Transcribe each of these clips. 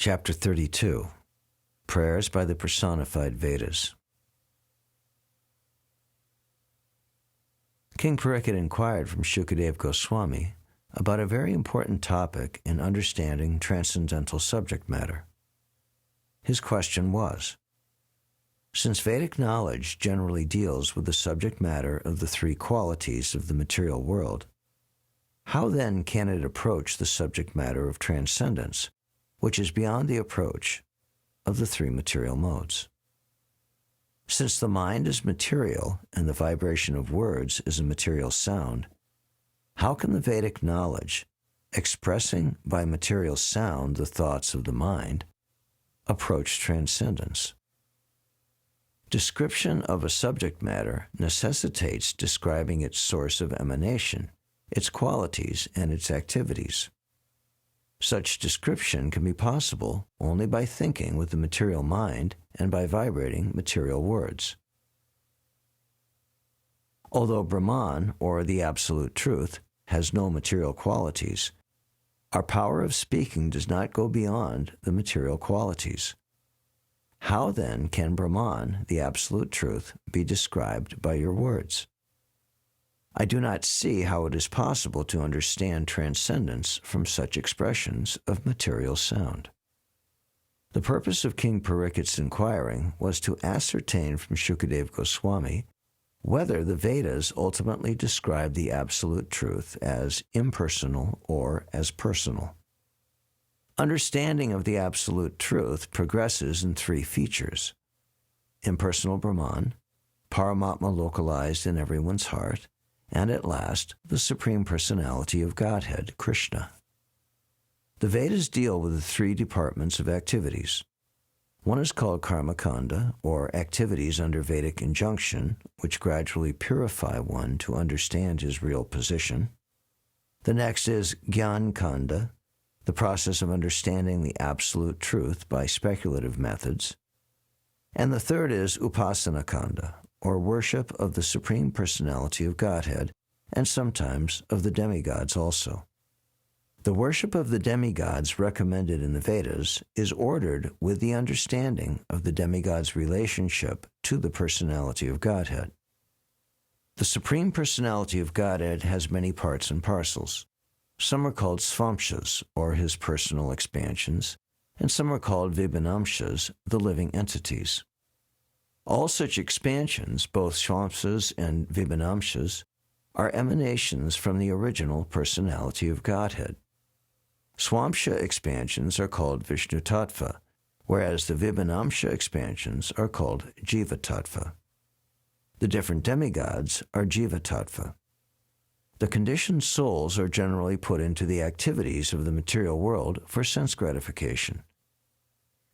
Chapter 32, Prayers by the Personified Vedas. King Parikshit inquired from Shukadeva Goswami about a very important topic in understanding transcendental subject matter. His question was, since Vedic knowledge generally deals with the subject matter of the three qualities of the material world, how then can it approach the subject matter of transcendence, which is beyond the approach of the three material modes? Since the mind is material and the vibration of words is a material sound, how can the Vedic knowledge, expressing by material sound the thoughts of the mind, approach transcendence? Description of a subject matter necessitates describing its source of emanation, its qualities, and its activities. Such description can be possible only by thinking with the material mind and by vibrating material words. Although Brahman, or the Absolute Truth, has no material qualities, our power of speaking does not go beyond the material qualities. How then can Brahman, the Absolute Truth, be described by your words? I do not see how it is possible to understand transcendence from such expressions of material sound. The purpose of King Parikshit's inquiring was to ascertain from Shukadeva Goswami whether the Vedas ultimately describe the Absolute Truth as impersonal or as personal. Understanding of the Absolute Truth progresses in three features: impersonal Brahman, Paramatma localized in everyone's heart, and at last, the Supreme Personality of Godhead, Krishna. The Vedas deal with the three departments of activities. One is called Karmakanda, or activities under Vedic injunction, which gradually purify one to understand his real position. The next is Gyan-kanda, the process of understanding the absolute truth by speculative methods. And the third is Upasana-kanda, or worship of the Supreme Personality of Godhead, and sometimes of the demigods also. The worship of the demigods recommended in the Vedas is ordered with the understanding of the demigods' relationship to the Personality of Godhead. The Supreme Personality of Godhead has many parts and parcels. Some are called svamshas, or his personal expansions, and some are called vibhanamshas, the living entities. All such expansions, both svamshas and vibhanamshas, are emanations from the original Personality of Godhead. Swamsha expansions are called Vishnu Tattva, whereas the Vibhanamsha expansions are called Jiva Tattva. The different demigods are Jiva Tattva. The conditioned souls are generally put into the activities of the material world for sense gratification.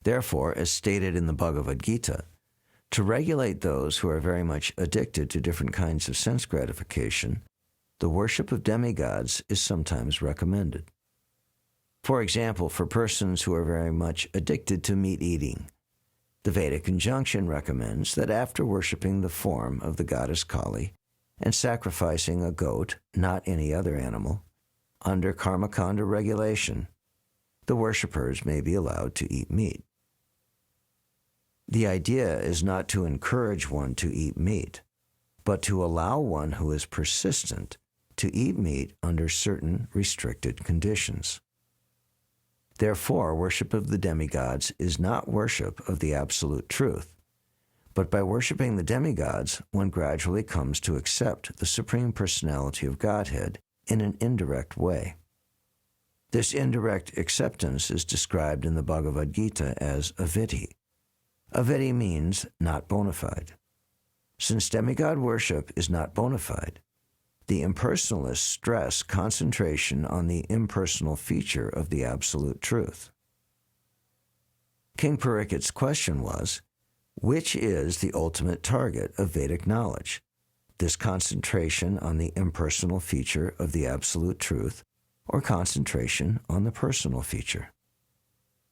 Therefore, as stated in the Bhagavad Gita, to regulate those who are very much addicted to different kinds of sense gratification, the worship of demigods is sometimes recommended. For example, for persons who are very much addicted to meat eating, the Vedic injunction recommends that after worshiping the form of the goddess Kali and sacrificing a goat, not any other animal, under Karmakanda regulation, the worshippers may be allowed to eat meat. The idea is not to encourage one to eat meat, but to allow one who is persistent to eat meat under certain restricted conditions. Therefore, worship of the demigods is not worship of the Absolute Truth, but by worshiping the demigods, one gradually comes to accept the Supreme Personality of Godhead in an indirect way. This indirect acceptance is described in the Bhagavad Gita as avidhi. Avidhi means not bona fide. Since demigod worship is not bona fide, the impersonalists stress concentration on the impersonal feature of the Absolute Truth. King Parikshit's question was, which is the ultimate target of Vedic knowledge? This concentration on the impersonal feature of the Absolute Truth, or concentration on the personal feature?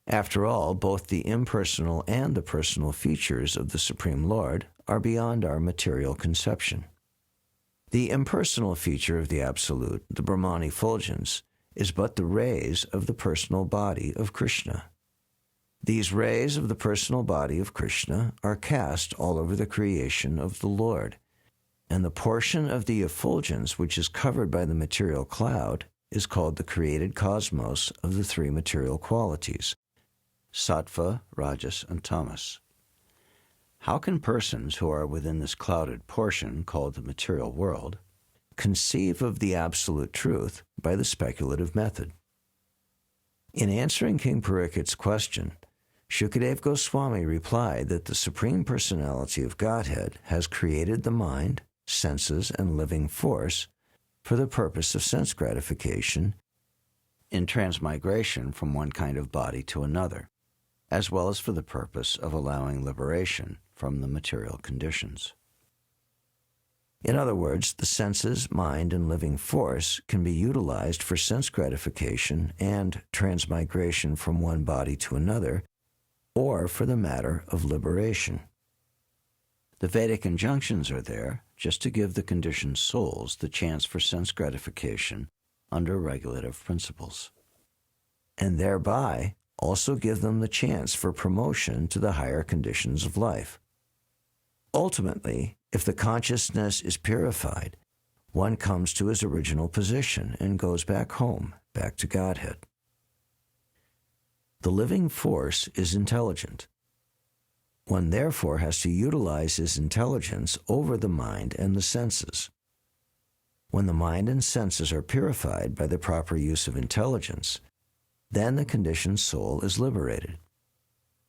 After all, both the impersonal and the personal features of the Supreme Lord are beyond our material conception. The impersonal feature of the Absolute, the Brahman effulgence, is but the rays of the personal body of Krishna. These rays of the personal body of Krishna are cast all over the creation of the Lord, and the portion of the effulgence which is covered by the material cloud is called the created cosmos of the three material qualities, sattva, rajas, and tamas. How can persons who are within this clouded portion called the material world conceive of the absolute truth by the speculative method? In answering King Parikshit's question, Shukadeva Goswami replied that the Supreme Personality of Godhead has created the mind, senses, and living force for the purpose of sense gratification in transmigration from one kind of body to another, as well as for the purpose of allowing liberation from the material conditions. In other words, the senses, mind, and living force can be utilized for sense gratification and transmigration from one body to another, or for the matter of liberation. The Vedic injunctions are there just to give the conditioned souls the chance for sense gratification under regulative principles, and thereby also give them the chance for promotion to the higher conditions of life. Ultimately, if the consciousness is purified, one comes to his original position and goes back home, back to Godhead. The living force is intelligent. One therefore has to utilize his intelligence over the mind and the senses. When the mind and senses are purified by the proper use of intelligence, then the conditioned soul is liberated.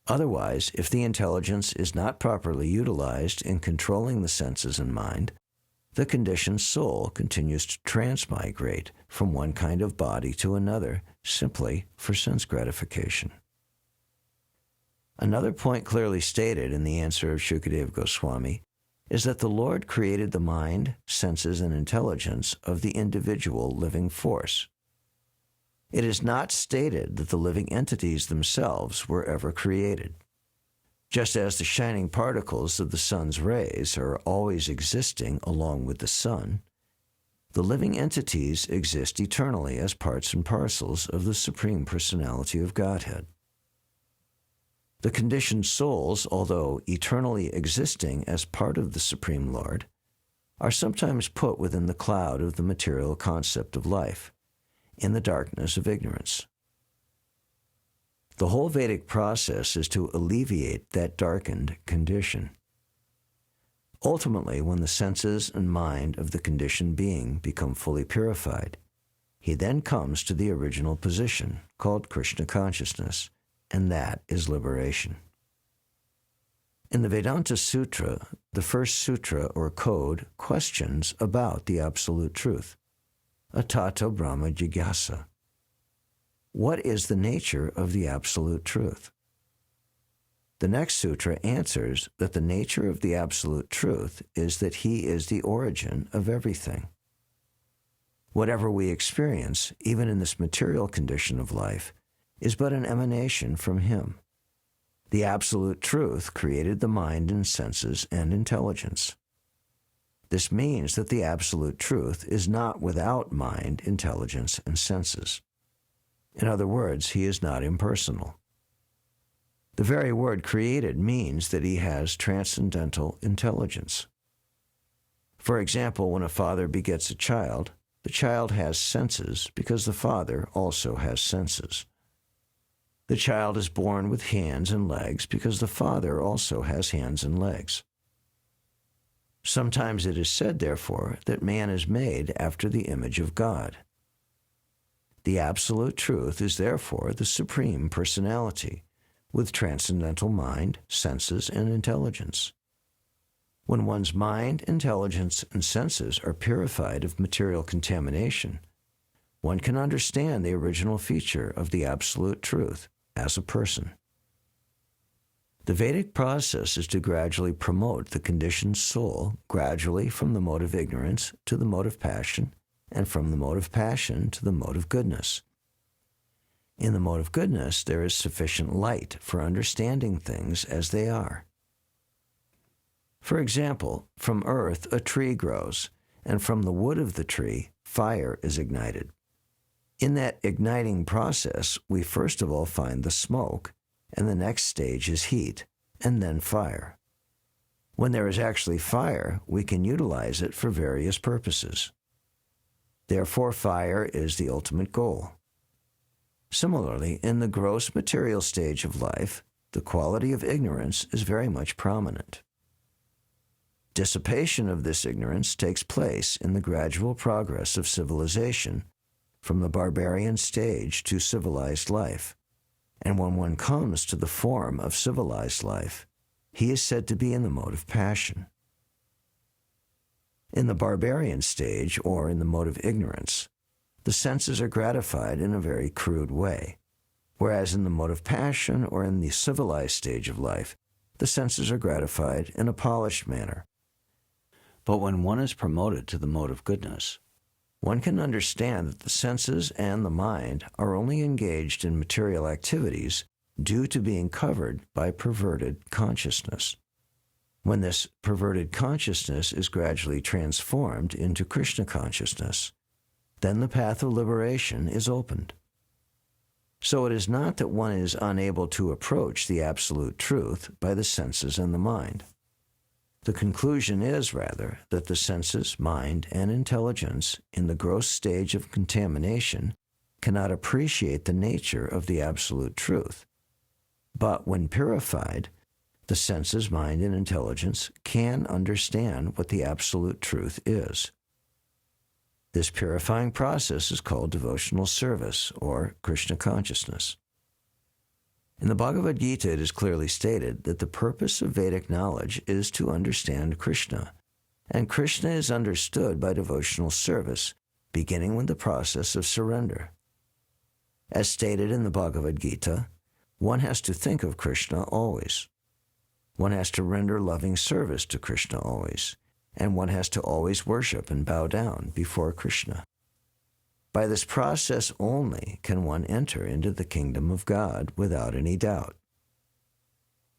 Otherwise, if the intelligence is not properly utilized in controlling the senses and mind, the conditioned soul continues to transmigrate from one kind of body to another simply for sense gratification. Another point clearly stated in the answer of Shukadeva Goswami is that the Lord created the mind, senses, and intelligence of the individual living force. It is not stated that the living entities themselves were ever created. Just as the shining particles of the sun's rays are always existing along with the sun, the living entities exist eternally as parts and parcels of the Supreme Personality of Godhead. The conditioned souls, although eternally existing as part of the Supreme Lord, are sometimes put within the cloud of the material concept of life, in the darkness of ignorance. The whole Vedic process is to alleviate that darkened condition. Ultimately, when the senses and mind of the conditioned being become fully purified, he then comes to the original position, called Krishna consciousness, and that is liberation. In the Vedanta Sutra, the first sutra or code questions about the Absolute Truth, Atata Brahma Jigyasa. What is the nature of the Absolute Truth? The next sutra answers that the nature of the Absolute Truth is that he is the origin of everything. Whatever we experience, even in this material condition of life, is but an emanation from him. The Absolute Truth created the mind and senses and intelligence. This means that the Absolute Truth is not without mind, intelligence, and senses. In other words, he is not impersonal. The very word created means that he has transcendental intelligence. For example, when a father begets a child, the child has senses because the father also has senses. The child is born with hands and legs because the father also has hands and legs. Sometimes it is said, therefore, that man is made after the image of God. The Absolute Truth is therefore the Supreme Personality, with transcendental mind, senses, and intelligence. When one's mind, intelligence, and senses are purified of material contamination, one can understand the original feature of the Absolute Truth as a person. The Vedic process is to gradually promote the conditioned soul gradually from the mode of ignorance to the mode of passion, and from the mode of passion to the mode of goodness. In the mode of goodness, there is sufficient light for understanding things as they are. For example, from earth a tree grows, and from the wood of the tree fire is ignited. In that igniting process, we first of all find the smoke, and the next stage is heat, and then fire. When there is actually fire, we can utilize it for various purposes. Therefore, fire is the ultimate goal. Similarly, in the gross material stage of life, the quality of ignorance is very much prominent. Dissipation of this ignorance takes place in the gradual progress of civilization from the barbarian stage to civilized life, and when one comes to the form of civilized life, he is said to be in the mode of passion. In the barbarian stage, or in the mode of ignorance, the senses are gratified in a very crude way, whereas in the mode of passion, or in the civilized stage of life, the senses are gratified in a polished manner. But when one is promoted to the mode of goodness, one can understand that the senses and the mind are only engaged in material activities due to being covered by perverted consciousness. When this perverted consciousness is gradually transformed into Krishna consciousness, then the path of liberation is opened. So it is not that one is unable to approach the absolute truth by the senses and the mind. The conclusion is, rather, that the senses, mind, and intelligence in the gross stage of contamination cannot appreciate the nature of the absolute truth. But when purified, the senses, mind, and intelligence can understand what the absolute truth is. This purifying process is called devotional service, or Krishna consciousness. In the Bhagavad Gita, it is clearly stated that the purpose of Vedic knowledge is to understand Krishna, and Krishna is understood by devotional service, beginning with the process of surrender. As stated in the Bhagavad Gita, one has to think of Krishna always. One has to render loving service to Krishna always, and one has to always worship and bow down before Krishna. By this process only can one enter into the kingdom of God without any doubt.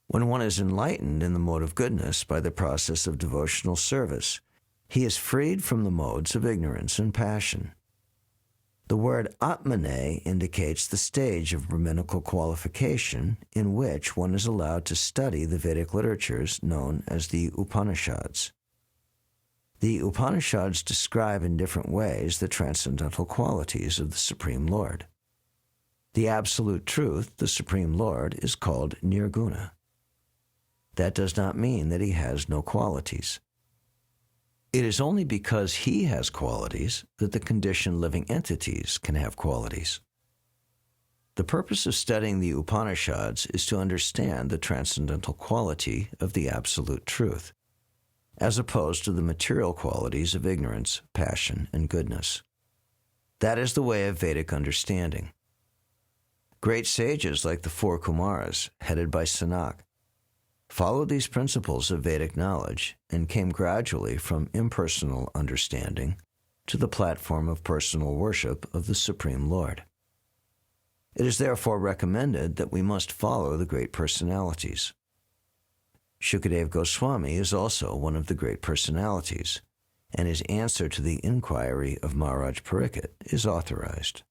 When one is enlightened in the mode of goodness by the process of devotional service, he is freed from the modes of ignorance and passion. The word Atmane indicates the stage of Brahminical qualification in which one is allowed to study the Vedic literatures known as the Upanishads. The Upanishads describe in different ways the transcendental qualities of the Supreme Lord. The Absolute Truth, the Supreme Lord, is called Nirguna. That does not mean that he has no qualities. It is only because he has qualities that the conditioned living entities can have qualities. The purpose of studying the Upanishads is to understand the transcendental quality of the Absolute Truth, as opposed to the material qualities of ignorance, passion, and goodness. That is the way of Vedic understanding. Great sages like the four Kumaras, headed by Sanak, followed these principles of Vedic knowledge and came gradually from impersonal understanding to the platform of personal worship of the Supreme Lord. It is therefore recommended that we must follow the great personalities. Shukadeva Goswami is also one of the great personalities, and his answer to the inquiry of Maharaj Parikshit is authorized.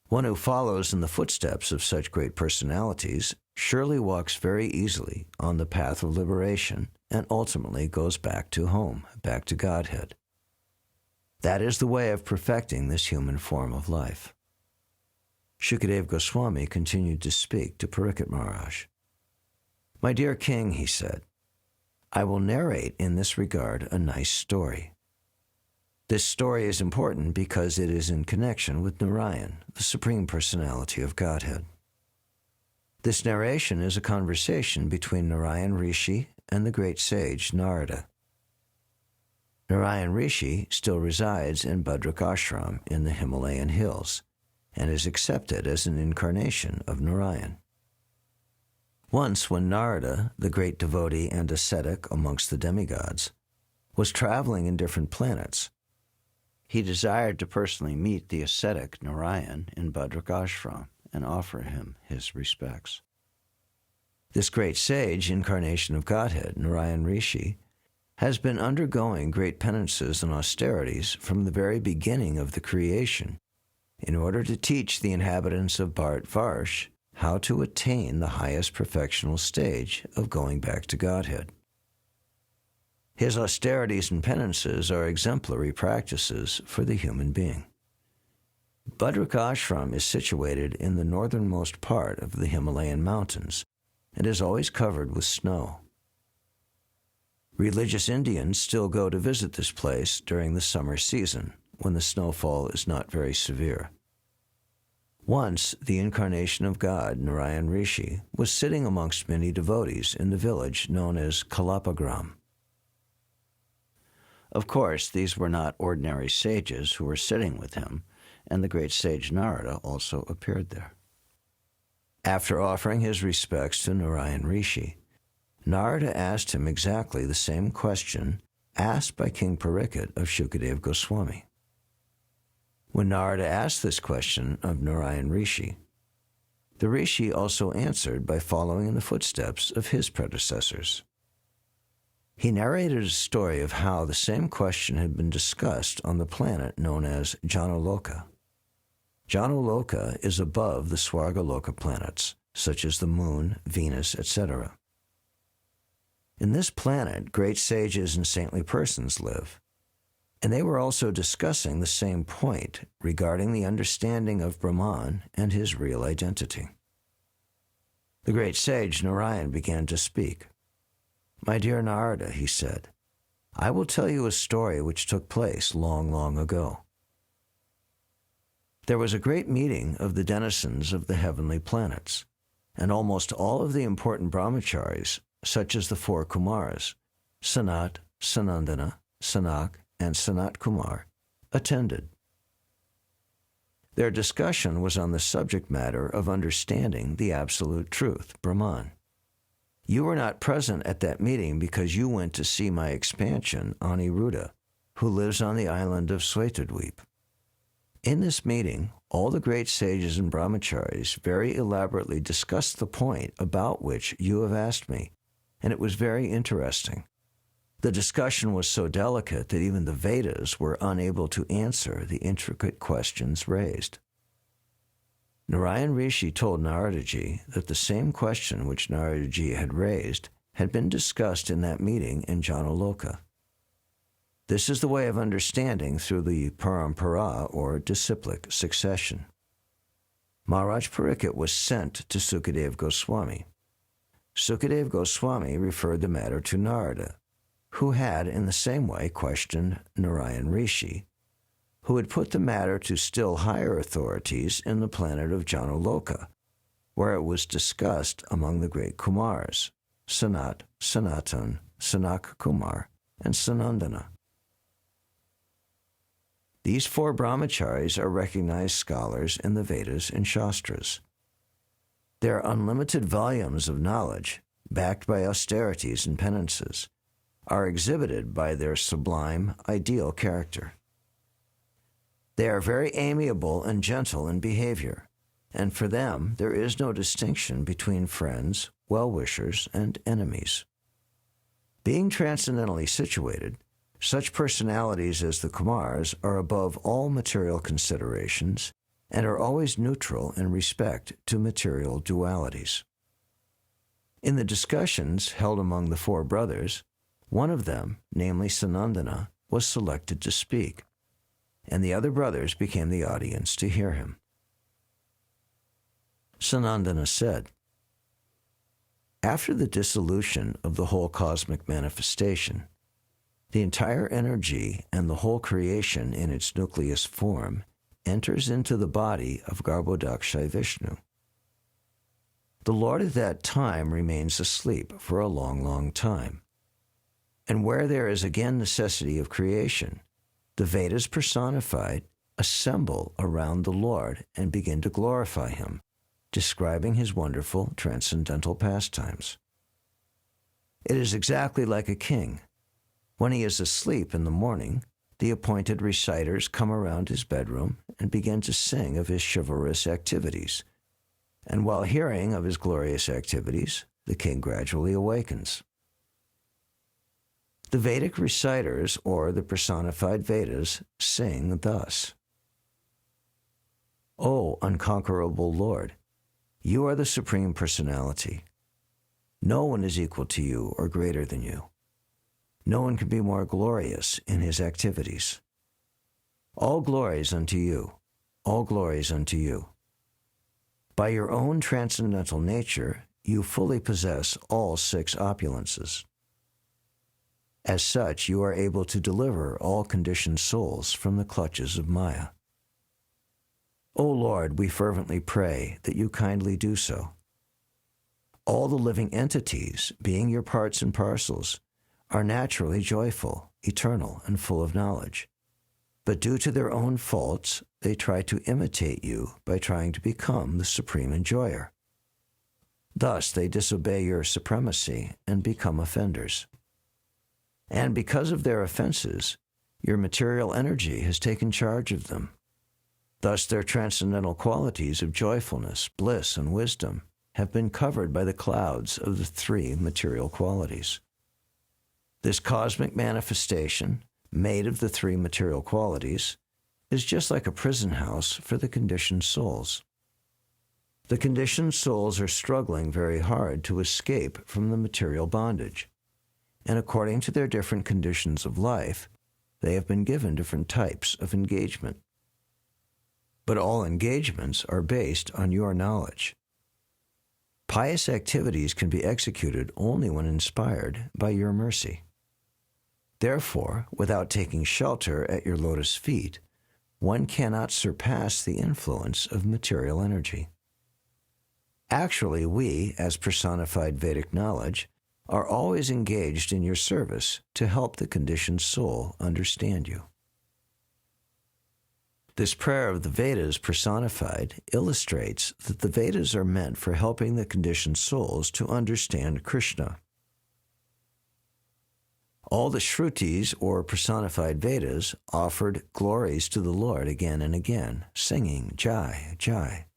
One who follows in the footsteps of such great personalities surely walks very easily on the path of liberation and ultimately goes back to home, back to Godhead. That is the way of perfecting this human form of life. Shukadeva Goswami continued to speak to Parikshit Maharaj. "My dear king," he said, "I will narrate in this regard a nice story. This story is important because it is in connection with Narayan, the Supreme Personality of Godhead. This narration is a conversation between Narayan Rishi and the great sage Narada. Narayan Rishi still resides in Badrak Ashram in the Himalayan hills and is accepted as an incarnation of Narayan. Once when Narada, the great devotee and ascetic amongst the demigods, was traveling in different planets, he desired to personally meet the ascetic Narayan in Badrak Ashram and offer him his respects. This great sage, incarnation of Godhead, Narayan Rishi, has been undergoing great penances and austerities from the very beginning of the creation in order to teach the inhabitants of Bharat Varsh how to attain the highest perfectional stage of going back to Godhead. His austerities and penances are exemplary practices for the human being. Bhadrika Ashram is situated in the northernmost part of the Himalayan mountains and is always covered with snow. Religious Indians still go to visit this place during the summer season, when the snowfall is not very severe. Once, the incarnation of God, Narayan Rishi, was sitting amongst many devotees in the village known as Kalapagram. Of course, these were not ordinary sages who were sitting with him, and the great sage Narada also appeared there. After offering his respects to Narayan Rishi, Narada asked him exactly the same question asked by King Parikshit of Shukadeva Goswami. When Narada asked this question of Narayan Rishi, the Rishi also answered by following in the footsteps of his predecessors. He narrated a story of how the same question had been discussed on the planet known as Janaloka. Janaloka is above the Swargaloka planets, such as the Moon, Venus, etc. In this planet, great sages and saintly persons live, and they were also discussing the same point regarding the understanding of Brahman and his real identity. The great sage Narayan began to speak. "My dear Narada," he said, "I will tell you a story which took place long, long ago. There was a great meeting of the denizens of the heavenly planets, and almost all of the important brahmacharis, such as the four Kumars, Sanat, Sanandana, Sanak, and Sanat Kumar, attended. Their discussion was on the subject matter of understanding the absolute truth, Brahman. You were not present at that meeting because you went to see my expansion, Aniruddha, who lives on the island of Svetadweep. In this meeting, all the great sages and brahmacharis very elaborately discussed the point about which you have asked me, and it was very interesting. The discussion was so delicate that even the Vedas were unable to answer the intricate questions raised." Narayan Rishi told Naradaji that the same question which Naradaji had raised had been discussed in that meeting in Janaloka. This is the way of understanding through the parampara, or disciplic succession. Maharaj Parikshit was sent to Sukadeva Goswami. Sukadeva Goswami referred the matter to Narada, who had in the same way questioned Narayan Rishi, who had put the matter to still higher authorities in the planet of Janaloka, where it was discussed among the great Kumars, Sanat, Sanatan, Sanak Kumar, and Sanandana. These four brahmacharis are recognized scholars in the Vedas and Shastras. Their unlimited volumes of knowledge, backed by austerities and penances, are exhibited by their sublime, ideal character. They are very amiable and gentle in behavior, and for them there is no distinction between friends, well-wishers, and enemies. Being transcendentally situated, such personalities as the Kumars are above all material considerations and are always neutral in respect to material dualities. In the discussions held among the four brothers, one of them, namely Sanandana, was selected to speak, and the other brothers became the audience to hear him. Sanandana said, "After the dissolution of the whole cosmic manifestation, the entire energy and the whole creation in its nucleus form enters into the body of Garbhodaksha Vishnu. The Lord at that time remains asleep for a long, long time. And where there is again necessity of creation, the Vedas personified assemble around the Lord and begin to glorify him, describing his wonderful transcendental pastimes. It is exactly like a king. When he is asleep in the morning, the appointed reciters come around his bedroom and begin to sing of his chivalrous activities. And while hearing of his glorious activities, the king gradually awakens. The Vedic reciters, or the personified Vedas, sing thus: O unconquerable Lord, You are the Supreme Personality. No one is equal to you or greater than you. No one can be more glorious in his activities. All glories unto you. All glories unto you. By your own transcendental nature, you fully possess all 6 opulences. As such, you are able to deliver all conditioned souls from the clutches of Maya. O Lord, we fervently pray that you kindly do so. All the living entities, being your parts and parcels, are naturally joyful, eternal, and full of knowledge. But due to their own faults, they try to imitate you by trying to become the supreme enjoyer. Thus, they disobey your supremacy and become offenders. And because of their offenses, your material energy has taken charge of them. Thus, their transcendental qualities of joyfulness, bliss, and wisdom have been covered by the clouds of the 3 material qualities. This cosmic manifestation, made of the 3 material qualities, is just like a prison house for the conditioned souls. The conditioned souls are struggling very hard to escape from the material bondage, and according to their different conditions of life, they have been given different types of engagement. But all engagements are based on your knowledge. Pious activities can be executed only when inspired by your mercy. Therefore, without taking shelter at your lotus feet, one cannot surpass the influence of material energy. Actually, we, as personified Vedic knowledge, are always engaged in your service to help the conditioned soul understand you. This prayer of the Vedas personified illustrates that the Vedas are meant for helping the conditioned souls to understand Krishna. All the Shrutis, or personified Vedas, offered glories to the Lord again and again, singing Jai, Jai.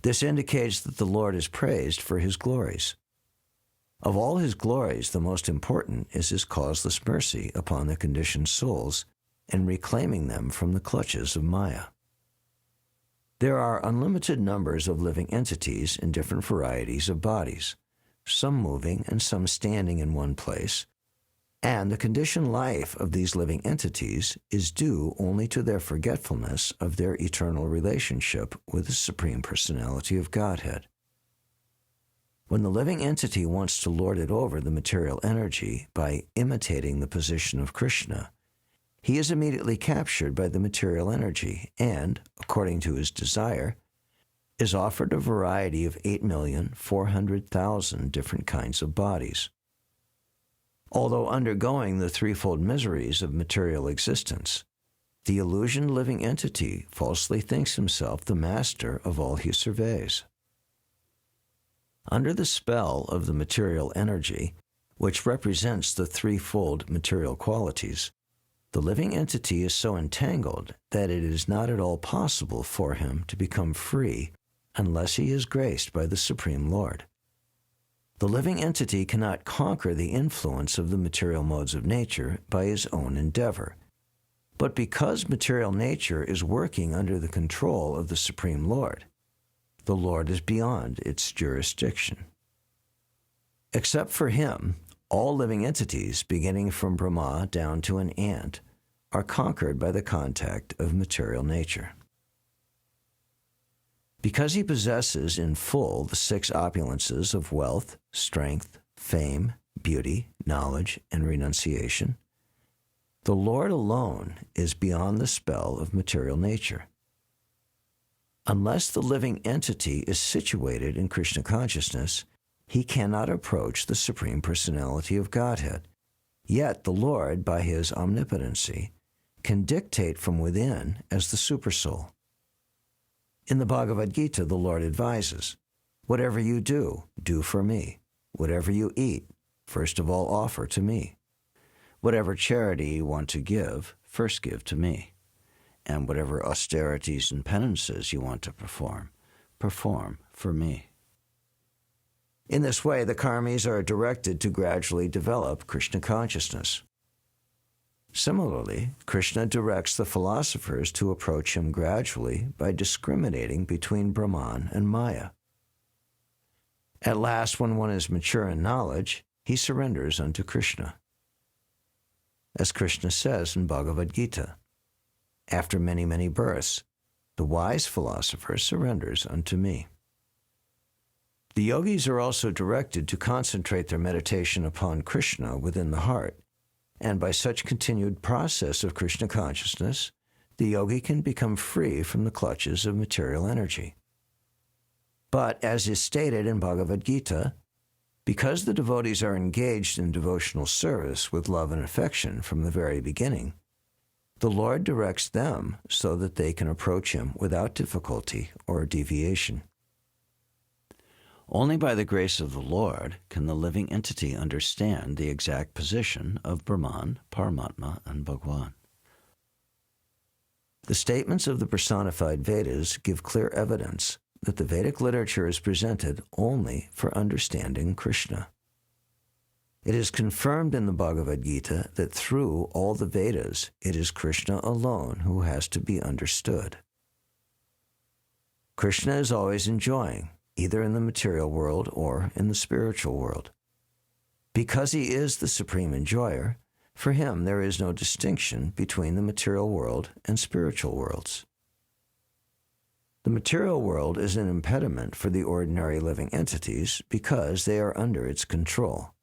This indicates that the Lord is praised for his glories. Of all his glories, the most important is his causeless mercy upon the conditioned souls and reclaiming them from the clutches of Maya. There are unlimited numbers of living entities in different varieties of bodies, some moving and some standing in one place, and the conditioned life of these living entities is due only to their forgetfulness of their eternal relationship with the Supreme Personality of Godhead. When the living entity wants to lord it over the material energy by imitating the position of Krishna, he is immediately captured by the material energy and, according to his desire, is offered a variety of 8,400,000 different kinds of bodies. Although undergoing the threefold miseries of material existence, the illusioned living entity falsely thinks himself the master of all he surveys. Under the spell of the material energy, which represents the threefold material qualities, the living entity is so entangled that it is not at all possible for him to become free unless he is graced by the Supreme Lord. The living entity cannot conquer the influence of the material modes of nature by his own endeavor. But because material nature is working under the control of the Supreme Lord, the Lord is beyond its jurisdiction. Except for him, all living entities, beginning from Brahma down to an ant, are conquered by the contact of material nature. Because he possesses in full the 6 opulences of wealth, strength, fame, beauty, knowledge, and renunciation, the Lord alone is beyond the spell of material nature. Unless the living entity is situated in Krishna consciousness, he cannot approach the Supreme Personality of Godhead. Yet the Lord, by his omnipotency, can dictate from within as the Supersoul. In the Bhagavad Gita, the Lord advises, "Whatever you do, do for me. Whatever you eat, first of all offer to me. Whatever charity you want to give, first give to me. And whatever austerities and penances you want to perform, perform for me." In this way, the karmis are directed to gradually develop Krishna consciousness. Similarly, Krishna directs the philosophers to approach him gradually by discriminating between Brahman and Maya. At last, when one is mature in knowledge, he surrenders unto Krishna. As Krishna says in Bhagavad Gita, after many, many births, the wise philosopher surrenders unto me. The yogis are also directed to concentrate their meditation upon Krishna within the heart, and by such continued process of Krishna consciousness, the yogi can become free from the clutches of material energy. But, as is stated in Bhagavad Gita, because the devotees are engaged in devotional service with love and affection from the very beginning, the Lord directs them so that they can approach him without difficulty or deviation. Only by the grace of the Lord can the living entity understand the exact position of Brahman, Paramatma, and Bhagwan. The statements of the personified Vedas give clear evidence that the Vedic literature is presented only for understanding Krishna. It is confirmed in the Bhagavad Gita that through all the Vedas, it is Krishna alone who has to be understood. Krishna is always enjoying, either in the material world or in the spiritual world. Because he is the supreme enjoyer, for him there is no distinction between the material world and spiritual worlds. The material world is an impediment for the ordinary living entities because they are under its control.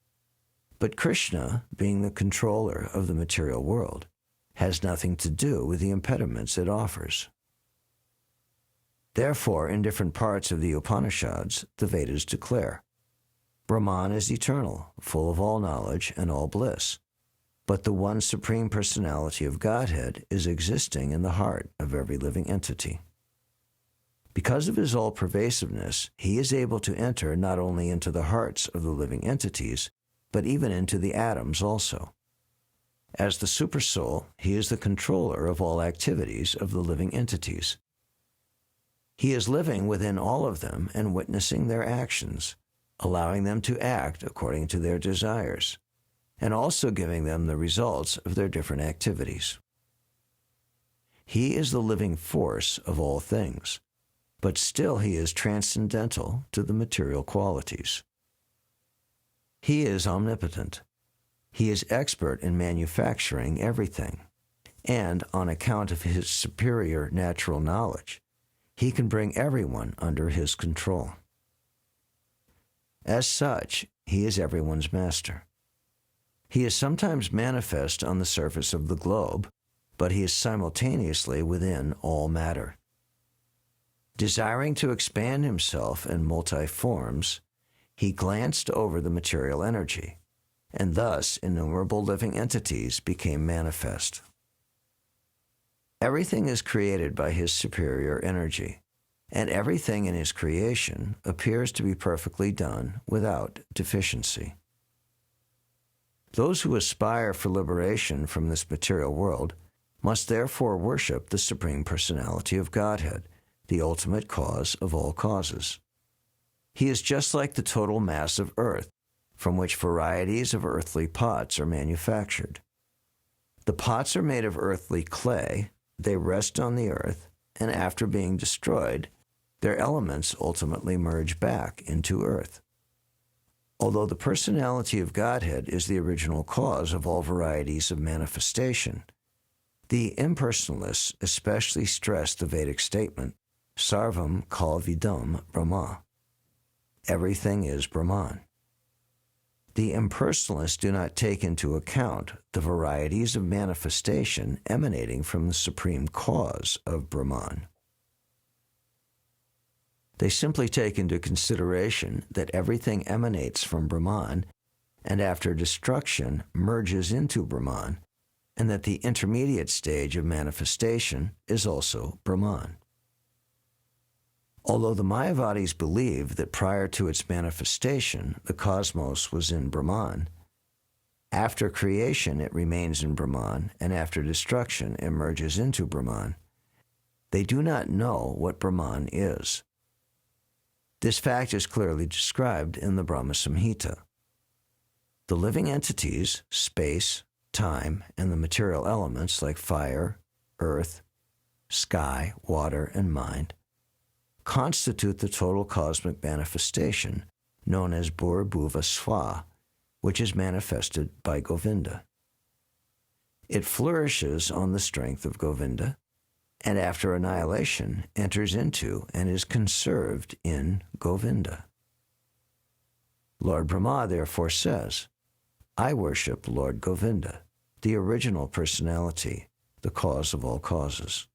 But Krishna, being the controller of the material world, has nothing to do with the impediments it offers. Therefore, in different parts of the Upanishads, the Vedas declare, Brahman is eternal, full of all knowledge and all bliss, but the one supreme personality of Godhead is existing in the heart of every living entity. Because of his all-pervasiveness, he is able to enter not only into the hearts of the living entities, but even into the atoms also. As the Supersoul, he is the controller of all activities of the living entities. He is living within all of them and witnessing their actions, allowing them to act according to their desires, and also giving them the results of their different activities. He is the living force of all things, but still he is transcendental to the material qualities. He is omnipotent. He is expert in manufacturing everything, and on account of his superior natural knowledge, he can bring everyone under his control. As such, he is everyone's master. He is sometimes manifest on the surface of the globe, but he is simultaneously within all matter. Desiring to expand himself in multi-forms, he glanced over the material energy, and thus innumerable living entities became manifest. Everything is created by his superior energy, and everything in his creation appears to be perfectly done without deficiency. Those who aspire for liberation from this material world must therefore worship the Supreme Personality of Godhead, the ultimate cause of all causes. He is just like the total mass of earth, from which varieties of earthly pots are manufactured. The pots are made of earthly clay, they rest on the earth, and after being destroyed, their elements ultimately merge back into earth. Although the personality of Godhead is the original cause of all varieties of manifestation, the impersonalists especially stress the Vedic statement, Sarvam kal vidam Brahma. Everything is Brahman. The impersonalists do not take into account the varieties of manifestation emanating from the supreme cause of Brahman. They simply take into consideration that everything emanates from Brahman and after destruction merges into Brahman, and that the intermediate stage of manifestation is also Brahman. Although the Mayavadis believe that prior to its manifestation, the cosmos was in Brahman, after creation it remains in Brahman, and after destruction it merges into Brahman, they do not know what Brahman is. This fact is clearly described in the Brahma Samhita. The living entities, space, time, and the material elements like fire, earth, sky, water, and mind constitute the total cosmic manifestation known as Bhur Bhuva Swa, which is manifested by Govinda. It flourishes on the strength of Govinda, and after annihilation enters into and is conserved in Govinda. Lord Brahma therefore says, I worship Lord Govinda, the original personality, the cause of all causes.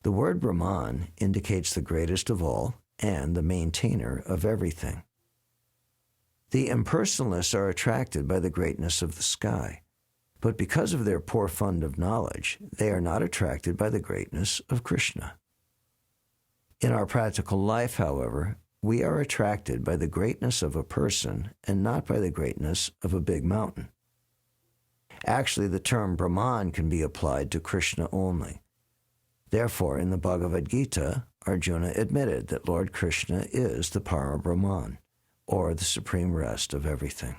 The word Brahman indicates the greatest of all and the maintainer of everything. The impersonalists are attracted by the greatness of the sky, but because of their poor fund of knowledge, they are not attracted by the greatness of Krishna. In our practical life, however, we are attracted by the greatness of a person and not by the greatness of a big mountain. Actually, the term Brahman can be applied to Krishna only. Therefore, in the Bhagavad Gita, Arjuna admitted that Lord Krishna is the Para Brahman, or the supreme rest of everything.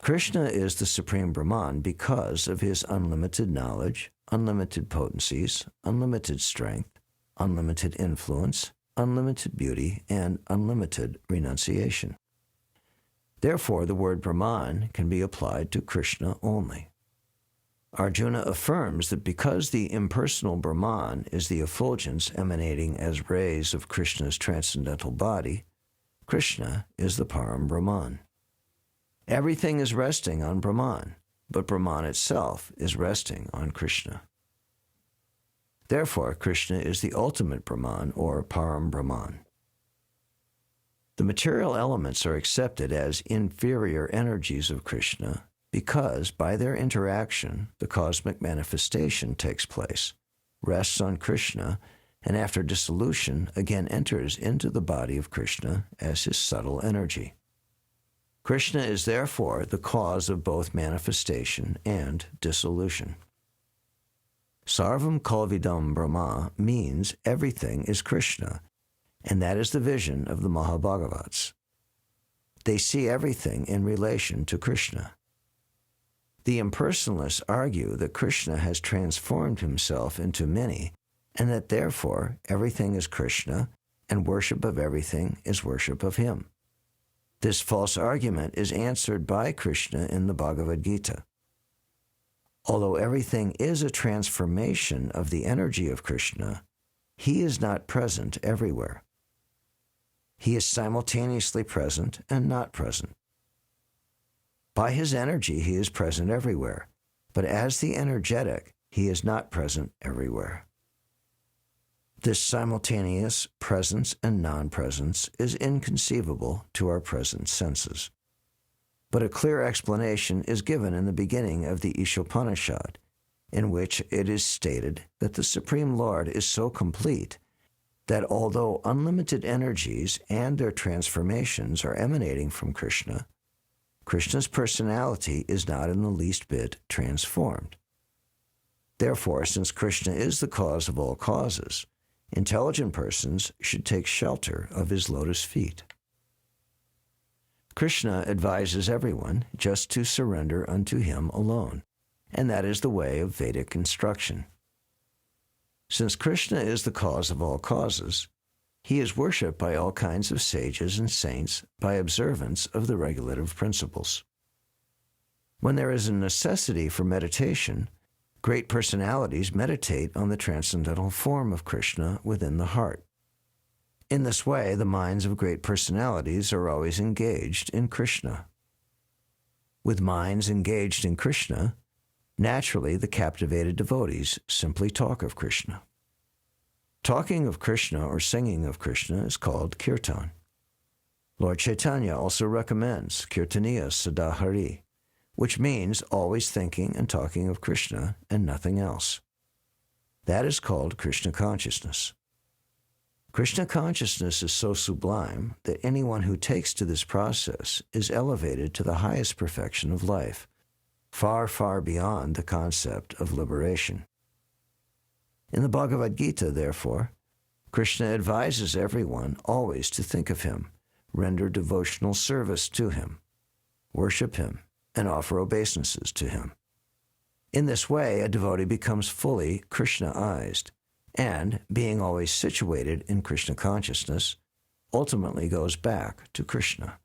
Krishna is the supreme Brahman because of his unlimited knowledge, unlimited potencies, unlimited strength, unlimited influence, unlimited beauty, and unlimited renunciation. Therefore, the word Brahman can be applied to Krishna only. Arjuna affirms that because the impersonal Brahman is the effulgence emanating as rays of Krishna's transcendental body, Krishna is the Param Brahman. Everything is resting on Brahman, but Brahman itself is resting on Krishna. Therefore, Krishna is the ultimate Brahman, or Param Brahman. The material elements are accepted as inferior energies of Krishna because, by their interaction, the cosmic manifestation takes place, rests on Krishna, and after dissolution again enters into the body of Krishna as his subtle energy. Krishna is therefore the cause of both manifestation and dissolution. Sarvam Kalvidam Brahma means everything is Krishna, and that is the vision of the Mahabhagavats. They see everything in relation to Krishna. The impersonalists argue that Krishna has transformed himself into many, and that therefore everything is Krishna, and worship of everything is worship of him. This false argument is answered by Krishna in the Bhagavad Gita. Although everything is a transformation of the energy of Krishna, he is not present everywhere. He is simultaneously present and not present. By his energy, he is present everywhere, but as the energetic, he is not present everywhere. This simultaneous presence and non-presence is inconceivable to our present senses. But a clear explanation is given in the beginning of the Ishopanishad, in which it is stated that the Supreme Lord is so complete that although unlimited energies and their transformations are emanating from Krishna, Krishna's personality is not in the least bit transformed. Therefore, since Krishna is the cause of all causes, intelligent persons should take shelter of his lotus feet. Krishna advises everyone just to surrender unto him alone, and that is the way of Vedic instruction. Since Krishna is the cause of all causes, he is worshipped by all kinds of sages and saints by observance of the regulative principles. When there is a necessity for meditation, great personalities meditate on the transcendental form of Krishna within the heart. In this way, the minds of great personalities are always engaged in Krishna. With minds engaged in Krishna, naturally the captivated devotees simply talk of Krishna. Talking of Krishna or singing of Krishna is called kirtan. Lord Chaitanya also recommends kirtaniya sadahari, which means always thinking and talking of Krishna and nothing else. That is called Krishna consciousness. Krishna consciousness is so sublime that anyone who takes to this process is elevated to the highest perfection of life, far, far beyond the concept of liberation. In the Bhagavad Gita, therefore, Krishna advises everyone always to think of him, render devotional service to him, worship him, and offer obeisances to him. In this way, a devotee becomes fully Krishnaized, and, being always situated in Krishna consciousness, ultimately goes back to Krishna.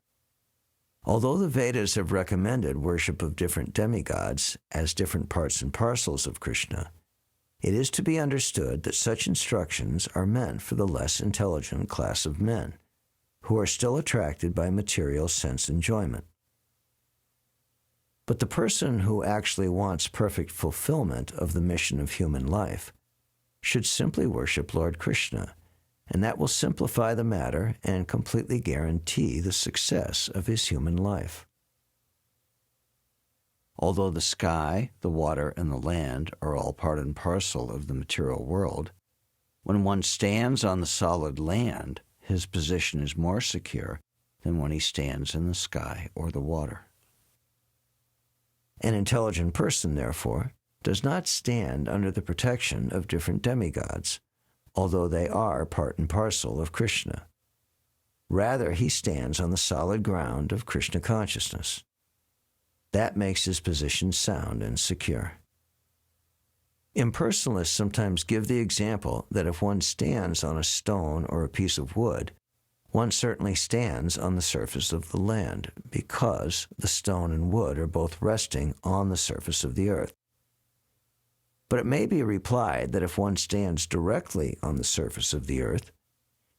Although the Vedas have recommended worship of different demigods as different parts and parcels of Krishna, it is to be understood that such instructions are meant for the less intelligent class of men, who are still attracted by material sense enjoyment. But the person who actually wants perfect fulfillment of the mission of human life should simply worship Lord Krishna, and that will simplify the matter and completely guarantee the success of his human life. Although the sky, the water, and the land are all part and parcel of the material world, when one stands on the solid land, his position is more secure than when he stands in the sky or the water. An intelligent person, therefore, does not stand under the protection of different demigods, although they are part and parcel of Krishna. Rather, he stands on the solid ground of Krishna consciousness. That makes his position sound and secure. Impersonalists sometimes give the example that if one stands on a stone or a piece of wood, one certainly stands on the surface of the land, because the stone and wood are both resting on the surface of the earth. But it may be replied that if one stands directly on the surface of the earth,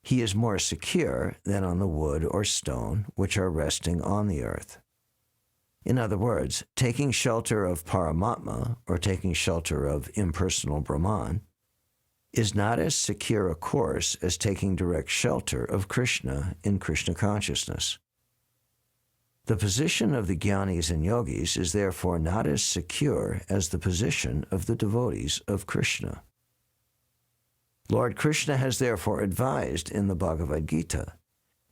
he is more secure than on the wood or stone which are resting on the earth. In other words, taking shelter of Paramatma, or taking shelter of impersonal Brahman, is not as secure a course as taking direct shelter of Krishna in Krishna consciousness. The position of the jnanis and yogis is therefore not as secure as the position of the devotees of Krishna. Lord Krishna has therefore advised in the Bhagavad Gita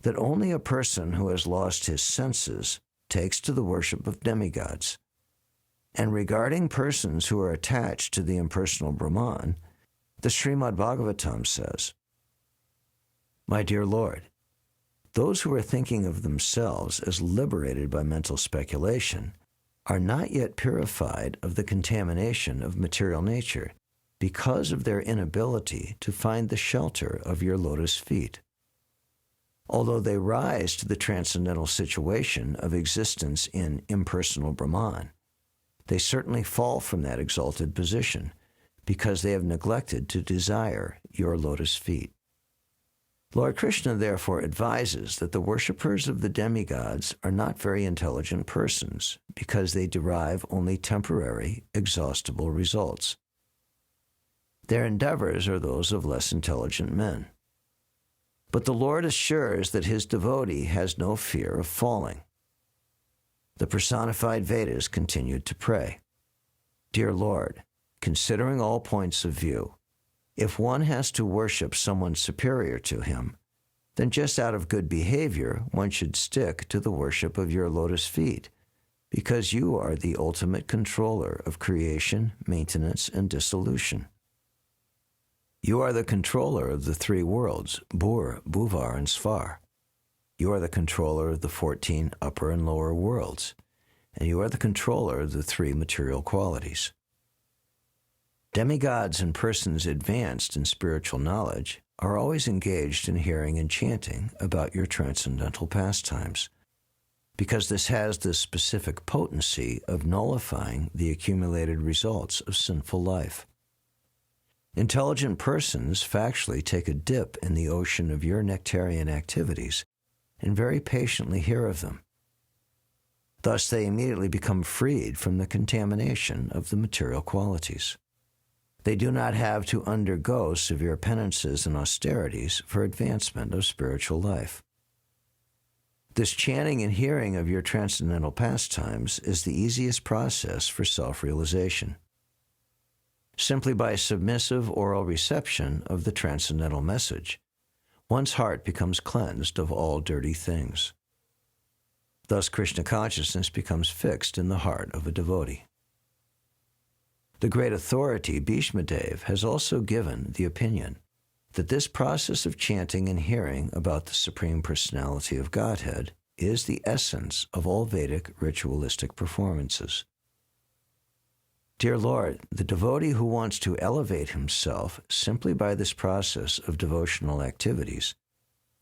that only a person who has lost his senses takes to the worship of demigods. And regarding persons who are attached to the impersonal Brahman, the Srimad Bhagavatam says, "My dear Lord, those who are thinking of themselves as liberated by mental speculation are not yet purified of the contamination of material nature because of their inability to find the shelter of your lotus feet. Although they rise to the transcendental situation of existence in impersonal Brahman, they certainly fall from that exalted position because they have neglected to desire your lotus feet." Lord Krishna therefore advises that the worshippers of the demigods are not very intelligent persons because they derive only temporary, exhaustible results. Their endeavors are those of less intelligent men. But the Lord assures that his devotee has no fear of falling. The personified Vedas continued to pray, "Dear Lord, considering all points of view, if one has to worship someone superior to him, then just out of good behavior one should stick to the worship of your lotus feet, because you are the ultimate controller of creation, maintenance, and dissolution. You are the controller of the three worlds, Bhur, Bhuvar, and Svar. You are the controller of the 14 upper and lower worlds, and you are the controller of the three material qualities." Demigods and persons advanced in spiritual knowledge are always engaged in hearing and chanting about your transcendental pastimes, because this has the specific potency of nullifying the accumulated results of sinful life. Intelligent persons factually take a dip in the ocean of your nectarian activities and very patiently hear of them. Thus they immediately become freed from the contamination of the material qualities. They do not have to undergo severe penances and austerities for advancement of spiritual life. This chanting and hearing of your transcendental pastimes is the easiest process for self-realization. Simply by submissive oral reception of the transcendental message, one's heart becomes cleansed of all dirty things. Thus Krishna consciousness becomes fixed in the heart of a devotee. The great authority Bhishma Dev has also given the opinion that this process of chanting and hearing about the Supreme Personality of Godhead is the essence of all Vedic ritualistic performances. Dear Lord, the devotee who wants to elevate himself simply by this process of devotional activities,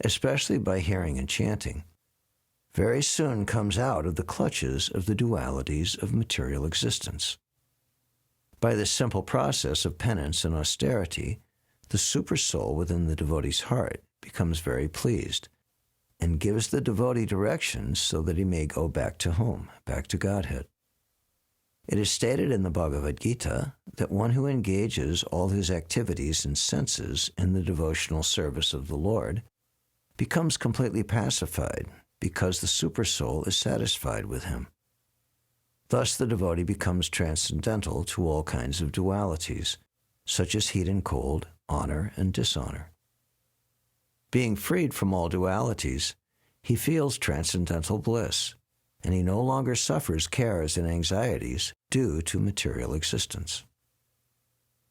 especially by hearing and chanting, very soon comes out of the clutches of the dualities of material existence. By this simple process of penance and austerity, the supersoul within the devotee's heart becomes very pleased and gives the devotee directions so that he may go back to home, back to Godhead. It is stated in the Bhagavad Gita that one who engages all his activities and senses in the devotional service of the Lord becomes completely pacified because the supersoul is satisfied with him. Thus the devotee becomes transcendental to all kinds of dualities, such as heat and cold, honor and dishonor. Being freed from all dualities, he feels transcendental bliss, and he no longer suffers cares and anxieties due to material existence.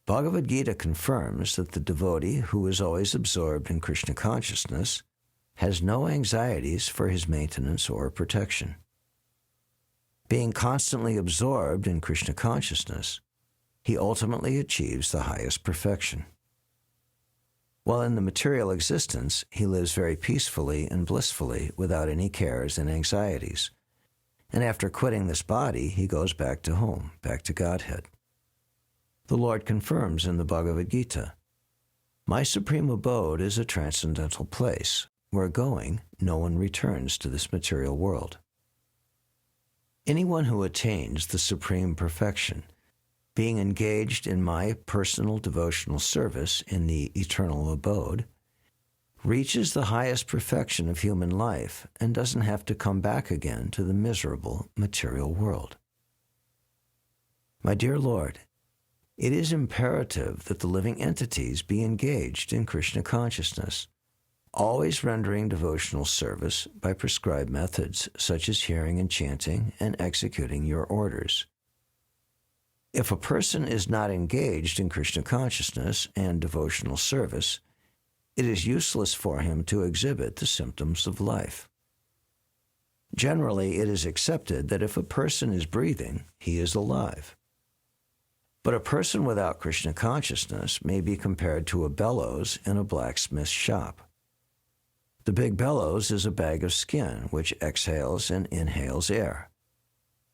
Bhagavad Gita confirms that the devotee who is always absorbed in Krishna consciousness has no anxieties for his maintenance or protection. Being constantly absorbed in Krishna consciousness, he ultimately achieves the highest perfection. While in the material existence, he lives very peacefully and blissfully without any cares and anxieties. And after quitting this body, he goes back to home, back to Godhead. The Lord confirms in the Bhagavad Gita, "My supreme abode is a transcendental place, where going, no one returns to this material world." Anyone who attains the supreme perfection, being engaged in my personal devotional service in the eternal abode, reaches the highest perfection of human life and doesn't have to come back again to the miserable material world. My dear Lord, it is imperative that the living entities be engaged in Krishna consciousness, always rendering devotional service by prescribed methods such as hearing and chanting and executing your orders. If a person is not engaged in Krishna consciousness and devotional service, it is useless for him to exhibit the symptoms of life. Generally, it is accepted that if a person is breathing, he is alive. But a person without Krishna consciousness may be compared to a bellows in a blacksmith's shop. The big bellows is a bag of skin which exhales and inhales air,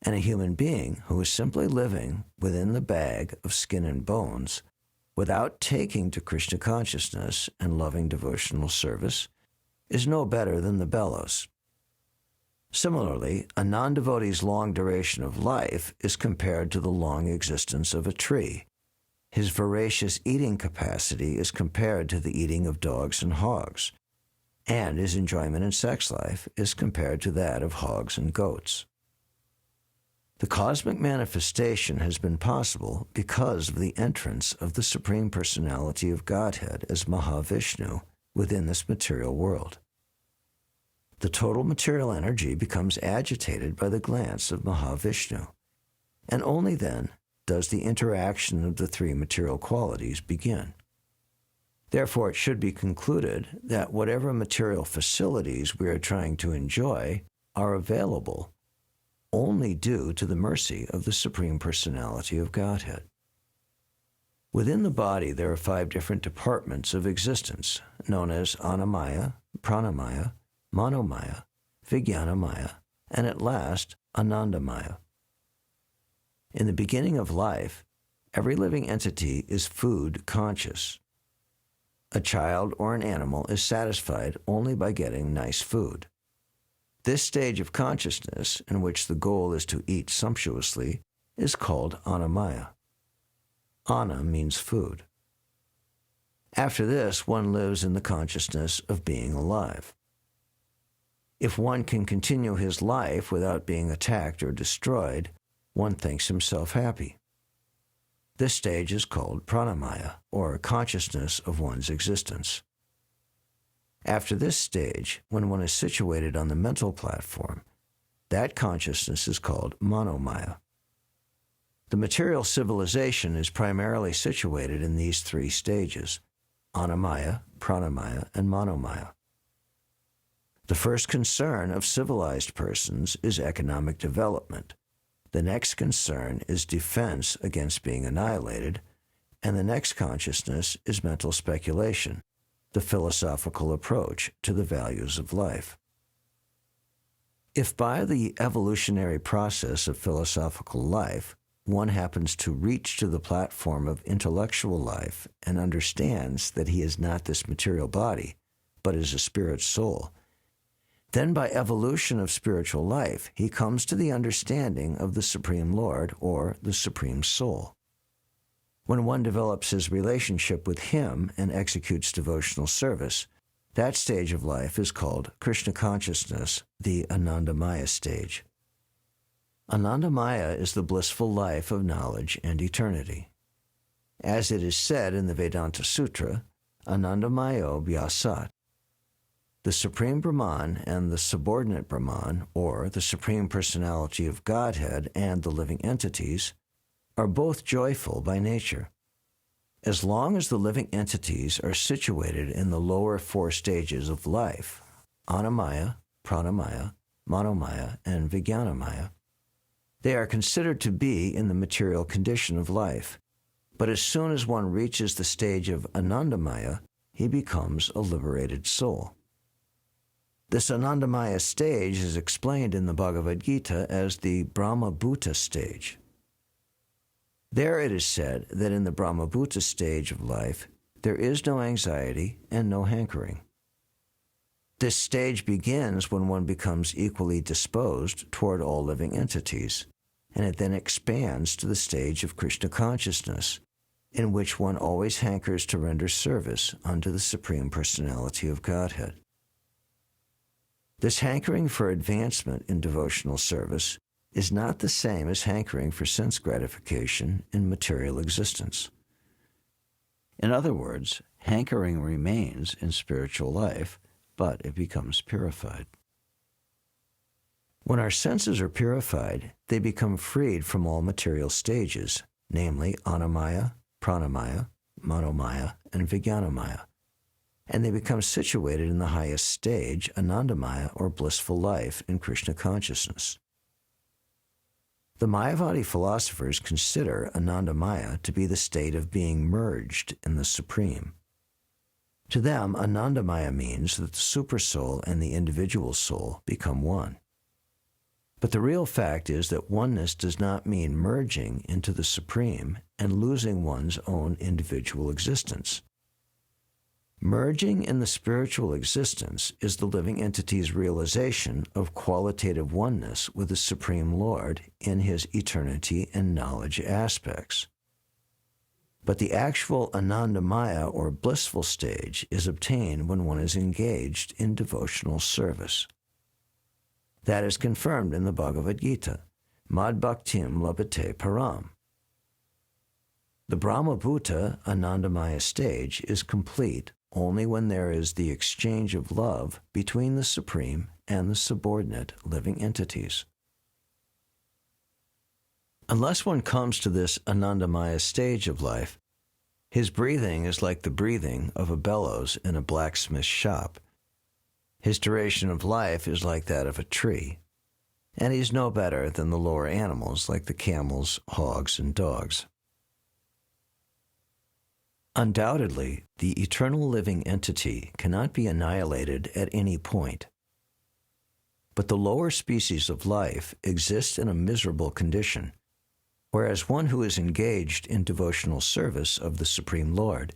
and a human being who is simply living within the bag of skin and bones without taking to Krishna consciousness and loving devotional service is no better than the bellows. Similarly, a non-devotee's long duration of life is compared to the long existence of a tree. His voracious eating capacity is compared to the eating of dogs and hogs, and his enjoyment in sex life is compared to that of hogs and goats. The cosmic manifestation has been possible because of the entrance of the Supreme Personality of Godhead as Mahavishnu within this material world. The total material energy becomes agitated by the glance of Mahavishnu, and only then does the interaction of the three material qualities begin. Therefore, it should be concluded that whatever material facilities we are trying to enjoy are available only due to the mercy of the Supreme Personality of Godhead. Within the body, there are 5 different departments of existence, known as Annamaya, Pranamaya, Manomaya, Vijnanamaya, and at last, Anandamaya. In the beginning of life, every living entity is food conscious. A child or an animal is satisfied only by getting nice food. This stage of consciousness, in which the goal is to eat sumptuously, is called Annamaya. Anna means food. After this, one lives in the consciousness of being alive. If one can continue his life without being attacked or destroyed, one thinks himself happy. This stage is called Pranamaya, or consciousness of one's existence. After this stage, when one is situated on the mental platform, that consciousness is called Manomaya. The material civilization is primarily situated in these 3 stages, Annamaya, Pranamaya, and Manomaya. The first concern of civilized persons is economic development. The next concern is defense against being annihilated, and the next consciousness is mental speculation, the philosophical approach to the values of life. If by the evolutionary process of philosophical life, one happens to reach to the platform of intellectual life and understands that he is not this material body, but is a spirit soul, then by evolution of spiritual life, he comes to the understanding of the Supreme Lord or the Supreme Soul. When one develops his relationship with him and executes devotional service, that stage of life is called Krishna consciousness, the Anandamaya stage. Anandamaya is the blissful life of knowledge and eternity. As it is said in the Vedanta Sutra, Anandamayo Vyasat. The Supreme Brahman and the subordinate Brahman, or the Supreme Personality of Godhead and the living entities, are both joyful by nature. As long as the living entities are situated in the lower four stages of life, Annamaya, Pranamaya, Manomaya, and Vijnanamaya, they are considered to be in the material condition of life. But as soon as one reaches the stage of Anandamaya, he becomes a liberated soul. This Anandamaya stage is explained in the Bhagavad Gita as the Brahma-bhuta stage. There it is said that in the Brahma-bhuta stage of life, there is no anxiety and no hankering. This stage begins when one becomes equally disposed toward all living entities, and it then expands to the stage of Krishna consciousness, in which one always hankers to render service unto the Supreme Personality of Godhead. This hankering for advancement in devotional service is not the same as hankering for sense gratification in material existence. In other words, hankering remains in spiritual life, but it becomes purified. When our senses are purified, they become freed from all material stages, namely Annamaya, Pranamaya, Manomaya, and Vijnanamaya, and they become situated in the highest stage, Anandamaya, or blissful life in Krishna consciousness. The Mayavadi philosophers consider Anandamaya to be the state of being merged in the Supreme. To them, Anandamaya means that the supersoul and the individual soul become one. But the real fact is that oneness does not mean merging into the Supreme and losing one's own individual existence. Merging in the spiritual existence is the living entity's realization of qualitative oneness with the Supreme Lord in his eternity and knowledge aspects. But the actual Anandamaya or blissful stage is obtained when one is engaged in devotional service. That is confirmed in the Bhagavad Gita, Mad Bhaktim Labhate Param. The Brahma-bhuta Anandamaya stage is complete only when there is the exchange of love between the Supreme and the subordinate living entities. Unless one comes to this Anandamaya stage of life, his breathing is like the breathing of a bellows in a blacksmith's shop. His duration of life is like that of a tree, and he's no better than the lower animals like the camels, hogs, and dogs. Undoubtedly, the eternal living entity cannot be annihilated at any point. But the lower species of life exist in a miserable condition, whereas one who is engaged in devotional service of the Supreme Lord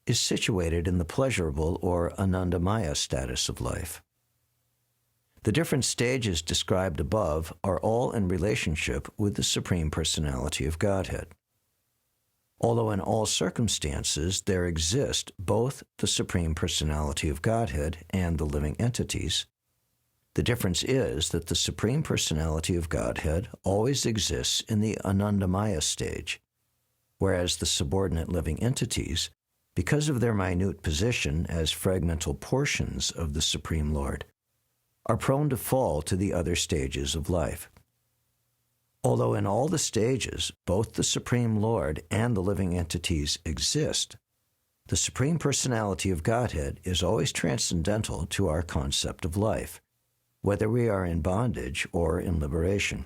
is situated in the pleasurable or Anandamaya status of life. The different stages described above are all in relationship with the Supreme Personality of Godhead. Although in all circumstances there exist both the Supreme Personality of Godhead and the living entities, the difference is that the Supreme Personality of Godhead always exists in the Anandamaya stage, whereas the subordinate living entities, because of their minute position as fragmental portions of the Supreme Lord, are prone to fall to the other stages of life. Although in all the stages, both the Supreme Lord and the living entities exist, The Supreme Personality of Godhead is always transcendental to our concept of life, whether we are in bondage or in liberation.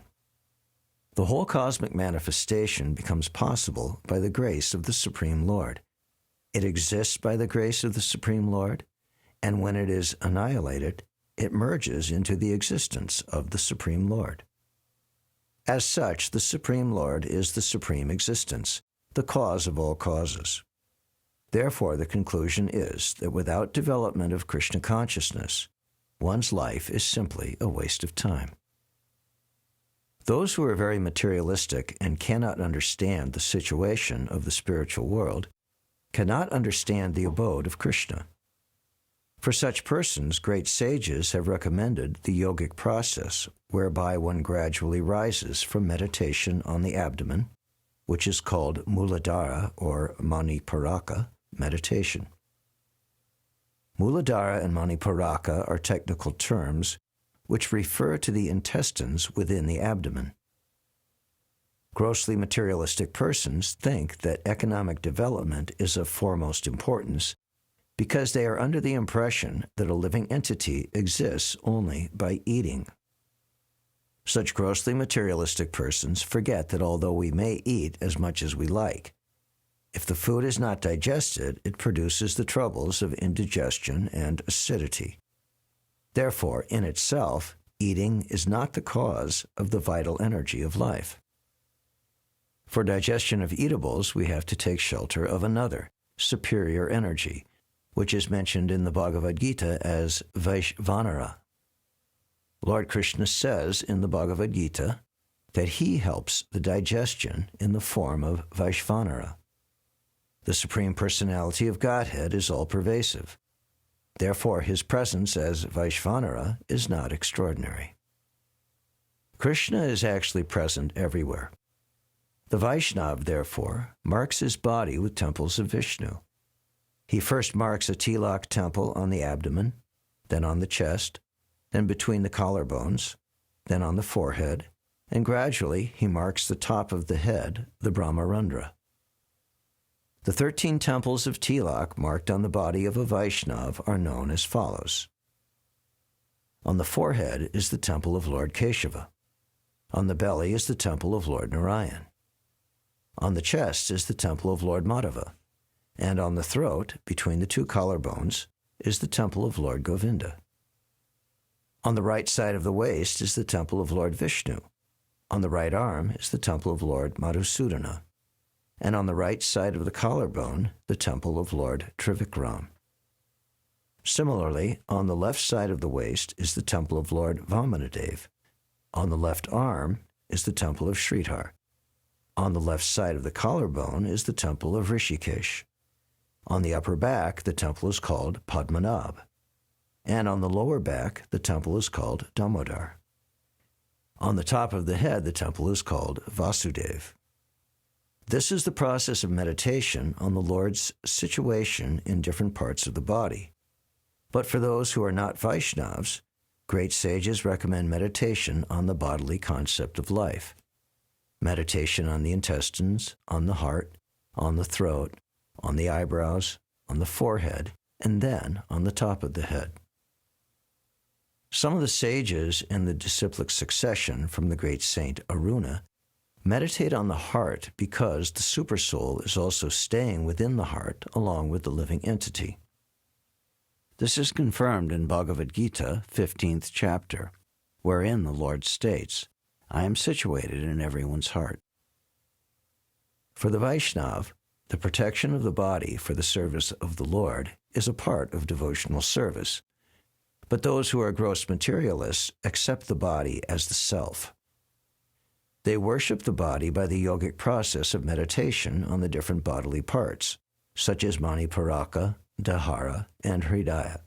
The whole cosmic manifestation becomes possible by the grace of the Supreme Lord. It exists by the grace of the Supreme Lord, and when it is annihilated, it merges into the existence of the Supreme Lord. As such, the Supreme Lord is the supreme existence, the cause of all causes. Therefore, the conclusion is that without development of Krishna consciousness, one's life is simply a waste of time. Those who are very materialistic and cannot understand the situation of the spiritual world cannot understand the abode of Krishna. For such persons, great sages have recommended the yogic process whereby one gradually rises from meditation on the abdomen, which is called Muladhara or Maniparaka meditation. Muladhara and Maniparaka are technical terms which refer to the intestines within the abdomen. Grossly materialistic persons think that economic development is of foremost importance because they are under the impression that a living entity exists only by eating. Such grossly materialistic persons forget that although we may eat as much as we like, if the food is not digested, it produces the troubles of indigestion and acidity. Therefore, in itself, eating is not the cause of the vital energy of life. For digestion of eatables, we have to take shelter of another, superior energy, which is mentioned in the Bhagavad Gita as Vaishvanara. Lord Krishna says in the Bhagavad Gita that he helps the digestion in the form of Vaishvanara. The Supreme Personality of Godhead is all-pervasive. Therefore, his presence as Vaishvanara is not extraordinary. Krishna is actually present everywhere. The Vaishnav, therefore, marks his body with temples of Vishnu. He first marks a tilak temple on the abdomen, then on the chest, then between the collarbones, then on the forehead, and gradually he marks the top of the head, the Brahmarandra. The 13 temples of tilak marked on the body of a Vaishnav are known as follows. On the forehead is the temple of Lord Keshava. On the belly is the temple of Lord Narayan. On the chest is the temple of Lord Madhava. And on the throat, between the two collarbones, is the temple of Lord Govinda. On the right side of the waist is the temple of Lord Vishnu. On the right arm is the temple of Lord Madhusudana. And on the right side of the collarbone, the temple of Lord Trivikram. Similarly, on the left side of the waist is the temple of Lord Vamanadev. On the left arm is the temple of Sridhar. On the left side of the collarbone is the temple of Rishikesh. On the upper back, the temple is called Padmanabh. And on the lower back, the temple is called Damodar. On the top of the head, the temple is called Vasudev. This is the process of meditation on the Lord's situation in different parts of the body. But for those who are not Vaishnavas, great sages recommend meditation on the bodily concept of life. Meditation on the intestines, on the heart, on the throat, on the eyebrows, on the forehead, and then on the top of the head. Some of the sages in the disciplic succession from the great saint Aruna meditate on the heart because the supersoul is also staying within the heart along with the living entity. This is confirmed in Bhagavad Gita, 15th chapter, wherein the Lord states, I am situated in everyone's heart. For the Vaishnav, the protection of the body for the service of the Lord is a part of devotional service, but those who are gross materialists accept the body as the self. They worship the body by the yogic process of meditation on the different bodily parts, such as Maniparaka, Dahara, and Hridaya,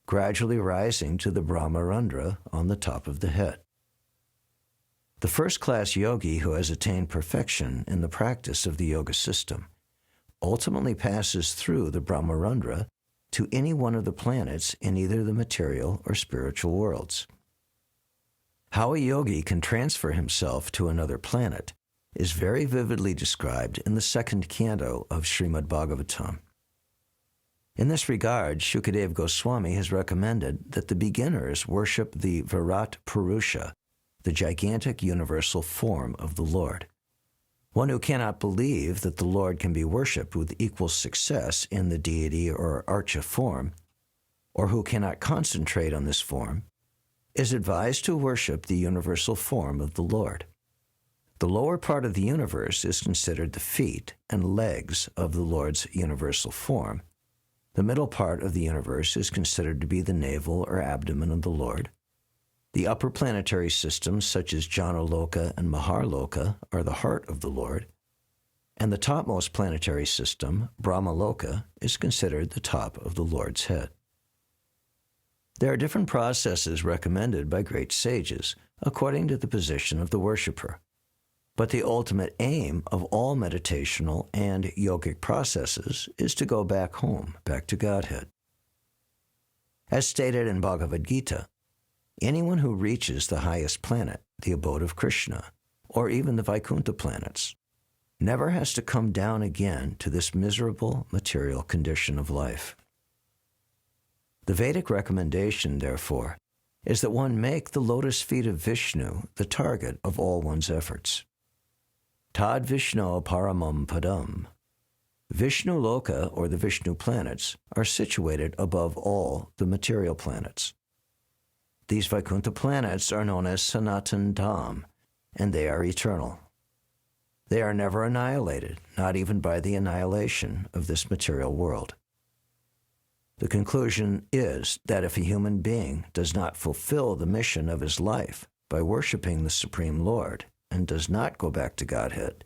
gradually rising to the Brahmarandra on the top of the head. The first-class yogi who has attained perfection in the practice of the yoga system ultimately passes through the Brahmarandra to any one of the planets in either the material or spiritual worlds. How a yogi can transfer himself to another planet is very vividly described in the second canto of Srimad Bhagavatam. In this regard, Shukadeva Goswami has recommended that the beginners worship the Virat Purusha, the gigantic universal form of the Lord. One who cannot believe that the Lord can be worshipped with equal success in the deity or archa form, or who cannot concentrate on this form, is advised to worship the universal form of the Lord. The lower part of the universe is considered the feet and legs of the Lord's universal form. The middle part of the universe is considered to be the navel or abdomen of the Lord. The upper planetary systems, such as Janaloka and Maharloka, are the heart of the Lord, and the topmost planetary system, Brahmaloka, is considered the top of the Lord's head. There are different processes recommended by great sages, according to the position of the worshipper. But the ultimate aim of all meditational and yogic processes is to go back home, back to Godhead. As stated in Bhagavad Gita, anyone who reaches the highest planet, the abode of Krishna, or even the Vaikuntha planets, never has to come down again to this miserable material condition of life. The Vedic recommendation, therefore, is that one make the lotus feet of Vishnu the target of all one's efforts. Tad Vishno Paramam Padam. Vishnu Loka, or the Vishnu planets, are situated above all the material planets. These Vaikuntha planets are known as Sanatan Dham, and they are eternal. They are never annihilated, not even by the annihilation of this material world. The conclusion is that if a human being does not fulfill the mission of his life by worshiping the Supreme Lord and does not go back to Godhead,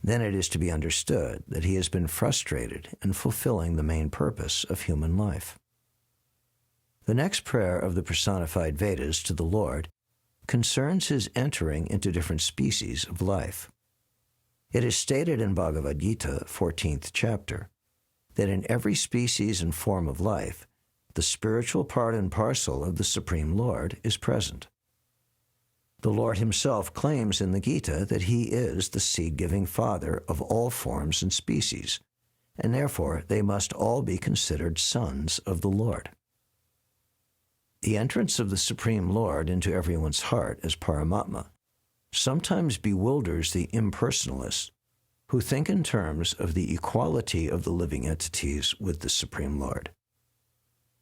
then it is to be understood that he has been frustrated in fulfilling the main purpose of human life. The next prayer of the personified Vedas to the Lord concerns his entering into different species of life. It is stated in Bhagavad Gita, 14th chapter, that in every species and form of life, the spiritual part and parcel of the Supreme Lord is present. The Lord himself claims in the Gita that he is the seed-giving Father of all forms and species, and therefore they must all be considered sons of the Lord. The entrance of the Supreme Lord into everyone's heart as Paramatma sometimes bewilders the impersonalists who think in terms of the equality of the living entities with the Supreme Lord.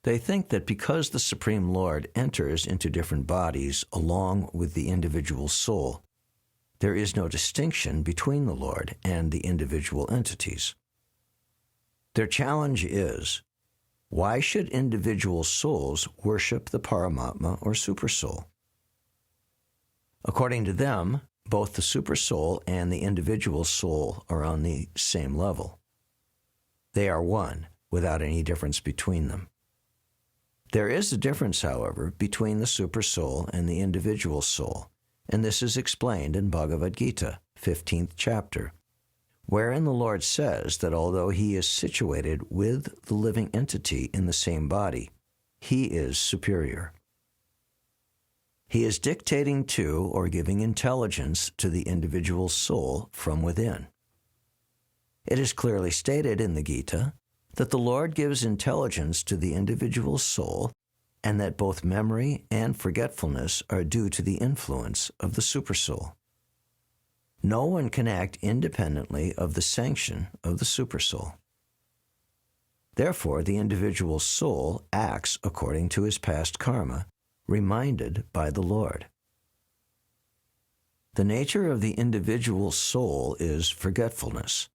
They think that because the Supreme Lord enters into different bodies along with the individual soul, there is no distinction between the Lord and the individual entities. Their challenge is, why should individual souls worship the Paramatma or Supersoul? According to them, both the Supersoul and the individual soul are on the same level. They are one, without any difference between them. There is a difference, however, between the Supersoul and the individual soul, and this is explained in Bhagavad Gita, 15th chapter, wherein the Lord says that although he is situated with the living entity in the same body, he is superior. He is dictating to or giving intelligence to the individual soul from within. It is clearly stated in the Gita that the Lord gives intelligence to the individual soul and that both memory and forgetfulness are due to the influence of the Supersoul. No one can act independently of the sanction of the Supersoul. Therefore, the individual soul acts according to his past karma, reminded by the Lord. The nature of the individual soul is forgetfulness,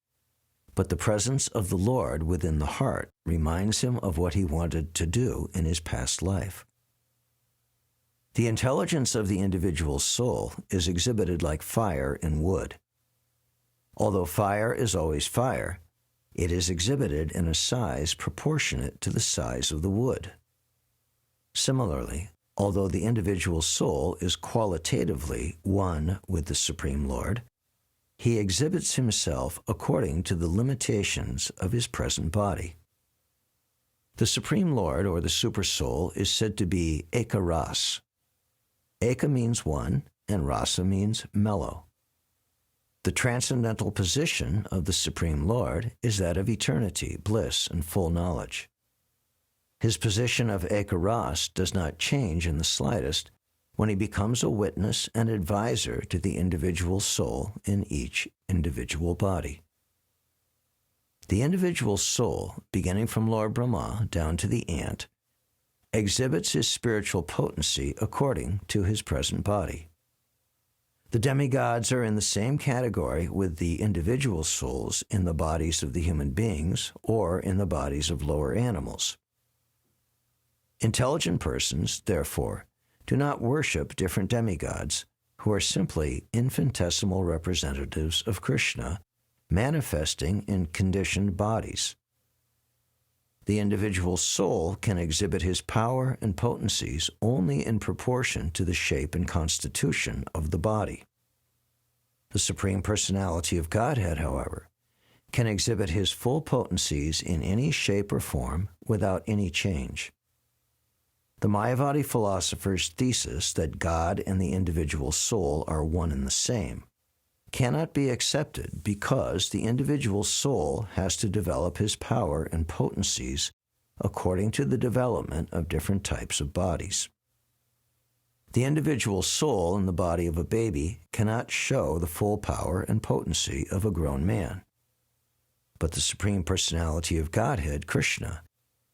but the presence of the Lord within the heart reminds him of what he wanted to do in his past life. The intelligence of the individual soul is exhibited like fire in wood. Although fire is always fire, it is exhibited in a size proportionate to the size of the wood. Similarly, although the individual soul is qualitatively one with the Supreme Lord, he exhibits himself according to the limitations of his present body. The Supreme Lord, or the Supersoul, is said to be Eka Ras. Eka means one, and Rasa means mellow. The transcendental position of the Supreme Lord is that of eternity, bliss, and full knowledge. His position of Ekaras does not change in the slightest when he becomes a witness and advisor to the individual soul in each individual body. The individual soul, beginning from Lord Brahma down to the ant, exhibits his spiritual potency according to his present body. The demigods are in the same category with the individual souls in the bodies of the human beings or in the bodies of lower animals. Intelligent persons, therefore, do not worship different demigods who are simply infinitesimal representatives of Krishna manifesting in conditioned bodies. The individual soul can exhibit his power and potencies only in proportion to the shape and constitution of the body. The Supreme Personality of Godhead, however, can exhibit his full potencies in any shape or form without any change. The Mayavadi philosopher's thesis that God and the individual soul are one and the same cannot be accepted because the individual soul has to develop his power and potencies according to the development of different types of bodies. The individual soul in the body of a baby cannot show the full power and potency of a grown man. But the Supreme Personality of Godhead, Krishna,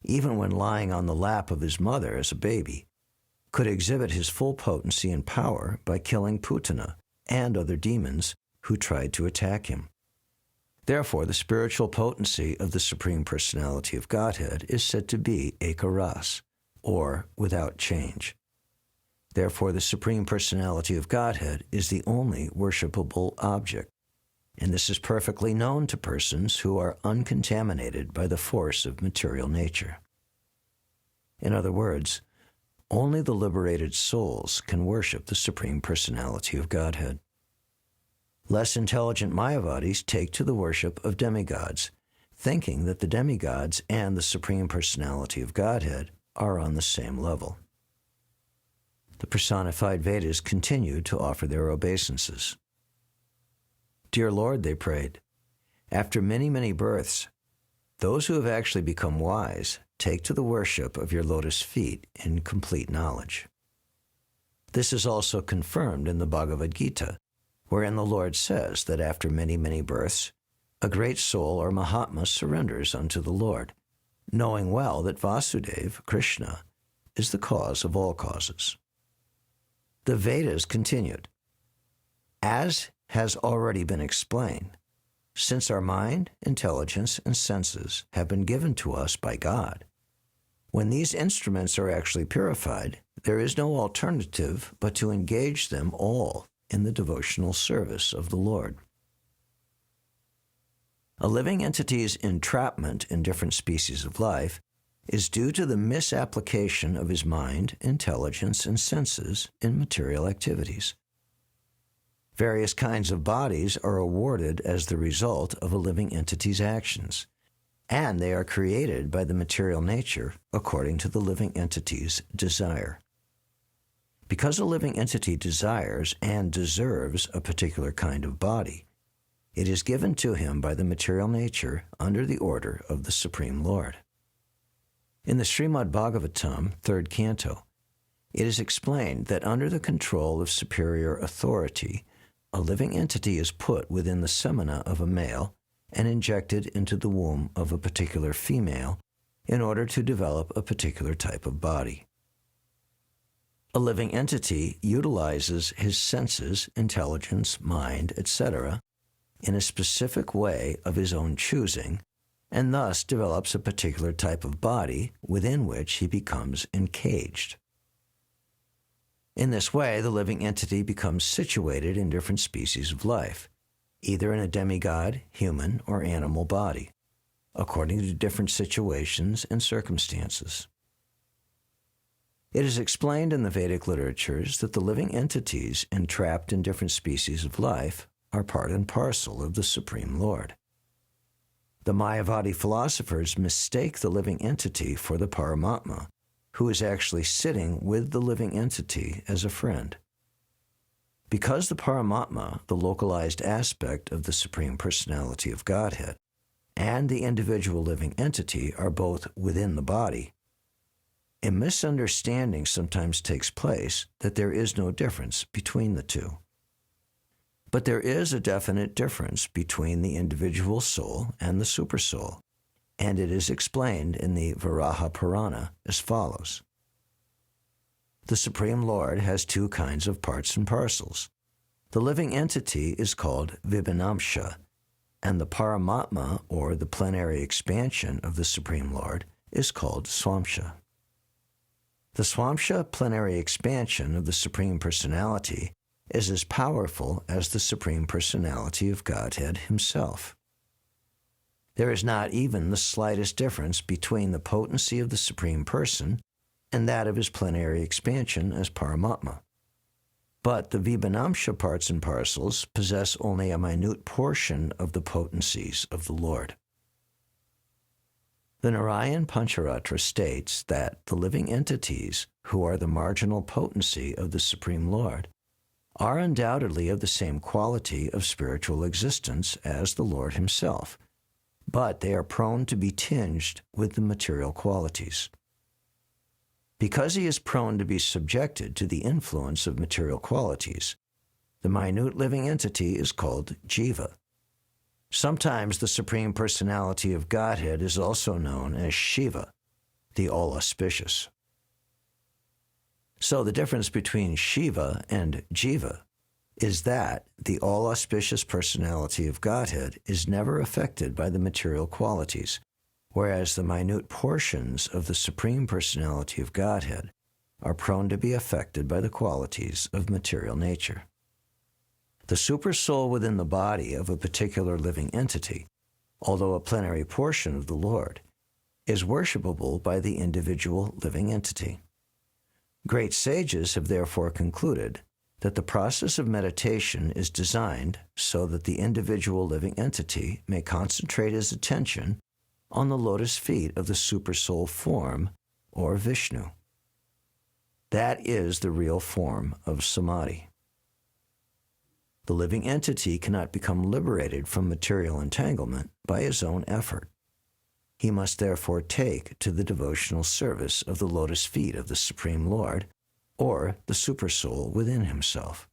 even when lying on the lap of his mother as a baby, could exhibit his full potency and power by killing Putana and other demons who tried to attack him. Therefore, the spiritual potency of the Supreme Personality of Godhead is said to be Ekaras, or without change. Therefore, the Supreme Personality of Godhead is the only worshipable object, and this is perfectly known to persons who are uncontaminated by the force of material nature. In other words, only the liberated souls can worship the Supreme Personality of Godhead. Less intelligent Mayavadis take to the worship of demigods, thinking that the demigods and the Supreme Personality of Godhead are on the same level. The personified Vedas continued to offer their obeisances. Dear Lord, they prayed, after many, many births, those who have actually become wise take to the worship of your lotus feet in complete knowledge. This is also confirmed in the Bhagavad Gita, wherein the Lord says that after many, many births, a great soul or Mahatma surrenders unto the Lord, knowing well that Vasudeva, Krishna, is the cause of all causes. The Vedas continued, as has already been explained, since our mind, intelligence, and senses have been given to us by God, when these instruments are actually purified, there is no alternative but to engage them all in the devotional service of the Lord. A living entity's entrapment in different species of life is due to the misapplication of his mind, intelligence, and senses in material activities. Various kinds of bodies are awarded as the result of a living entity's actions, and they are created by the material nature according to the living entity's desire. Because a living entity desires and deserves a particular kind of body, it is given to him by the material nature under the order of the Supreme Lord. In the Srimad Bhagavatam, 3rd Canto, it is explained that under the control of superior authority, a living entity is put within the semina of a male and injected into the womb of a particular female in order to develop a particular type of body. A living entity utilizes his senses, intelligence, mind, etc., in a specific way of his own choosing, and thus develops a particular type of body within which he becomes encaged. In this way, the living entity becomes situated in different species of life, either in a demigod, human, or animal body, according to different situations and circumstances. It is explained in the Vedic literatures that the living entities entrapped in different species of life are part and parcel of the Supreme Lord. The Mayavadi philosophers mistake the living entity for the Paramatma, who is actually sitting with the living entity as a friend. Because the Paramatma, the localized aspect of the Supreme Personality of Godhead, and the individual living entity are both within the body, A misunderstanding sometimes takes place that there is no difference between the two. But there is a definite difference between the individual soul and the supersoul, and it is explained in the Varaha Purana as follows. The Supreme Lord has two kinds of parts and parcels. The living entity is called Vibhanamsha, and the Paramatma, or the plenary expansion of the Supreme Lord, is called Swamsha. The Swamsha plenary expansion of the Supreme Personality is as powerful as the Supreme Personality of Godhead Himself. There is not even the slightest difference between the potency of the Supreme Person and that of His plenary expansion as Paramatma. But the Vibhanamsha parts and parcels possess only a minute portion of the potencies of the Lord. The Narayan Pancharatra states that the living entities, who are the marginal potency of the Supreme Lord, are undoubtedly of the same quality of spiritual existence as the Lord Himself, but they are prone to be tinged with the material qualities. Because He is prone to be subjected to the influence of material qualities, the minute living entity is called Jiva. Sometimes the Supreme Personality of Godhead is also known as Shiva, the all-auspicious. So the difference between Shiva and Jiva is that the all-auspicious personality of Godhead is never affected by the material qualities, whereas the minute portions of the Supreme Personality of Godhead are prone to be affected by the qualities of material nature. The supersoul within the body of a particular living entity, although a plenary portion of the Lord, is worshipable by the individual living entity. Great sages have therefore concluded that the process of meditation is designed so that the individual living entity may concentrate his attention on the lotus feet of the supersoul form, or Vishnu. That is the real form of samadhi. The living entity cannot become liberated from material entanglement by his own effort. He must therefore take to the devotional service of the lotus feet of the Supreme Lord, or the supersoul within himself.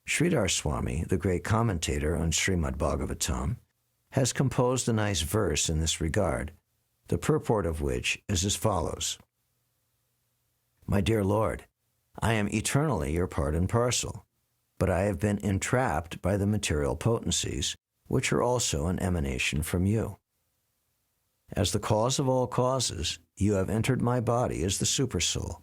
Sridhar Swami, the great commentator on Srimad Bhagavatam, has composed a nice verse in this regard, the purport of which is as follows. My dear Lord, I am eternally your part and parcel, but I have been entrapped by the material potencies, which are also an emanation from you. As the cause of all causes, you have entered my body as the supersoul,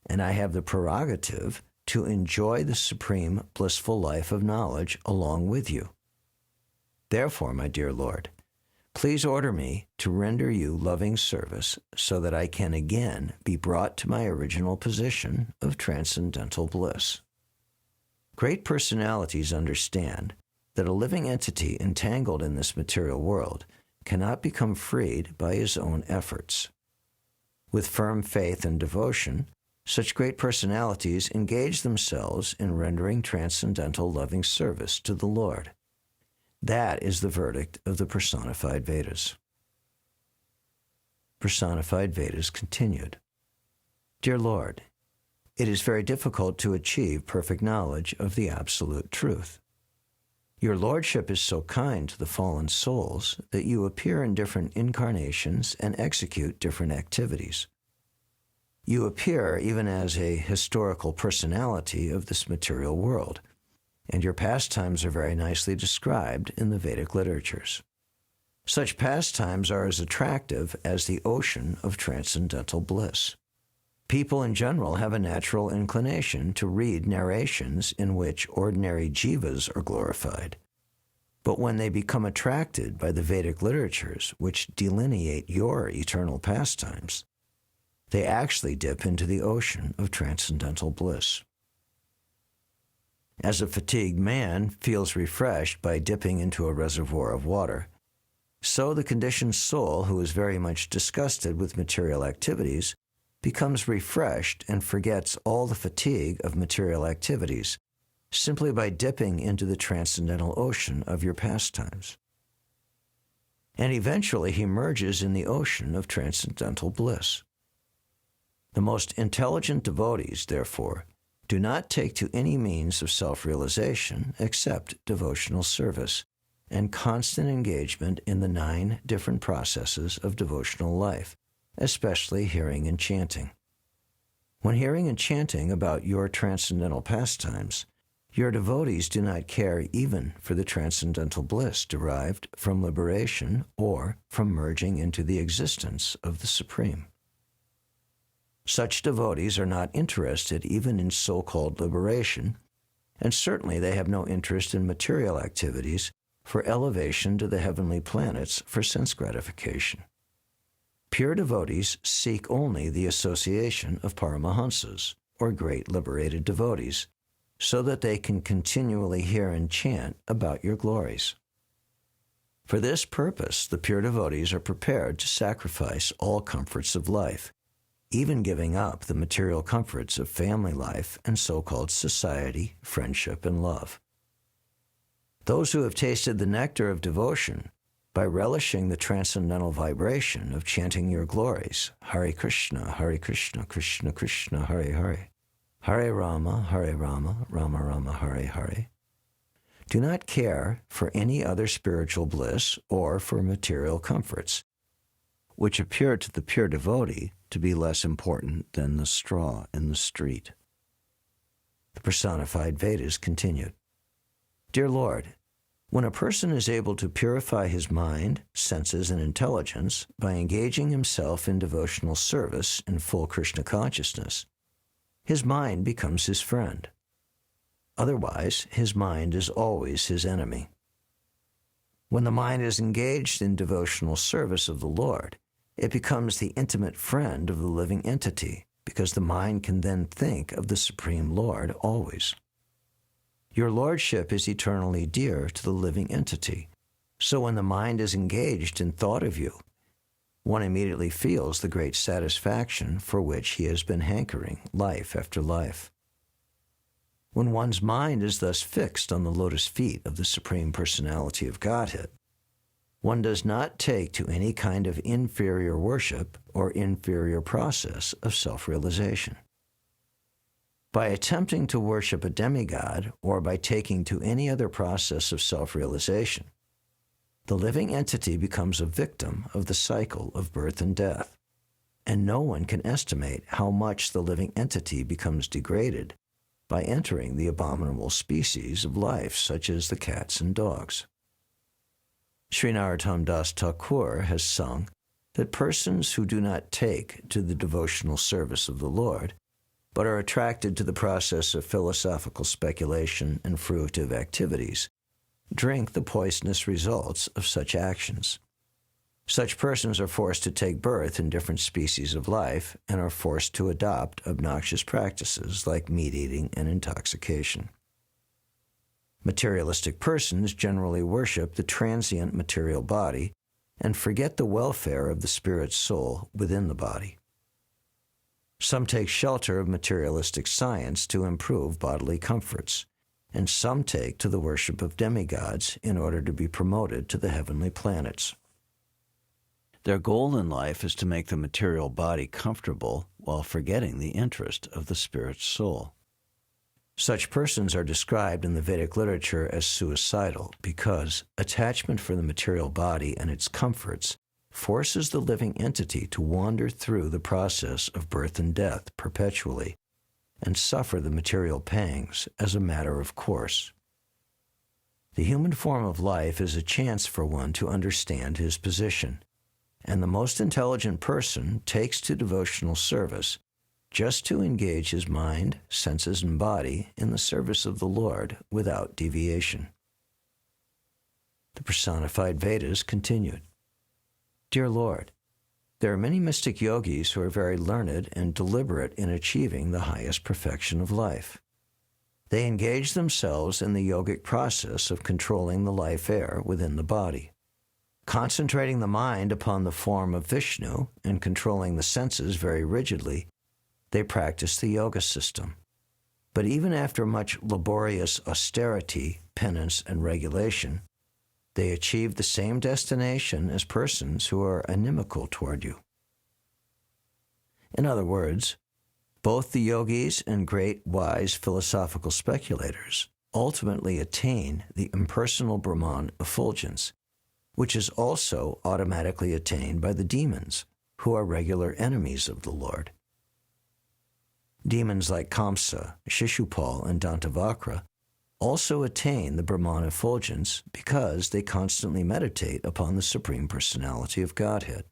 and I have the prerogative to enjoy the supreme blissful life of knowledge along with you. Therefore, my dear Lord, please order me to render you loving service so that I can again be brought to my original position of transcendental bliss. Great personalities understand that a living entity entangled in this material world cannot become freed by his own efforts. With firm faith and devotion, such great personalities engage themselves in rendering transcendental loving service to the Lord. That is the verdict of the Personified Vedas. Personified Vedas continued. Dear Lord, it is very difficult to achieve perfect knowledge of the absolute truth. Your Lordship is so kind to the fallen souls that you appear in different incarnations and execute different activities. You appear even as a historical personality of this material world, and your pastimes are very nicely described in the Vedic literatures. Such pastimes are as attractive as the ocean of transcendental bliss. People in general have a natural inclination to read narrations in which ordinary jivas are glorified. But when they become attracted by the Vedic literatures which delineate your eternal pastimes, they actually dip into the ocean of transcendental bliss. As a fatigued man feels refreshed by dipping into a reservoir of water, so the conditioned soul who is very much disgusted with material activities becomes refreshed and forgets all the fatigue of material activities simply by dipping into the transcendental ocean of your pastimes. And eventually he merges in the ocean of transcendental bliss. The most intelligent devotees, therefore, do not take to any means of self-realization except devotional service and constant engagement in the 9 different processes of devotional life, especially hearing and chanting. When hearing and chanting about your transcendental pastimes, your devotees do not care even for the transcendental bliss derived from liberation or from merging into the existence of the Supreme. Such devotees are not interested even in so-called liberation, and certainly they have no interest in material activities for elevation to the heavenly planets for sense gratification. Pure devotees seek only the association of Paramahansas, or great liberated devotees, so that they can continually hear and chant about your glories. For this purpose, the pure devotees are prepared to sacrifice all comforts of life, even giving up the material comforts of family life and so-called society, friendship, and love. Those who have tasted the nectar of devotion by relishing the transcendental vibration of chanting your glories, Hare Krishna, Krishna Krishna, Hare Hare, Hare Rama, Rama Rama, Hare Hare, do not care for any other spiritual bliss or for material comforts, which appear to the pure devotee to be less important than the straw in the street. The Personified Vedas continued. Dear Lord, when a person is able to purify his mind, senses, and intelligence by engaging himself in devotional service in full Krishna consciousness, his mind becomes his friend. Otherwise, his mind is always his enemy. When the mind is engaged in devotional service of the Lord, it becomes the intimate friend of the living entity, because the mind can then think of the Supreme Lord always. Your lordship is eternally dear to the living entity, so when the mind is engaged in thought of you, one immediately feels the great satisfaction for which he has been hankering life after life. When one's mind is thus fixed on the lotus feet of the Supreme Personality of Godhead, one does not take to any kind of inferior worship or inferior process of self-realization. By attempting to worship a demigod or by taking to any other process of self-realization, the living entity becomes a victim of the cycle of birth and death, and no one can estimate how much the living entity becomes degraded by entering the abominable species of life such as the cats and dogs. Sri Narottam Das Thakur has sung that persons who do not take to the devotional service of the Lord, but are attracted to the process of philosophical speculation and fruitive activities, drink the poisonous results of such actions. Such persons are forced to take birth in different species of life and are forced to adopt obnoxious practices like meat-eating and intoxication. Materialistic persons generally worship the transient material body and forget the welfare of the spirit soul within the body. Some take shelter of materialistic science to improve bodily comforts, and some take to the worship of demigods in order to be promoted to the heavenly planets. Their goal in life is to make the material body comfortable while forgetting the interest of the spirit soul. Such persons are described in the Vedic literature as suicidal because attachment for the material body and its comforts forces the living entity to wander through the process of birth and death perpetually and suffer the material pangs as a matter of course. The human form of life is a chance for one to understand his position, and the most intelligent person takes to devotional service just to engage his mind, senses, and body in the service of the Lord without deviation. The Personified Vedas continued. Dear Lord, there are many mystic yogis who are very learned and deliberate in achieving the highest perfection of life. They engage themselves in the yogic process of controlling the life air within the body. Concentrating the mind upon the form of Vishnu and controlling the senses very rigidly, they practice the yoga system. But even after much laborious austerity, penance, and regulation, they achieve the same destination as persons who are inimical toward you. In other words, Both the yogis and great wise philosophical speculators ultimately attain the impersonal Brahman effulgence, which is also automatically attained by the demons, who are regular enemies of the Lord. Demons like Kamsa, Shishupal, and Dantavakra also attain the Brahman effulgence because they constantly meditate upon the Supreme Personality of Godhead.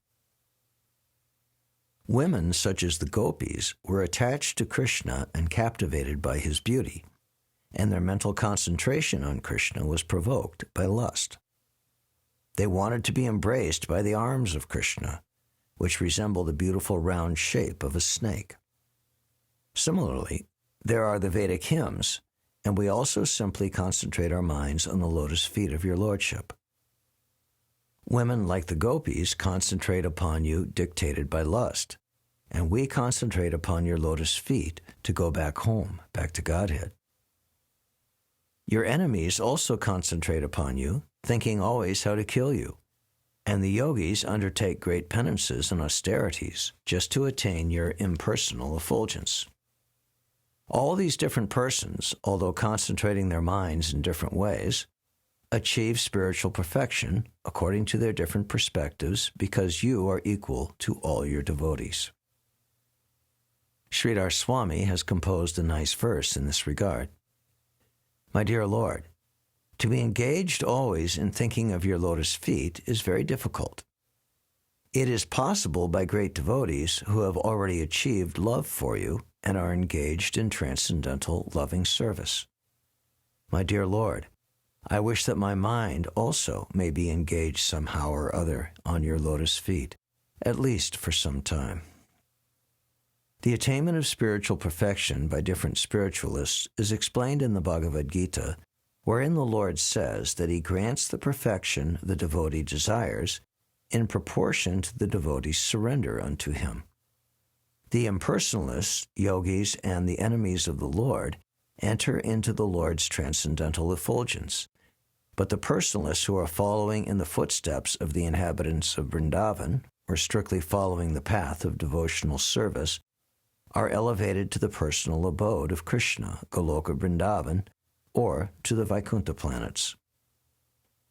Women such as the gopis were attached to Krishna and captivated by his beauty, and their mental concentration on Krishna was provoked by lust. They wanted to be embraced by the arms of Krishna, which resemble the beautiful round shape of a snake. Similarly, there are the Vedic hymns, and we also simply concentrate our minds on the lotus feet of your lordship. Women like the gopis concentrate upon you dictated by lust, and we concentrate upon your lotus feet to go back home, back to Godhead. Your enemies also concentrate upon you, thinking always how to kill you, and the yogis undertake great penances and austerities just to attain your impersonal effulgence. All these different persons, although concentrating their minds in different ways, achieve spiritual perfection according to their different perspectives because you are equal to all your devotees. Sridhar Swami has composed a nice verse in this regard. My dear Lord, to be engaged always in thinking of your lotus feet is very difficult. It is possible by great devotees who have already achieved love for you and are engaged in transcendental loving service. My dear Lord, I wish that my mind also may be engaged somehow or other on your lotus feet, at least for some time. The attainment of spiritual perfection by different spiritualists is explained in the Bhagavad Gita, wherein the Lord says that he grants the perfection the devotee desires in proportion to the devotee's surrender unto him. The impersonalists, yogis, and the enemies of the Lord enter into the Lord's transcendental effulgence, but the personalists who are following in the footsteps of the inhabitants of Vrindavan, or strictly following the path of devotional service, are elevated to the personal abode of Krishna, Goloka Vrindavan, or to the Vaikuntha planets.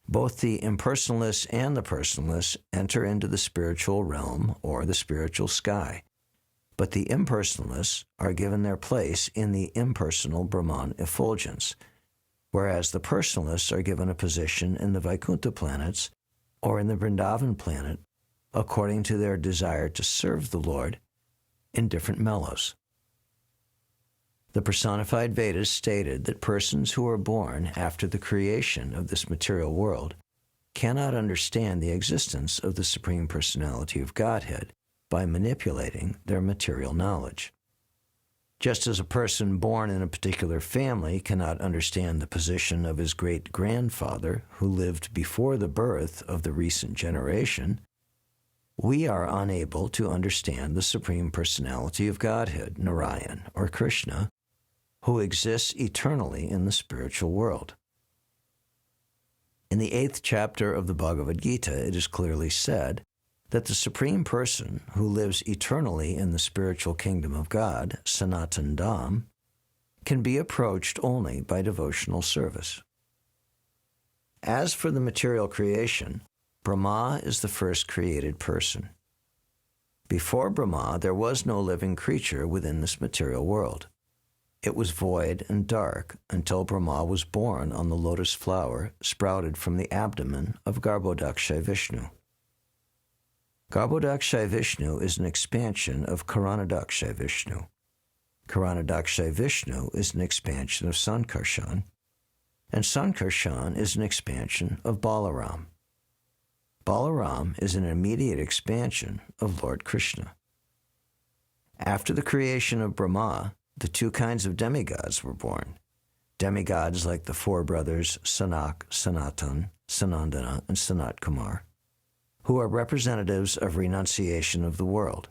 Both the impersonalists and the personalists enter into the spiritual realm or the spiritual sky, but the impersonalists are given their place in the impersonal Brahman effulgence, whereas the personalists are given a position in the Vaikuntha planets or in the Vrindavan planet according to their desire to serve the Lord in different mellows. The Personified Vedas stated that persons who are born after the creation of this material world cannot understand the existence of the Supreme Personality of Godhead by manipulating their material knowledge. Just as a person born in a particular family cannot understand the position of his great-grandfather who lived before the birth of the recent generation, we are unable to understand the Supreme Personality of Godhead, Narayan, or Krishna, who exists eternally in the spiritual world. In the 8th chapter of the Bhagavad Gita, it is clearly said that the Supreme Person who lives eternally in the spiritual kingdom of God, Sanatan Dham, can be approached only by devotional service. As for the material creation, Brahma is the first created person. Before Brahma, there was no living creature within this material world. It was void and dark until Brahma was born on the lotus flower sprouted from the abdomen of Garbhodakshay Vishnu. Garbhodakshay Vishnu is an expansion of Karanadakshay Vishnu. Karanadakshay Vishnu is an expansion of Sankarshan, and Sankarshan is an expansion of Balaram. Balaram is an immediate expansion of Lord Krishna. After the creation of Brahma, the two kinds of demigods were born. Demigods like the four brothers Sanak, Sanatan, Sanandana, and Sanat Kumar, who are representatives of renunciation of the world,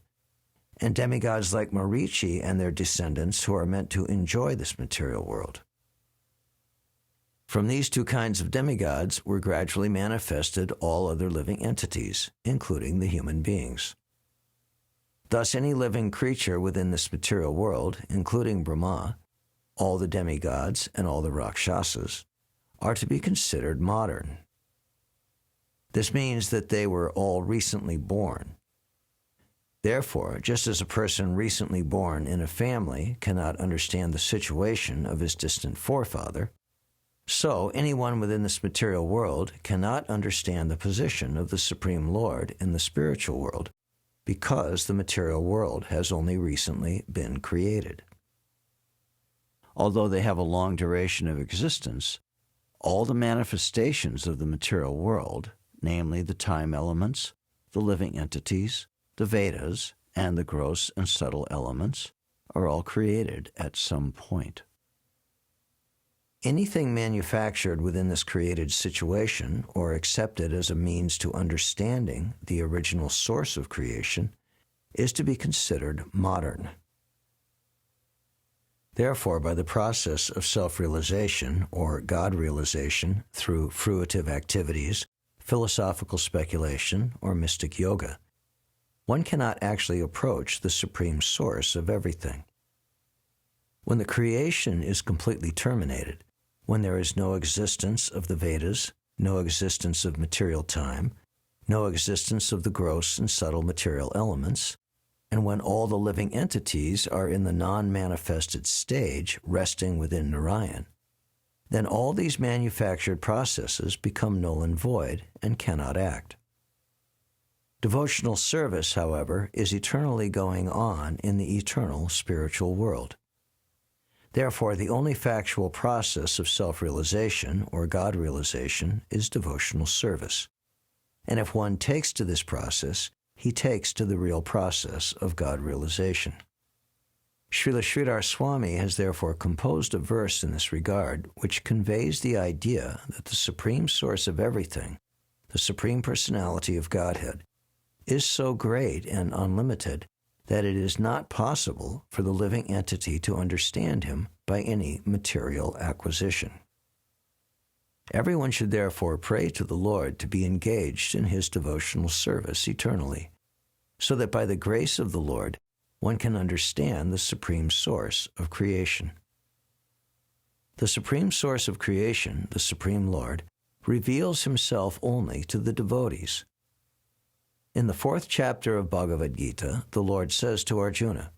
and demigods like Marichi and their descendants who are meant to enjoy this material world. From these two kinds of demigods were gradually manifested all other living entities, including the human beings. Thus, any living creature within this material world, including Brahma, all the demigods, and all the Rakshasas, are to be considered modern. This means that they were all recently born. Therefore, just as a person recently born in a family cannot understand the situation of his distant forefather, so anyone within this material world cannot understand the position of the Supreme Lord in the spiritual world, because the material world has only recently been created. Although they have a long duration of existence, all the manifestations of the material world, namely the time elements, the living entities, the Vedas, and the gross and subtle elements, are all created at some point. Anything manufactured within this created situation or accepted as a means to understanding the original source of creation is to be considered modern. Therefore, by the process of self-realization or God-realization through fruitive activities, philosophical speculation, or mystic yoga, one cannot actually approach the supreme source of everything. When the creation is completely terminated, when there is no existence of the Vedas, no existence of material time, no existence of the gross and subtle material elements, and when all the living entities are in the non-manifested stage resting within Narayan, then all these manufactured processes become null and void and cannot act. Devotional service, however, is eternally going on in the eternal spiritual world. Therefore, the only factual process of self-realization or God-realization is devotional service. And if one takes to this process, he takes to the real process of God-realization. Srila Sridhar Swami has therefore composed a verse in this regard which conveys the idea that the supreme source of everything, the Supreme Personality of Godhead, is so great and unlimited that it is not possible for the living entity to understand him by any material acquisition. Everyone should therefore pray to the Lord to be engaged in his devotional service eternally, so that by the grace of the Lord one can understand the supreme source of creation. The supreme source of creation, the Supreme Lord, reveals himself only to the devotees. In the 4th chapter of Bhagavad Gita, the Lord says to Arjuna,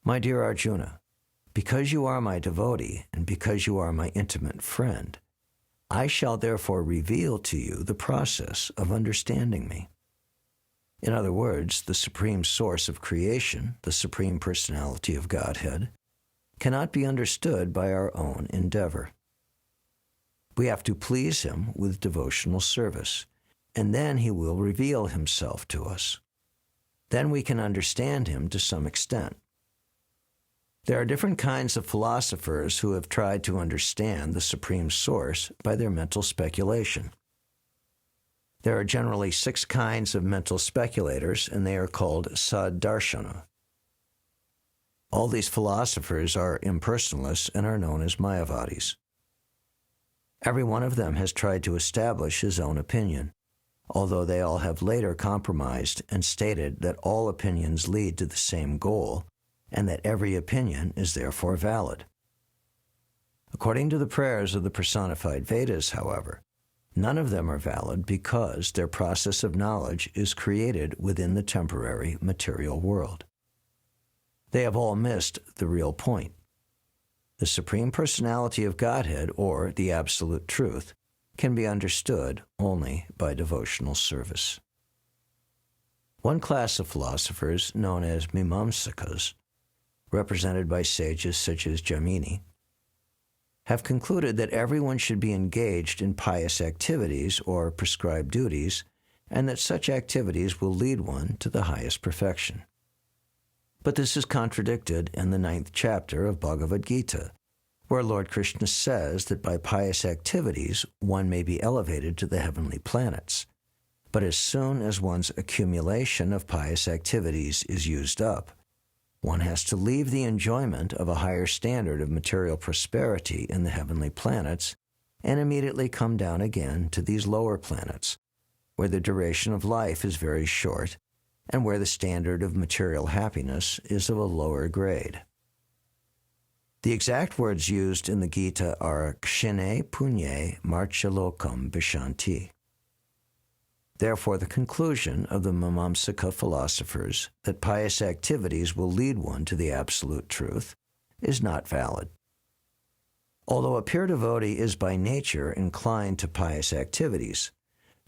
"My dear Arjuna, because you are my devotee and because you are my intimate friend, I shall therefore reveal to you the process of understanding me." In other words, the supreme source of creation, the Supreme Personality of Godhead, cannot be understood by our own endeavor. We have to please him with devotional service, and then he will reveal himself to us. Then we can understand him to some extent. There are different kinds of philosophers who have tried to understand the Supreme Source by their mental speculation. There are generally 6 kinds of mental speculators, and they are called Saddarshana. All these philosophers are impersonalists and are known as Mayavadis. Every one of them has tried to establish his own opinion, although they all have later compromised and stated that all opinions lead to the same goal, and that every opinion is therefore valid. According to the prayers of the personified Vedas, however, none of them are valid because their process of knowledge is created within the temporary material world. They have all missed the real point. The Supreme Personality of Godhead, or the Absolute Truth, can be understood only by devotional service. One class of philosophers, known as Mimamsakas, represented by sages such as Jaimini, have concluded that everyone should be engaged in pious activities or prescribed duties, and that such activities will lead one to the highest perfection. But this is contradicted in the 9th chapter of Bhagavad Gita, where Lord Krishna says that by pious activities one may be elevated to the heavenly planets, but as soon as one's accumulation of pious activities is used up, one has to leave the enjoyment of a higher standard of material prosperity in the heavenly planets and immediately come down again to these lower planets, where the duration of life is very short and where the standard of material happiness is of a lower grade. The exact words used in the Gita are kshine punye marchalokam vishanti. Therefore, the conclusion of the Mimamsaka philosophers that pious activities will lead one to the absolute truth is not valid. Although a pure devotee is by nature inclined to pious activities,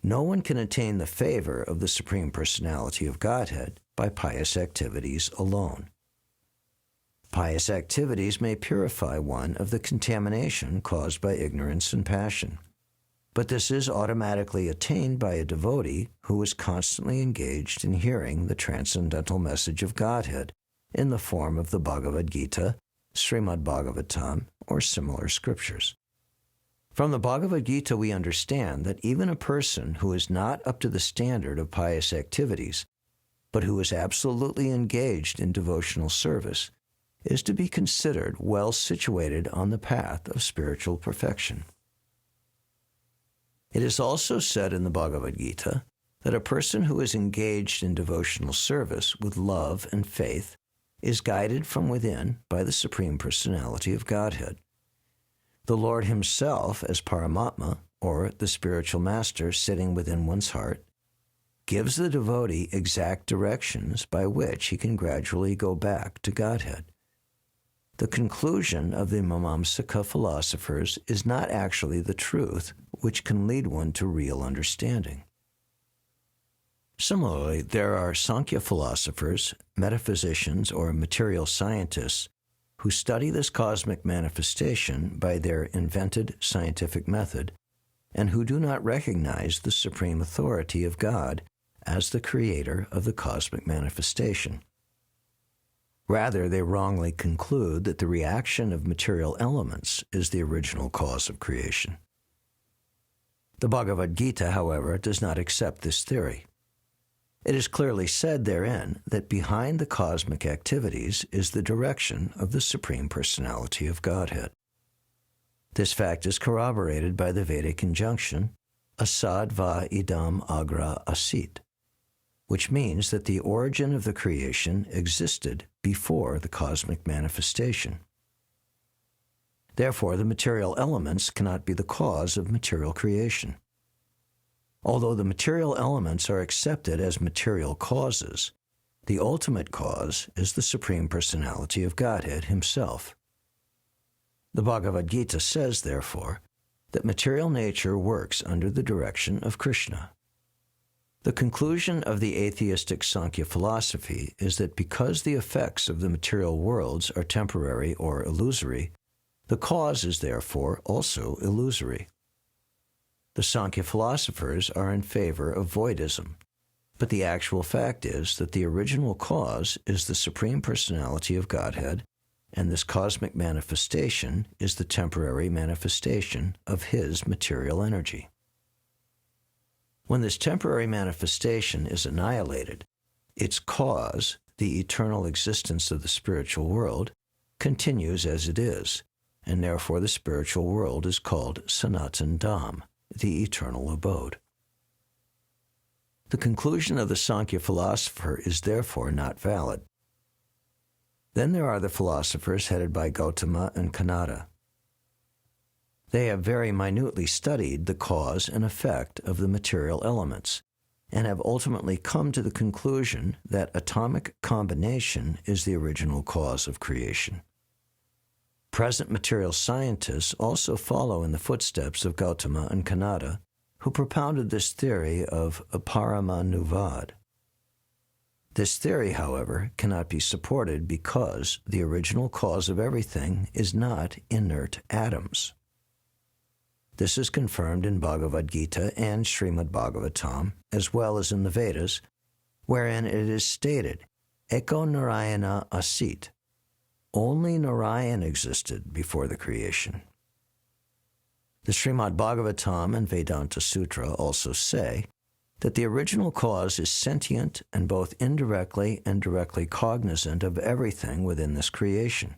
no one can attain the favor of the Supreme Personality of Godhead by pious activities alone. Pious activities may purify one of the contamination caused by ignorance and passion, but this is automatically attained by a devotee who is constantly engaged in hearing the transcendental message of Godhead in the form of the Bhagavad Gita, Srimad Bhagavatam, or similar scriptures. From the Bhagavad Gita, we understand that even a person who is not up to the standard of pious activities, but who is absolutely engaged in devotional service, is to be considered well situated on the path of spiritual perfection. It is also said in the Bhagavad Gita that a person who is engaged in devotional service with love and faith is guided from within by the Supreme Personality of Godhead. The Lord Himself, as Paramatma, or the spiritual master sitting within one's heart, gives the devotee exact directions by which he can gradually go back to Godhead. The conclusion of the Mimamsaka philosophers is not actually the truth which can lead one to real understanding. Similarly, there are Sankhya philosophers, metaphysicians, or material scientists who study this cosmic manifestation by their invented scientific method and who do not recognize the supreme authority of God as the creator of the cosmic manifestation. Rather, they wrongly conclude that the reaction of material elements is the original cause of creation. The Bhagavad Gita, however, does not accept this theory. It is clearly said therein that behind the cosmic activities is the direction of the Supreme Personality of Godhead. This fact is corroborated by the Vedic injunction, asad va idam agra asit, which means that the origin of the creation existed before the cosmic manifestation. Therefore, the material elements cannot be the cause of material creation. Although the material elements are accepted as material causes, the ultimate cause is the Supreme Personality of Godhead Himself. The Bhagavad Gita says, therefore, that material nature works under the direction of Krishna. The conclusion of the atheistic Sankhya philosophy is that because the effects of the material worlds are temporary or illusory, the cause is therefore also illusory. The Sankhya philosophers are in favor of voidism, but the actual fact is that the original cause is the Supreme Personality of Godhead, and this cosmic manifestation is the temporary manifestation of His material energy. When this temporary manifestation is annihilated, its cause, the eternal existence of the spiritual world, continues as it is, and therefore the spiritual world is called Sanatan Dham, the eternal abode. The conclusion of the Sankhya philosopher is therefore not valid. Then there are the philosophers headed by Gautama and Kanada. They have very minutely studied the cause and effect of the material elements, and have ultimately come to the conclusion that atomic combination is the original cause of creation. Present material scientists also follow in the footsteps of Gautama and Kanada, who propounded this theory of Paramanuvada. This theory, however, cannot be supported because the original cause of everything is not inert atoms. This is confirmed in Bhagavad Gita and Srimad Bhagavatam, as well as in the Vedas, wherein it is stated, Eko Narayana Asit. Only Narayan existed before the creation. The Srimad Bhagavatam and Vedanta Sutra also say that the original cause is sentient and both indirectly and directly cognizant of everything within this creation.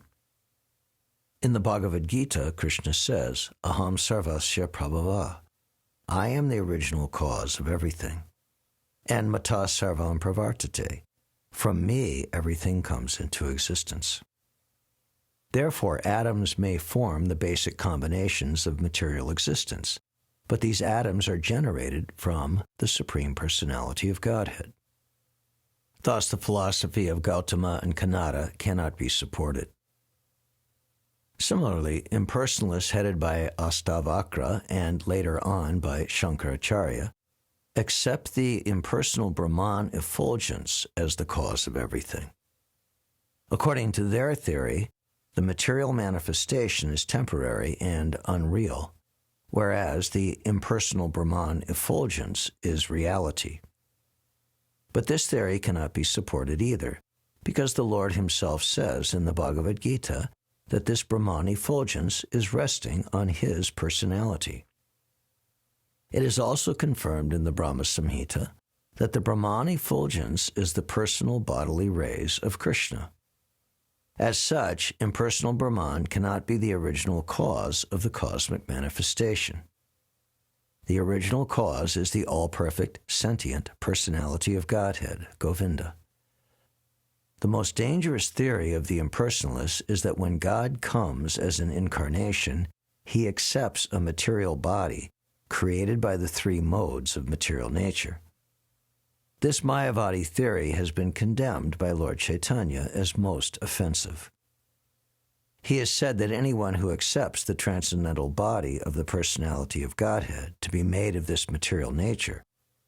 In the Bhagavad Gita, Krishna says, Aham sarvasya prabhava. I am the original cause of everything. and mata sarvam pravartate. From me, everything comes into existence. Therefore, atoms may form the basic combinations of material existence, but these atoms are generated from the Supreme Personality of Godhead. Thus, the philosophy of Gautama and Kanada cannot be supported. Similarly, impersonalists headed by Astavakra and later on by Shankaracharya accept the impersonal Brahman effulgence as the cause of everything. According to their theory, the material manifestation is temporary and unreal, whereas the impersonal Brahman effulgence is reality. But this theory cannot be supported either, because the Lord himself says in the Bhagavad Gita that this Brahman effulgence is resting on his personality. It is also confirmed in the Brahma Samhita that the Brahman effulgence is the personal bodily rays of Krishna. As such, impersonal Brahman cannot be the original cause of the cosmic manifestation. The original cause is the all-perfect, sentient personality of Godhead, Govinda. The most dangerous theory of the impersonalists is that when God comes as an incarnation, he accepts a material body created by the three modes of material nature. This Mayavadi theory has been condemned by Lord Chaitanya as most offensive. He has said that anyone who accepts the transcendental body of the personality of Godhead to be made of this material nature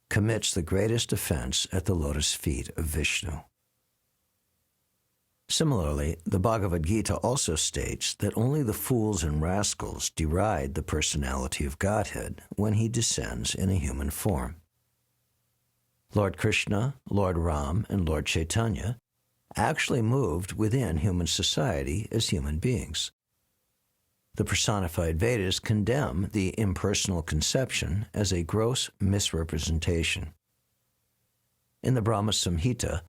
commits the greatest offense at the lotus feet of Vishnu. Similarly, the Bhagavad Gita also states that only the fools and rascals deride the personality of Godhead when he descends in a human form. Lord Krishna, Lord Ram, and Lord Chaitanya actually moved within human society as human beings. The personified Vedas condemn the impersonal conception as a gross misrepresentation. In the Brahma Samhita,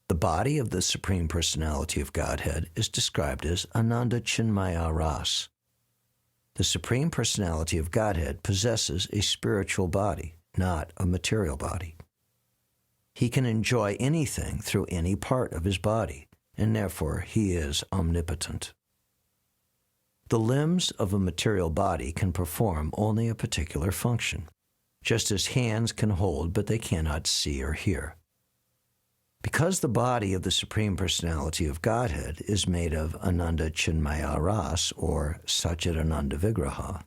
the body of the Supreme Personality of Godhead is described as Ananda Chinmaya Ras. The Supreme Personality of Godhead possesses a spiritual body, not a material body. He can enjoy anything through any part of his body, and therefore he is omnipotent. The limbs of a material body can perform only a particular function, just as hands can hold but they cannot see or hear. Because the body of the Supreme Personality of Godhead is made of Ananda Chinmaya Ras, or Satchidananda Vigraha,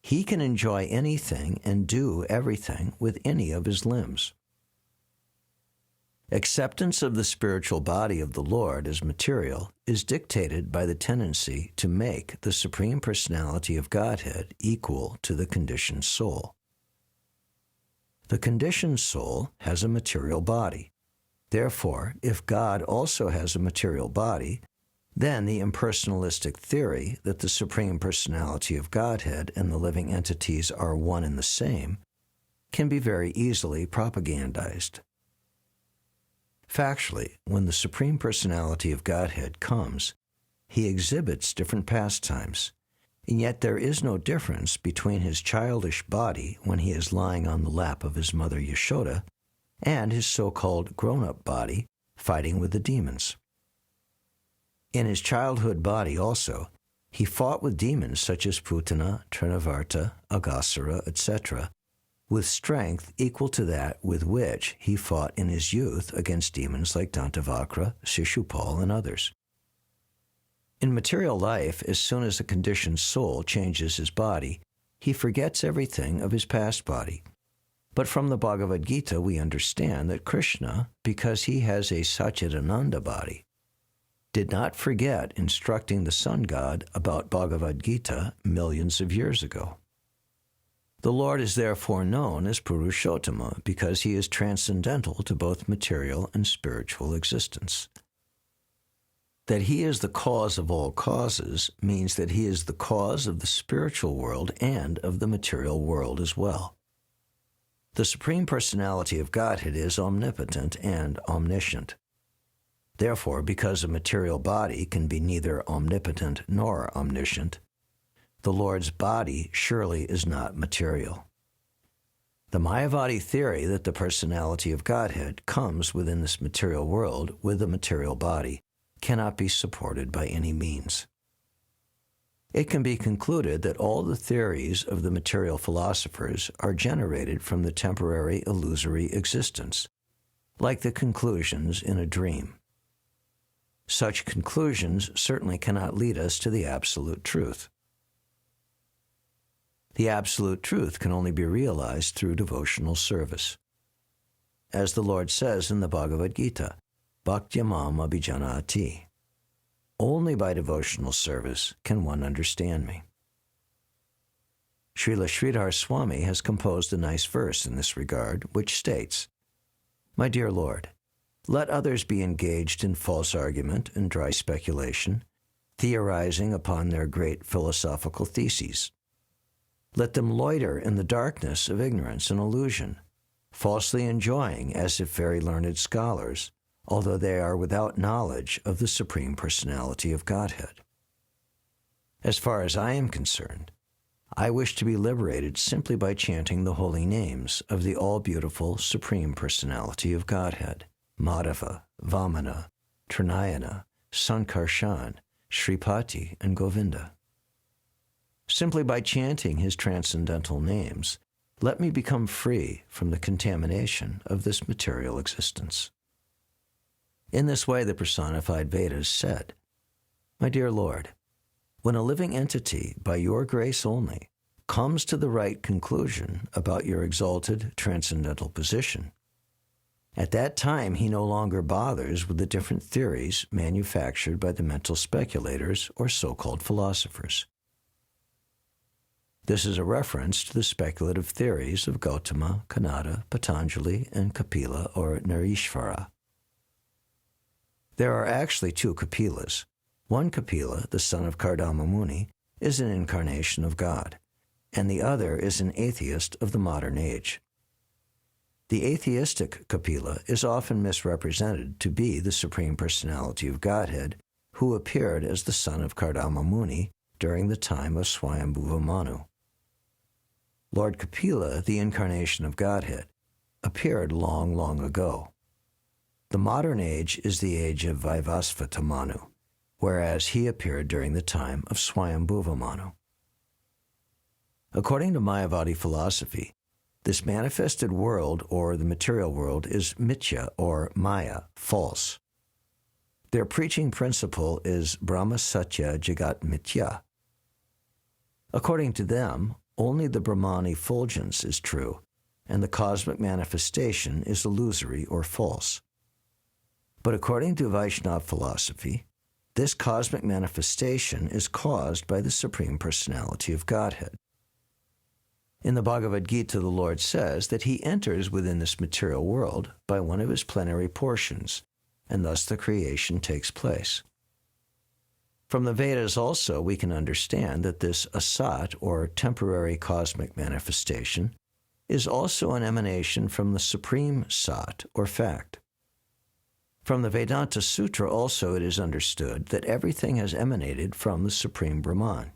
he can enjoy anything and do everything with any of his limbs. Acceptance of the spiritual body of the Lord as material is dictated by the tendency to make the Supreme Personality of Godhead equal to the conditioned soul. The conditioned soul has a material body. Therefore, if God also has a material body, then the impersonalistic theory that the Supreme Personality of Godhead and the living entities are one and the same can be very easily propagandized. Factually, when the Supreme Personality of Godhead comes, he exhibits different pastimes, and yet there is no difference between his childish body when he is lying on the lap of his mother Yashoda and his so-called grown-up body fighting with the demons. In his childhood body also, he fought with demons such as Putana, Trinavarta, Aghasura, etc., with strength equal to that with which he fought in his youth against demons like Dantavakra, Shishupal, and others. In material life, as soon as a conditioned soul changes his body, he forgets everything of his past body. But from the Bhagavad Gita, we understand that Krishna, because he has a Satchidananda body, did not forget instructing the sun god about Bhagavad Gita millions of years ago. The Lord is therefore known as Purushottama because he is transcendental to both material and spiritual existence. That he is the cause of all causes means that he is the cause of the spiritual world and of the material world as well. The Supreme Personality of Godhead is omnipotent and omniscient. Therefore, because a material body can be neither omnipotent nor omniscient, the Lord's body surely is not material. The Mayavadi theory that the personality of Godhead comes within this material world with a material body cannot be supported by any means. It can be concluded that all the theories of the material philosophers are generated from the temporary illusory existence, like the conclusions in a dream. Such conclusions certainly cannot lead us to the absolute truth. The absolute truth can only be realized through devotional service. As the Lord says in the Bhagavad Gita, Bhaktyamam abhijanati. Only by devotional service can one understand me. Srila Sridhar Swami has composed a nice verse in this regard, which states, My dear Lord, let others be engaged in false argument and dry speculation, theorizing upon their great philosophical theses. Let them loiter in the darkness of ignorance and illusion, falsely enjoying as if very learned scholars, although they are without knowledge of the Supreme Personality of Godhead. As far as I am concerned, I wish to be liberated simply by chanting the holy names of the all-beautiful Supreme Personality of Godhead, Madhava, Vamana, Trinayana, Sankarshan, Shripati, and Govinda. Simply by chanting his transcendental names, let me become free from the contamination of this material existence. In this way, the personified Vedas said, My dear Lord, when a living entity, by your grace only, comes to the right conclusion about your exalted transcendental position, at that time he no longer bothers with the different theories manufactured by the mental speculators or so-called philosophers. This is a reference to the speculative theories of Gautama, Kanada, Patanjali, and Kapila or Narishvara. There are actually two Kapilas. One Kapila, the son of Kardama Muni, is an incarnation of God, and the other is an atheist of the modern age. The atheistic Kapila is often misrepresented to be the Supreme Personality of Godhead, who appeared as the son of Kardama Muni during the time of Swayambhuva Manu. Lord Kapila, the incarnation of Godhead, appeared long, long ago. The modern age is the age of Vaivasvata Manu, whereas he appeared during the time of Swayambhuva Manu. According to Mayavadi philosophy, this manifested world, or the material world, is mithya, or maya, false. Their preaching principle is Brahma Satya Jagat Mithya. According to them, only the Brahman effulgence is true, and the cosmic manifestation is illusory or false. But according to Vaishnava philosophy, this cosmic manifestation is caused by the Supreme Personality of Godhead. In the Bhagavad Gita, the Lord says that he enters within this material world by one of his plenary portions, and thus the creation takes place. From the Vedas also we can understand that this asat, or temporary cosmic manifestation, is also an emanation from the supreme sat, or fact. From the Vedanta Sutra also it is understood that everything has emanated from the Supreme Brahman.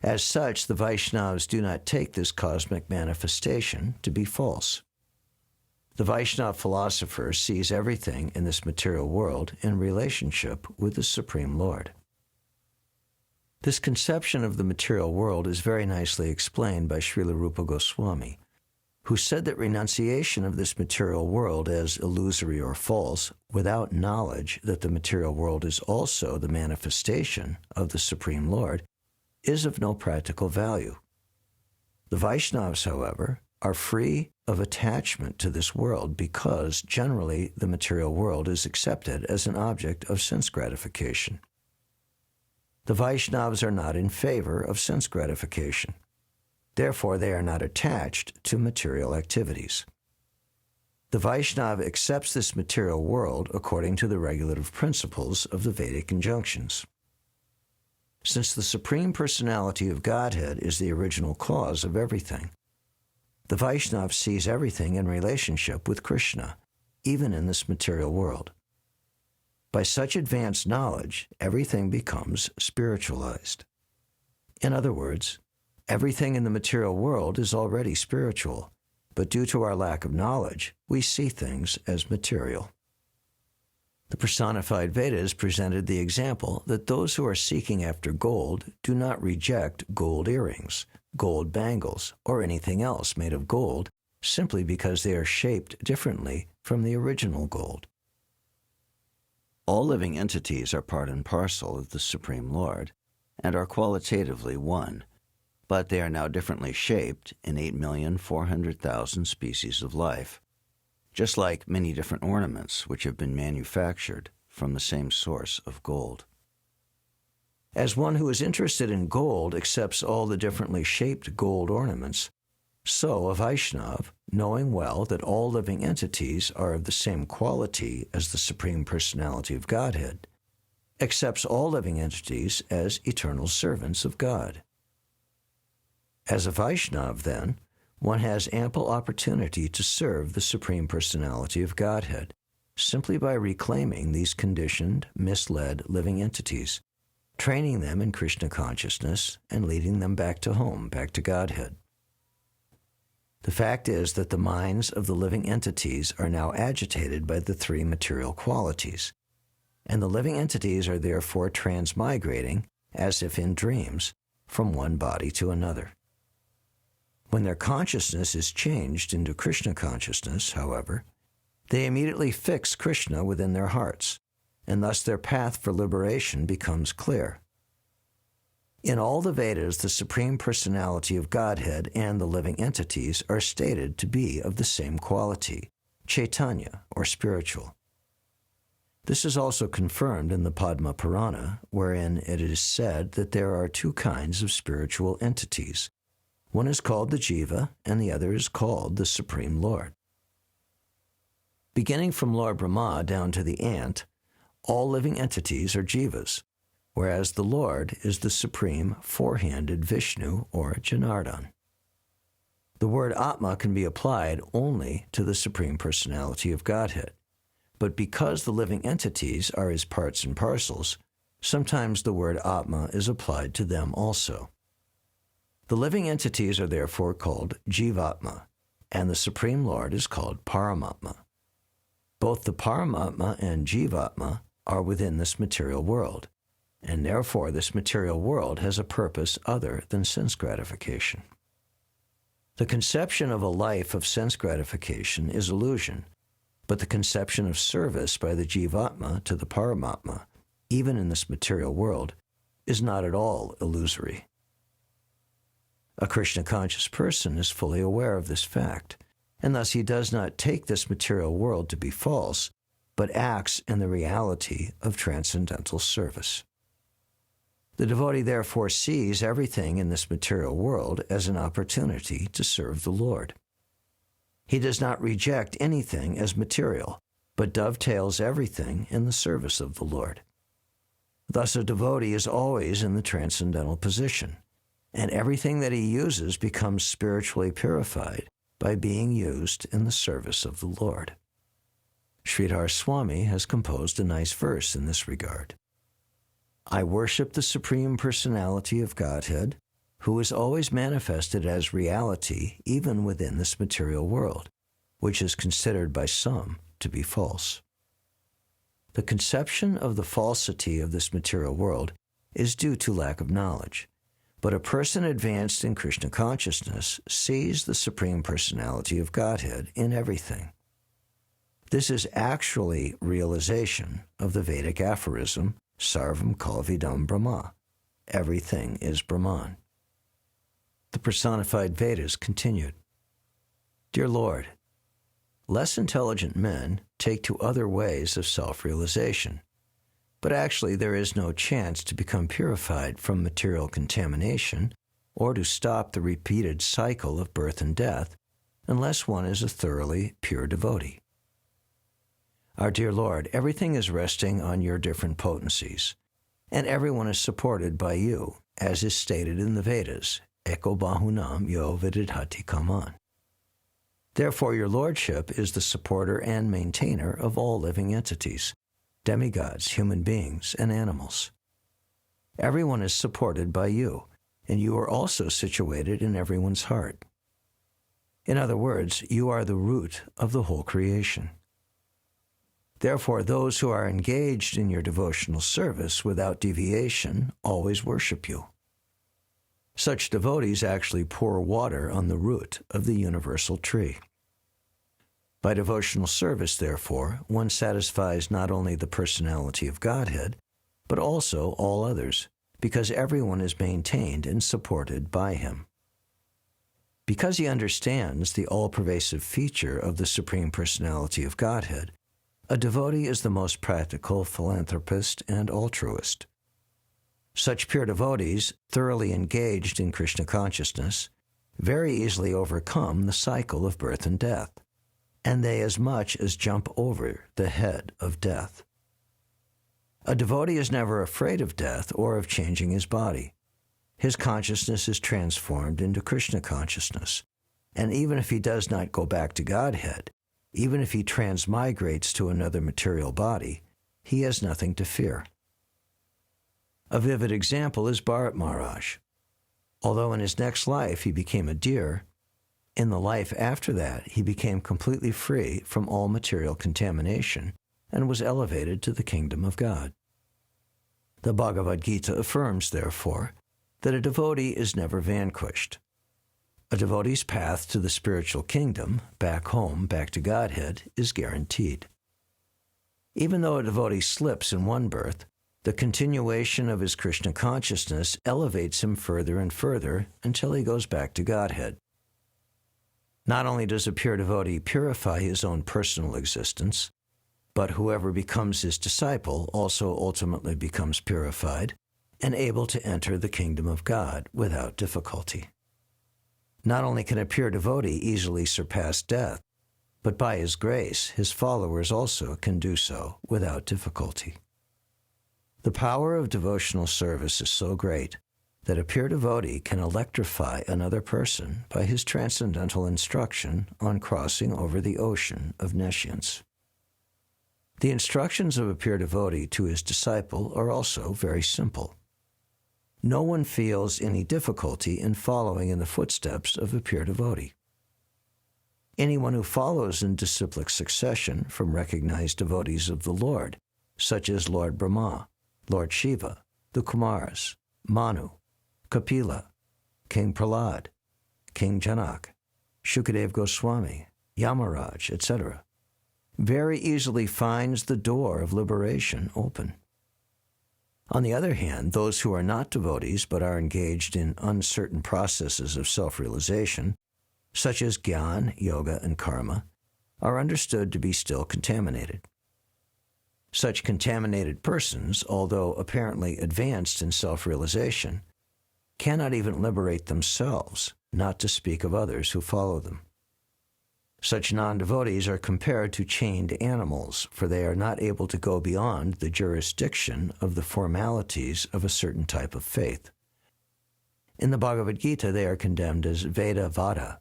As such, the Vaishnavas do not take this cosmic manifestation to be false. The Vaishnava philosopher sees everything in this material world in relationship with the Supreme Lord. This conception of the material world is very nicely explained by Srila Rupa Goswami, who said that renunciation of this material world as illusory or false, without knowledge that the material world is also the manifestation of the Supreme Lord, is of no practical value. The Vaishnavas, however, are free of attachment to this world because generally the material world is accepted as an object of sense gratification. The Vaishnavas are not in favor of sense gratification. Therefore, they are not attached to material activities. The Vaishnava accepts this material world according to the regulative principles of the Vedic injunctions. Since the Supreme Personality of Godhead is the original cause of everything, the Vaishnava sees everything in relationship with Krishna, even in this material world. By such advanced knowledge, everything becomes spiritualized. In other words, Everything in the material world is already spiritual, but due to our lack of knowledge, we see things as material. The Personified Vedas presented the example that those who are seeking after gold do not reject gold earrings, gold bangles, or anything else made of gold simply because they are shaped differently from the original gold. All living entities are part and parcel of the Supreme Lord and are qualitatively one, but they are now differently shaped in 8,400,000 species of life, just like many different ornaments which have been manufactured from the same source of gold. As one who is interested in gold accepts all the differently shaped gold ornaments, so a Vaishnav, knowing well that all living entities are of the same quality as the Supreme Personality of Godhead, accepts all living entities as eternal servants of God. As a Vaishnav, then, one has ample opportunity to serve the Supreme Personality of Godhead simply by reclaiming these conditioned, misled living entities, training them in Krishna consciousness, and leading them back to home, back to Godhead. The fact is that the minds of the living entities are now agitated by the three material qualities, and the living entities are therefore transmigrating, as if in dreams, from one body to another. When their consciousness is changed into Krishna consciousness, however, they immediately fix Krishna within their hearts, and thus their path for liberation becomes clear. In all the Vedas, the Supreme Personality of Godhead and the living entities are stated to be of the same quality, Chaitanya, or spiritual. This is also confirmed in the Padma Purana, wherein it is said that there are two kinds of spiritual entities. One is called the Jiva, and the other is called the Supreme Lord. Beginning from Lord Brahma down to the ant, all living entities are Jivas, whereas the Lord is the supreme four-handed Vishnu or Janardhan. The word Atma can be applied only to the Supreme Personality of Godhead, but because the living entities are his parts and parcels, sometimes the word Atma is applied to them also. The living entities are therefore called Jivatma, and the Supreme Lord is called Paramatma. Both the Paramatma and Jivatma are within this material world, and therefore this material world has a purpose other than sense gratification. The conception of a life of sense gratification is illusion, but the conception of service by the Jivatma to the Paramatma, even in this material world, is not at all illusory. A Krishna-conscious person is fully aware of this fact, and thus he does not take this material world to be false, but acts in the reality of transcendental service. The devotee therefore sees everything in this material world as an opportunity to serve the Lord. He does not reject anything as material, but dovetails everything in the service of the Lord. Thus a devotee is always in the transcendental position, and everything that he uses becomes spiritually purified by being used in the service of the Lord. Sridhar Swami has composed a nice verse in this regard. I worship the Supreme Personality of Godhead, who is always manifested as reality even within this material world, which is considered by some to be false. The conception of the falsity of this material world is due to lack of knowledge, but a person advanced in Krishna consciousness sees the Supreme Personality of Godhead in everything. This is actually realization of the Vedic aphorism, Sarvam Kalvidam Brahma. Everything is Brahman. The Personified Vedas continued. Dear Lord, less intelligent men take to other ways of self-realization, but actually there is no chance to become purified from material contamination or to stop the repeated cycle of birth and death unless one is a thoroughly pure devotee. Our dear Lord, everything is resting on your different potencies, and everyone is supported by you, as is stated in the Vedas, Eko Bahunam Yo Vididhati Kaman. Therefore your Lordship is the supporter and maintainer of all living entities, demigods, human beings, and animals. Everyone is supported by you, and you are also situated in everyone's heart. In other words, you are the root of the whole creation. Therefore, those who are engaged in your devotional service without deviation always worship you. Such devotees actually pour water on the root of the universal tree. By devotional service, therefore, one satisfies not only the personality of Godhead, but also all others, because everyone is maintained and supported by him. Because he understands the all-pervasive feature of the Supreme Personality of Godhead, a devotee is the most practical philanthropist and altruist. Such pure devotees, thoroughly engaged in Krishna consciousness, very easily overcome the cycle of birth and death, and they as much as jump over the head of death. A devotee is never afraid of death or of changing his body. His consciousness is transformed into Krishna consciousness, and even if he does not go back to Godhead, even if he transmigrates to another material body, he has nothing to fear. A vivid example is Bharat Maharaj. Although in his next life he became a deer, in the life after that he became completely free from all material contamination and was elevated to the kingdom of God. The Bhagavad Gita affirms, therefore, that a devotee is never vanquished. A devotee's path to the spiritual kingdom, back home, back to Godhead, is guaranteed. Even though a devotee slips in one birth, the continuation of his Krishna consciousness elevates him further and further until he goes back to Godhead. Not only does a pure devotee purify his own personal existence, but whoever becomes his disciple also ultimately becomes purified and able to enter the kingdom of God without difficulty. Not only can a pure devotee easily surpass death, but by his grace, his followers also can do so without difficulty. The power of devotional service is so great that a pure devotee can electrify another person by his transcendental instruction on crossing over the ocean of nescience. The instructions of a pure devotee to his disciple are also very simple. No one feels any difficulty in following in the footsteps of a pure devotee. Anyone who follows in disciplic succession from recognized devotees of the Lord, such as Lord Brahma, Lord Shiva, the Kumaras, Manu, Kapila, King Prahlad, King Janak, Shukadev Goswami, Yamaraj, etc., very easily finds the door of liberation open. On the other hand, those who are not devotees but are engaged in uncertain processes of self-realization, such as Gyan, Yoga, and Karma, are understood to be still contaminated. Such contaminated persons, although apparently advanced in self-realization, cannot even liberate themselves, not to speak of others who follow them. Such non-devotees are compared to chained animals, for they are not able to go beyond the jurisdiction of the formalities of a certain type of faith. In the Bhagavad Gita, they are condemned as Veda Vada.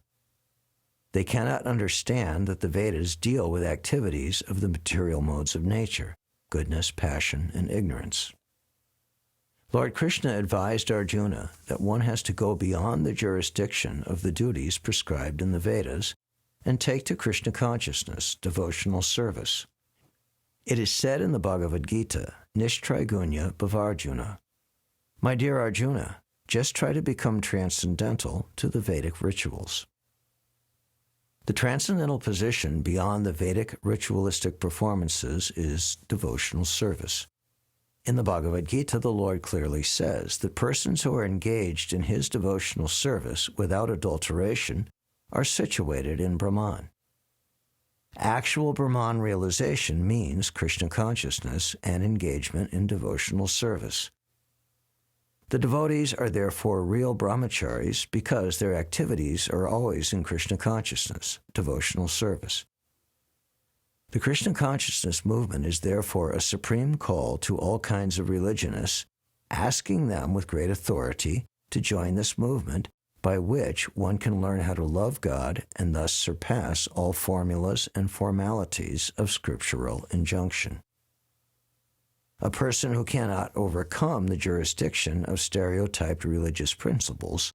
They cannot understand that the Vedas deal with activities of the material modes of nature, goodness, passion, and ignorance. Lord Krishna advised Arjuna that one has to go beyond the jurisdiction of the duties prescribed in the Vedas and take to Krishna consciousness, devotional service. It is said in the Bhagavad Gita, Nishtraigunya Bhavarjuna, "My dear Arjuna, just try to become transcendental to the Vedic rituals." The transcendental position beyond the Vedic ritualistic performances is devotional service. In the Bhagavad Gita, the Lord clearly says that persons who are engaged in his devotional service without adulteration are situated in Brahman. Actual Brahman realization means Krishna consciousness and engagement in devotional service. The devotees are therefore real brahmacharis because their activities are always in Krishna consciousness, devotional service. The Krishna consciousness movement is therefore a supreme call to all kinds of religionists, asking them with great authority to join this movement by which one can learn how to love God and thus surpass all formulas and formalities of scriptural injunction. A person who cannot overcome the jurisdiction of stereotyped religious principles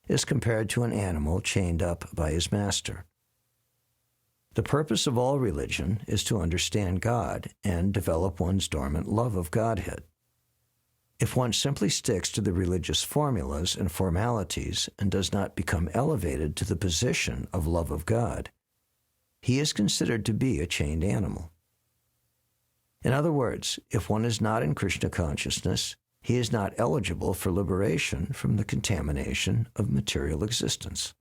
is compared to an animal chained up by his master. The purpose of all religion is to understand God and develop one's dormant love of Godhead. If one simply sticks to the religious formulas and formalities and does not become elevated to the position of love of God, he is considered to be a chained animal. In other words, if one is not in Krishna consciousness, he is not eligible for liberation from the contamination of material existence.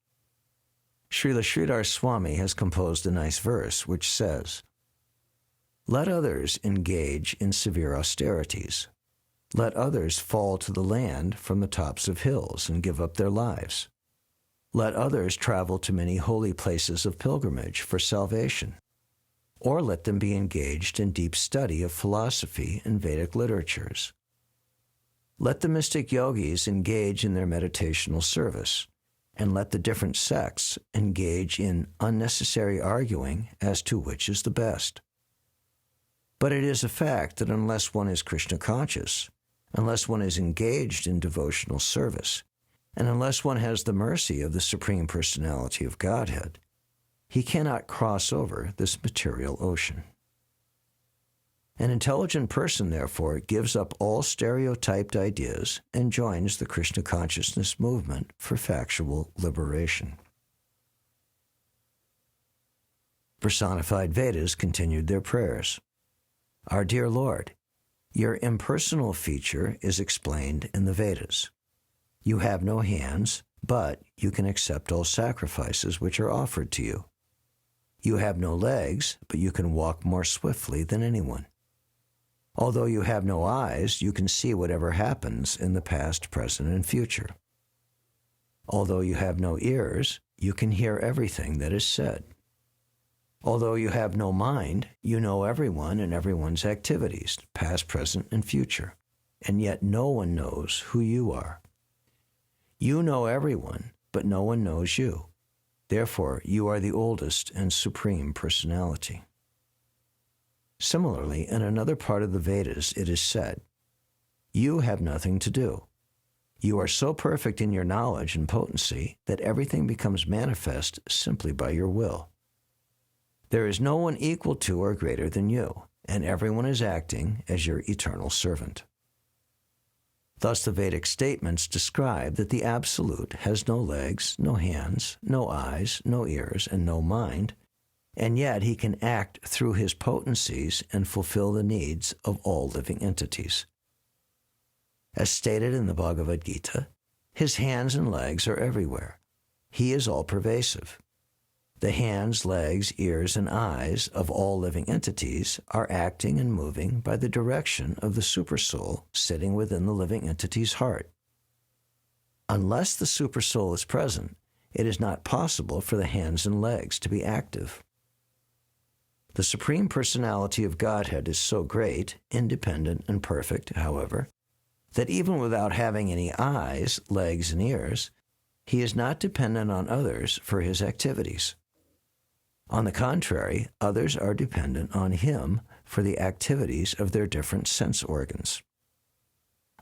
Srila Sridhar Swami has composed a nice verse which says, "Let others engage in severe austerities. Let others fall to the land from the tops of hills and give up their lives. Let others travel to many holy places of pilgrimage for salvation. Or let them be engaged in deep study of philosophy and Vedic literatures. Let the mystic yogis engage in their meditational service, and let the different sects engage in unnecessary arguing as to which is the best. But it is a fact that unless one is Krishna conscious, unless one is engaged in devotional service, and unless one has the mercy of the Supreme Personality of Godhead, he cannot cross over this material ocean. An intelligent person, therefore, gives up all stereotyped ideas and joins the Krishna consciousness movement for factual liberation." Personified Vedas continued their prayers. Our dear Lord, your impersonal feature is explained in the Vedas. You have no hands, but you can accept all sacrifices which are offered to you. You have no legs, but you can walk more swiftly than anyone. Although you have no eyes, you can see whatever happens in the past, present, and future. Although you have no ears, you can hear everything that is said. Although you have no mind, you know everyone and everyone's activities, past, present, and future, and yet no one knows who you are. You know everyone, but no one knows you. Therefore, you are the oldest and supreme personality. Similarly, in another part of the Vedas, it is said, "You have nothing to do. You are so perfect in your knowledge and potency that everything becomes manifest simply by your will. There is no one equal to or greater than you, and everyone is acting as your eternal servant." Thus the Vedic statements describe that the Absolute has no legs, no hands, no eyes, no ears, and no mind, and yet he can act through his potencies and fulfill the needs of all living entities. As stated in the Bhagavad Gita, his hands and legs are everywhere. He is all-pervasive. The hands, legs, ears, and eyes of all living entities are acting and moving by the direction of the Supersoul sitting within the living entity's heart. Unless the Supersoul is present, it is not possible for the hands and legs to be active. The Supreme Personality of Godhead is so great, independent, and perfect, however, that even without having any eyes, legs, and ears, he is not dependent on others for his activities. On the contrary, others are dependent on him for the activities of their different sense organs.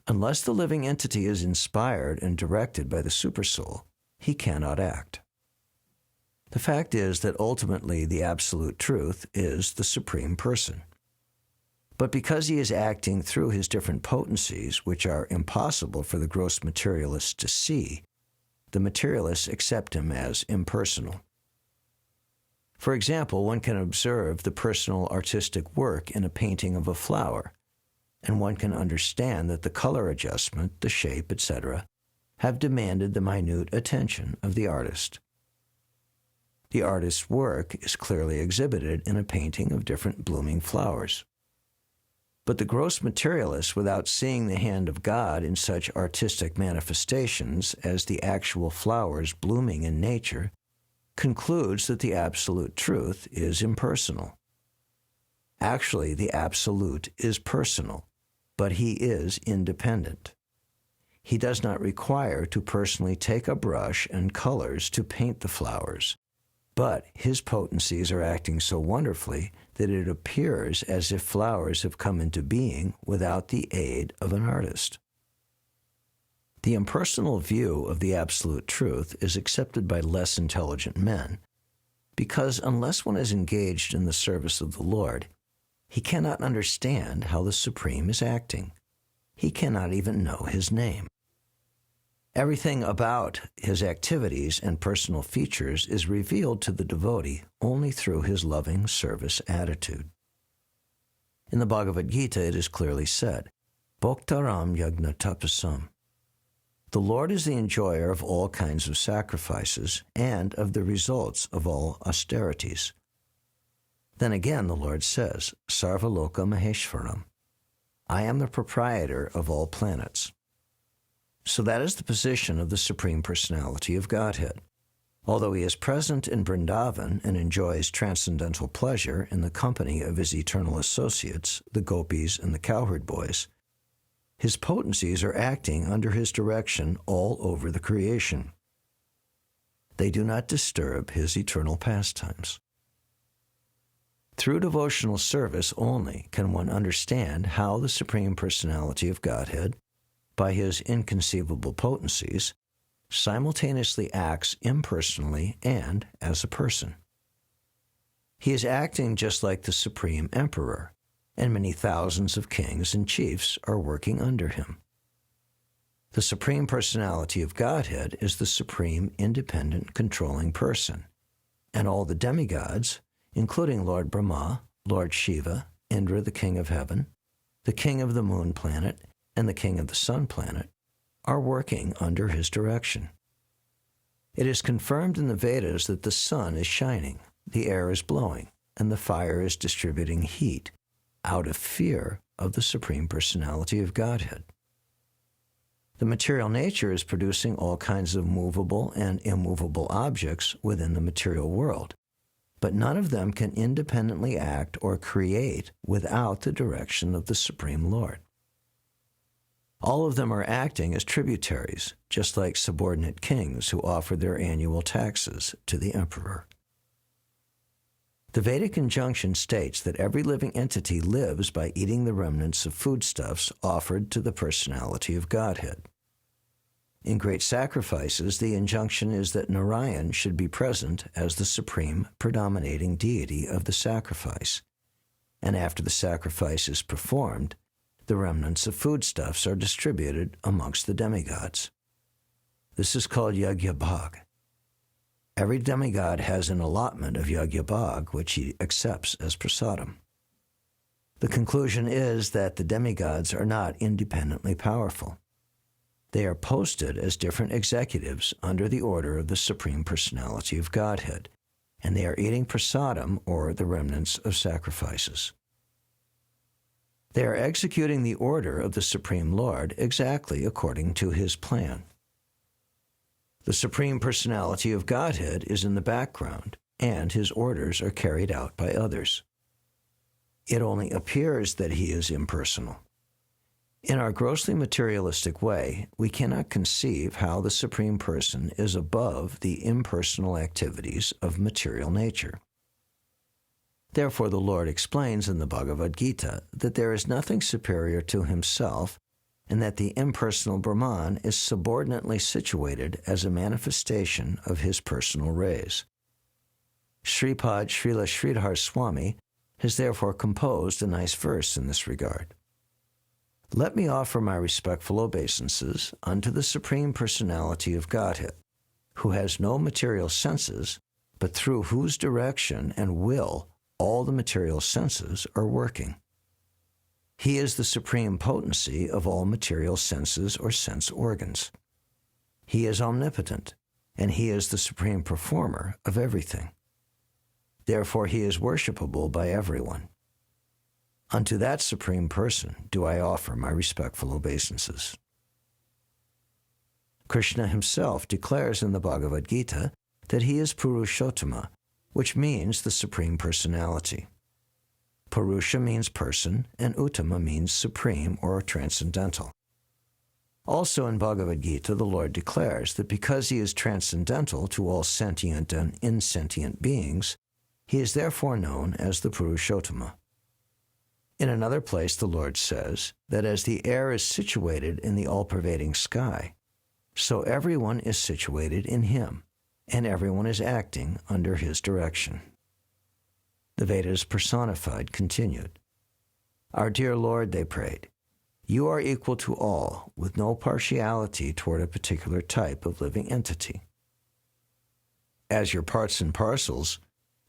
Unless the living entity is inspired and directed by the Supersoul, he cannot act. The fact is that ultimately the Absolute Truth is the Supreme Person. But because he is acting through his different potencies, which are impossible for the gross materialists to see, the materialists accept him as impersonal. For example, one can observe the personal artistic work in a painting of a flower, and one can understand that the color adjustment, the shape, etc., have demanded the minute attention of the artist. The artist's work is clearly exhibited in a painting of different blooming flowers. But the gross materialist, without seeing the hand of God in such artistic manifestations as the actual flowers blooming in nature, concludes that the Absolute Truth is impersonal. Actually, the Absolute is personal, but he is independent. He does not require to personally take a brush and colors to paint the flowers, but his potencies are acting so wonderfully that it appears as if flowers have come into being without the aid of an artist. The impersonal view of the absolute truth is accepted by less intelligent men because unless one is engaged in the service of the Lord, he cannot understand how the Supreme is acting. He cannot even know his name. Everything about his activities and personal features is revealed to the devotee only through his loving service attitude. In the Bhagavad Gita, it is clearly said, Bhoktaram yagna tapasam. The Lord is the enjoyer of all kinds of sacrifices and of the results of all austerities. Then again the Lord says, Sarvaloka Maheshwaram. I am the proprietor of all planets. So that is the position of the Supreme Personality of Godhead. Although he is present in Vrindavan and enjoys transcendental pleasure in the company of his eternal associates, the gopis and the cowherd boys, his potencies are acting under his direction all over the creation. They do not disturb his eternal pastimes. Through devotional service only can one understand how the Supreme Personality of Godhead, by his inconceivable potencies, simultaneously acts impersonally and as a person. He is acting just like the Supreme Emperor, and many thousands of kings and chiefs are working under him. The Supreme Personality of Godhead is the supreme independent controlling person, and all the demigods, including Lord Brahma, Lord Shiva, Indra the king of heaven, the king of the moon planet, and the king of the sun planet, are working under his direction. It is confirmed in the Vedas that the sun is shining, the air is blowing, and the fire is distributing heat out of fear of the Supreme Personality of Godhead. The material nature is producing all kinds of movable and immovable objects within the material world, but none of them can independently act or create without the direction of the Supreme Lord. All of them are acting as tributaries, just like subordinate kings who offer their annual taxes to the emperor. The Vedic injunction states that every living entity lives by eating the remnants of foodstuffs offered to the personality of Godhead. In great sacrifices, the injunction is that Narayan should be present as the supreme predominating deity of the sacrifice, and after the sacrifice is performed, the remnants of foodstuffs are distributed amongst the demigods. This is called Yagya Bhag. Every demigod has an allotment of Yagya Bhag, which he accepts as prasadam. The conclusion is that the demigods are not independently powerful. They are posted as different executives under the order of the Supreme Personality of Godhead, and they are eating prasadam, or the remnants of sacrifices. They are executing the order of the Supreme Lord exactly according to his plan. The Supreme Personality of Godhead is in the background, and his orders are carried out by others. It only appears that he is impersonal. In our grossly materialistic way, we cannot conceive how the Supreme Person is above the impersonal activities of material nature. Therefore, the Lord explains in the Bhagavad Gita that there is nothing superior to himself, and that the impersonal Brahman is subordinately situated as a manifestation of his personal rays. Sripad Srila Sridhar Swami has therefore composed a nice verse in this regard. Let me offer my respectful obeisances unto the Supreme Personality of Godhead, who has no material senses, but through whose direction and will all the material senses are working. He is the supreme potency of all material senses or sense organs. He is omnipotent, and he is the supreme performer of everything. Therefore he is worshipable by everyone. Unto that Supreme Person do I offer my respectful obeisances. Krishna himself declares in the Bhagavad Gita that he is Purushottama, which means the Supreme Personality. Purusha means person, and Uttama means supreme or transcendental. Also in Bhagavad Gita, the Lord declares that because he is transcendental to all sentient and insentient beings, He is therefore known as the Purushottama. In another place, the Lord says that as the air is situated in the all-pervading sky, so everyone is situated in him, and everyone is acting under his direction. The Vedas Personified continued. Our dear Lord, they prayed, you are equal to all, with no partiality toward a particular type of living entity. As your parts and parcels,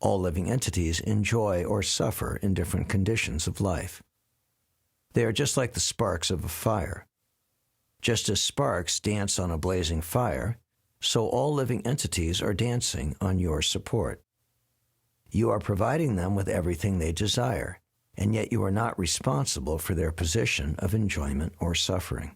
all living entities enjoy or suffer in different conditions of life. They are just like the sparks of a fire. Just as sparks dance on a blazing fire, so all living entities are dancing on your support. You are providing them with everything they desire, and yet you are not responsible for their position of enjoyment or suffering.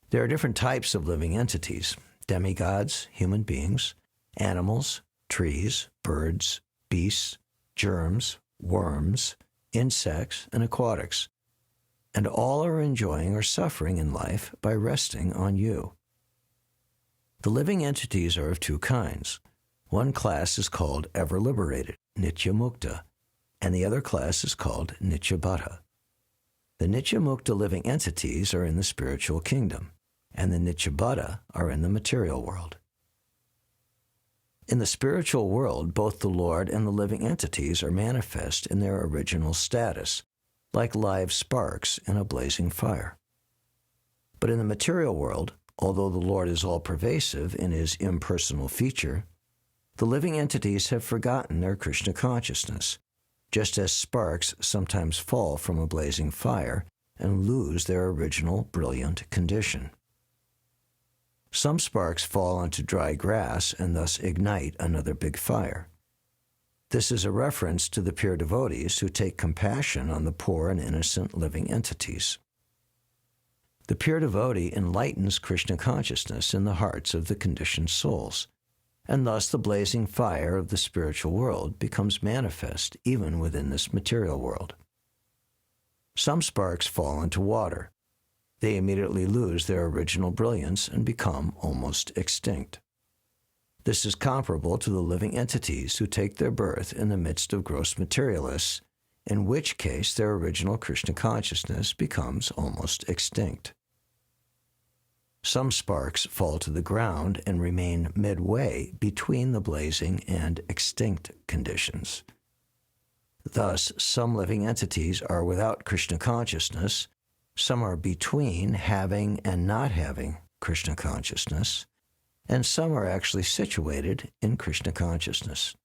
There are different types of living entities: demigods, human beings, animals, trees, birds, beasts, germs, worms, insects, and aquatics, and all are enjoying or suffering in life by resting on you. The living entities are of two kinds. One class is called ever-liberated, Nitya Mukta, and the other class is called Nitya Baddha. The Nitya Mukta living entities are in the spiritual kingdom, and the Nitya Baddha are in the material world. In the spiritual world, both the Lord and the living entities are manifest in their original status, like live sparks in a blazing fire. But in the material world, although the Lord is all-pervasive in his impersonal feature, the living entities have forgotten their Krishna consciousness, just as sparks sometimes fall from a blazing fire and lose their original brilliant condition. Some sparks fall onto dry grass and thus ignite another big fire. This is a reference to the pure devotees who take compassion on the poor and innocent living entities. The pure devotee enlightens Krishna consciousness in the hearts of the conditioned souls, and thus the blazing fire of the spiritual world becomes manifest even within this material world. Some sparks fall into water. They immediately lose their original brilliance and become almost extinct. This is comparable to the living entities who take their birth in the midst of gross materialists, in which case their original Krishna consciousness becomes almost extinct. Some sparks fall to the ground and remain midway between the blazing and extinct conditions. Thus, some living entities are without Krishna consciousness, some are between having and not having Krishna consciousness, and some are actually situated in Krishna consciousness.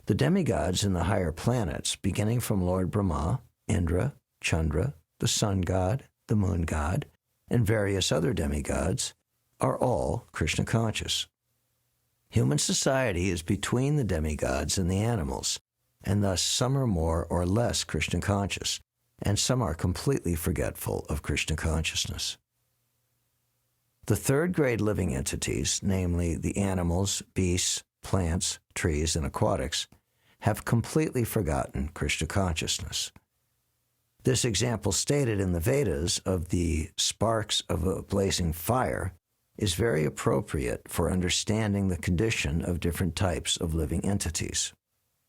The demigods in the higher planets, beginning from Lord Brahma, Indra, Chandra, the sun god, the moon god, and various other demigods, are all Krishna conscious. Human society is between the demigods and the animals, and thus some are more or less Krishna conscious, and some are completely forgetful of Krishna consciousness. The third-grade living entities, namely the animals, beasts, plants, trees, and aquatics, have completely forgotten Krishna consciousness. This example stated in the Vedas of the sparks of a blazing fire is very appropriate for understanding the condition of different types of living entities.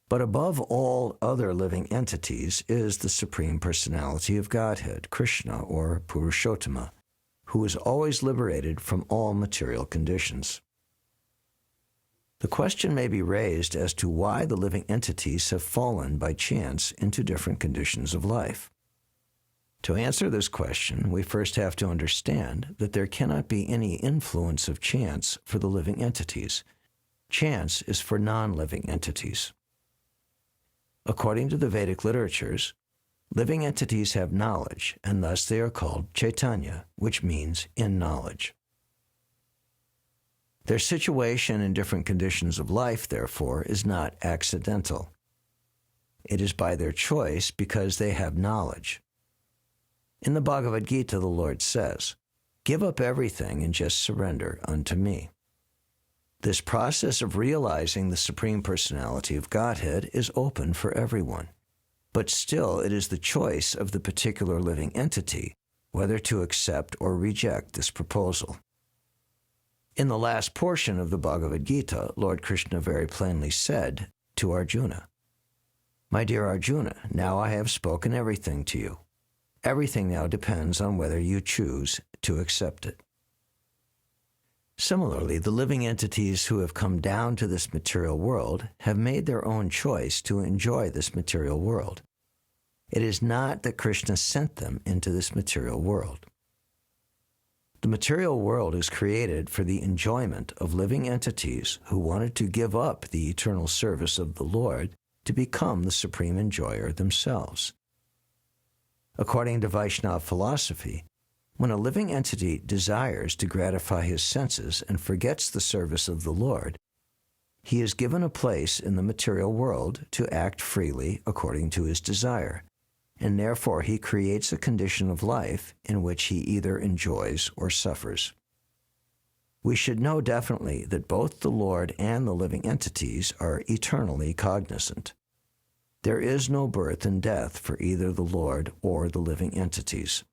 But above all other living entities is the Supreme Personality of Godhead, Krishna or Purushottama, who is always liberated from all material conditions. The question may be raised as to why the living entities have fallen by chance into different conditions of life. To answer this question, we first have to understand that there cannot be any influence of chance for the living entities. Chance is for non-living entities. According to the Vedic literatures, living entities have knowledge, and thus they are called Chaitanya, which means in knowledge. Their situation in different conditions of life, therefore, is not accidental. It is by their choice because they have knowledge. In the Bhagavad Gita, the Lord says, "Give up everything and just surrender unto me." This process of realizing the Supreme Personality of Godhead is open for everyone, but still it is the choice of the particular living entity whether to accept or reject this proposal. In the last portion of the Bhagavad Gita, Lord Krishna very plainly said, to Arjuna, "My dear Arjuna, now I have spoken everything to you. Everything now depends on whether you choose to accept it." Similarly, the living entities who have come down to this material world have made their own choice to enjoy this material world. It is not that Krishna sent them into this material world. The material world is created for the enjoyment of living entities who wanted to give up the eternal service of the Lord to become the supreme enjoyer themselves. According to Vaishnava philosophy, when a living entity desires to gratify his senses and forgets the service of the Lord, he is given a place in the material world to act freely according to his desire, and therefore he creates a condition of life in which he either enjoys or suffers. We should know definitely that both the Lord and the living entities are eternally cognizant. There is no birth and death for either the Lord or the living entities.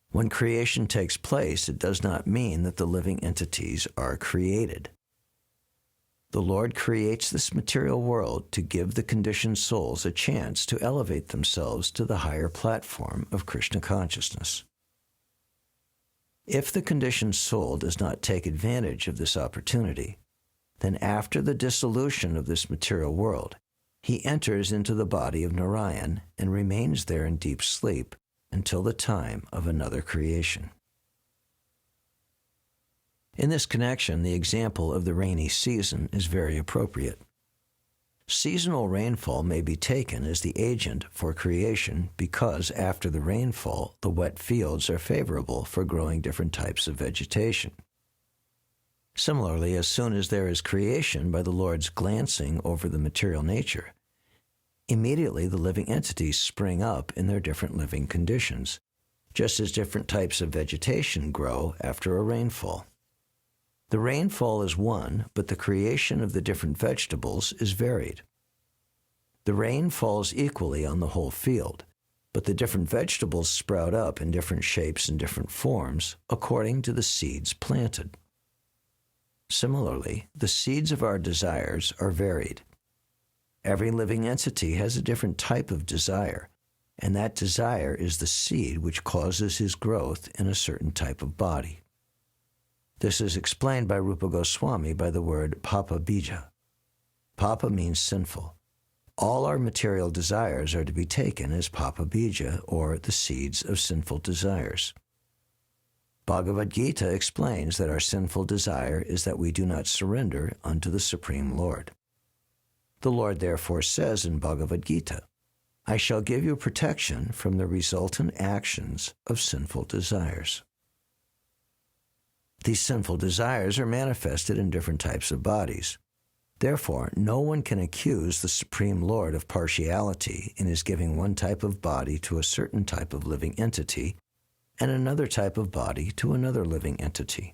When creation takes place, it does not mean that the living entities are created. The Lord creates this material world to give the conditioned souls a chance to elevate themselves to the higher platform of Krishna consciousness. If the conditioned soul does not take advantage of this opportunity, then after the dissolution of this material world, he enters into the body of Narayan and remains there in deep sleep until the time of another creation. In this connection, the example of the rainy season is very appropriate. Seasonal rainfall may be taken as the agent for creation because after the rainfall, the wet fields are favorable for growing different types of vegetation. Similarly, as soon as there is creation by the Lord's glancing over the material nature, immediately the living entities spring up in their different living conditions, just as different types of vegetation grow after a rainfall. The rainfall is one, but the creation of the different vegetables is varied. The rain falls equally on the whole field, but the different vegetables sprout up in different shapes and different forms according to the seeds planted. Similarly, the seeds of our desires are varied. Every living entity has a different type of desire, and that desire is the seed which causes his growth in a certain type of body. This is explained by Rupa Goswami by the word papa bija. Papa means sinful. All our material desires are to be taken as papa bija, or the seeds of sinful desires. Bhagavad Gita explains that our sinful desire is that we do not surrender unto the Supreme Lord. The Lord therefore says in Bhagavad Gita, "I shall give you protection from the resultant actions of sinful desires." These sinful desires are manifested in different types of bodies. Therefore, no one can accuse the Supreme Lord of partiality in his giving one type of body to a certain type of living entity and another type of body to another living entity.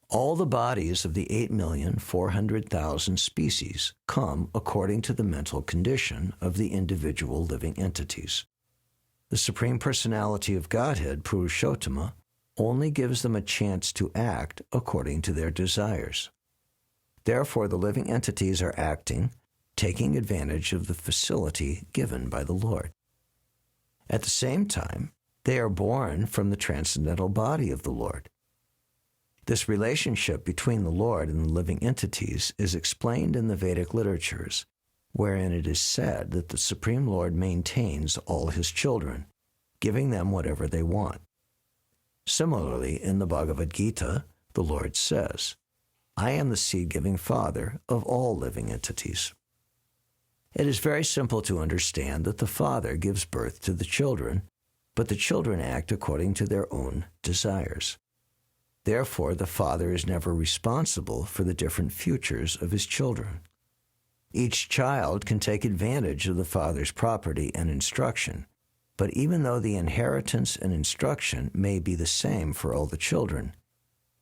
All the bodies of the 8,400,000 species come according to the mental condition of the individual living entities. The Supreme Personality of Godhead, Purushottama, only gives them a chance to act according to their desires. Therefore, the living entities are acting, taking advantage of the facility given by the Lord. At the same time, they are born from the transcendental body of the Lord. This relationship between the Lord and the living entities is explained in the Vedic literatures, wherein it is said that the Supreme Lord maintains all his children, giving them whatever they want. Similarly, in the Bhagavad Gita, the Lord says, "I am the seed-giving Father of all living entities." It is very simple to understand that the Father gives birth to the children, but the children act according to their own desires. Therefore, the Father is never responsible for the different futures of his children. Each child can take advantage of the Father's property and instruction, but even though the inheritance and instruction may be the same for all the children,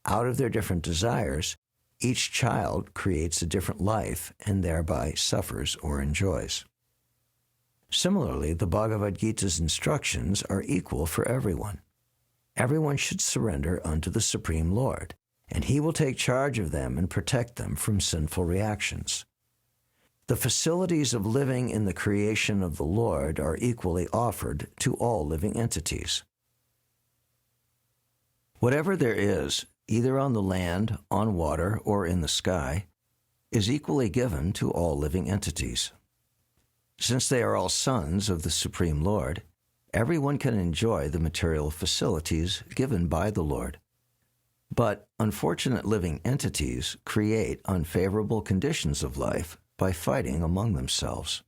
out of their different desires, each child creates a different life and thereby suffers or enjoys. Similarly, the Bhagavad Gita's instructions are equal for everyone. Everyone should surrender unto the Supreme Lord, and he will take charge of them and protect them from sinful reactions. The facilities of living in the creation of the Lord are equally offered to all living entities. Whatever there is, either on the land, on water, or in the sky, is equally given to all living entities. Since they are all sons of the Supreme Lord, everyone can enjoy the material facilities given by the Lord. But unfortunate living entities create unfavorable conditions of life by fighting among themselves.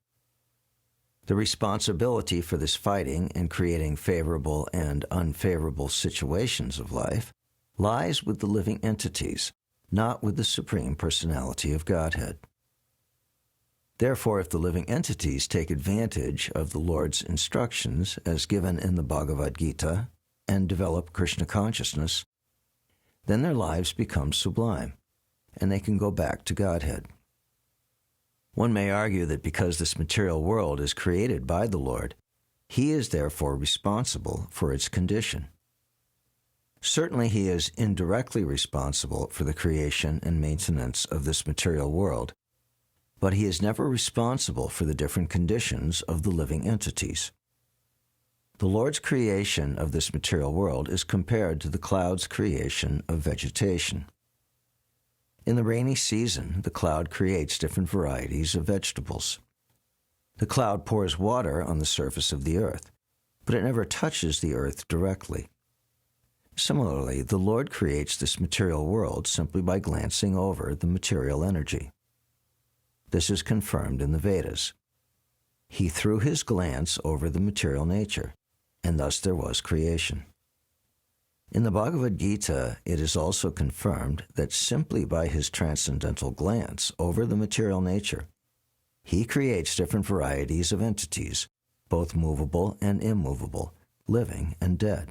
The responsibility for this fighting and creating favorable and unfavorable situations of life lies with the living entities, not with the Supreme Personality of Godhead. Therefore, if the living entities take advantage of the Lord's instructions as given in the Bhagavad Gita and develop Krishna consciousness, then their lives become sublime, and they can go back to Godhead. One may argue that because this material world is created by the Lord, He is therefore responsible for its condition. Certainly He is indirectly responsible for the creation and maintenance of this material world, but He is never responsible for the different conditions of the living entities. The Lord's creation of this material world is compared to the cloud's creation of vegetation. In the rainy season, the cloud creates different varieties of vegetables. The cloud pours water on the surface of the earth, but it never touches the earth directly. Similarly, the Lord creates this material world simply by glancing over the material energy. This is confirmed in the Vedas. He threw His glance over the material nature, and thus there was creation. In the Bhagavad Gita, it is also confirmed that simply by His transcendental glance over the material nature, He creates different varieties of entities, both movable and immovable, living and dead.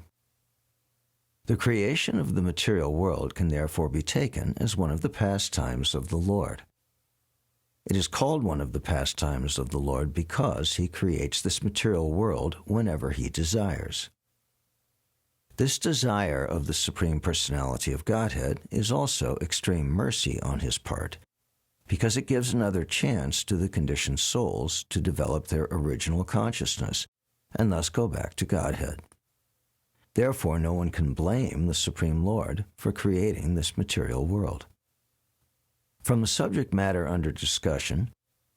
The creation of the material world can therefore be taken as one of the pastimes of the Lord. It is called one of the pastimes of the Lord because He creates this material world whenever He desires. This desire of the Supreme Personality of Godhead is also extreme mercy on His part, because it gives another chance to the conditioned souls to develop their original consciousness and thus go back to Godhead. Therefore, no one can blame the Supreme Lord for creating this material world. From the subject matter under discussion,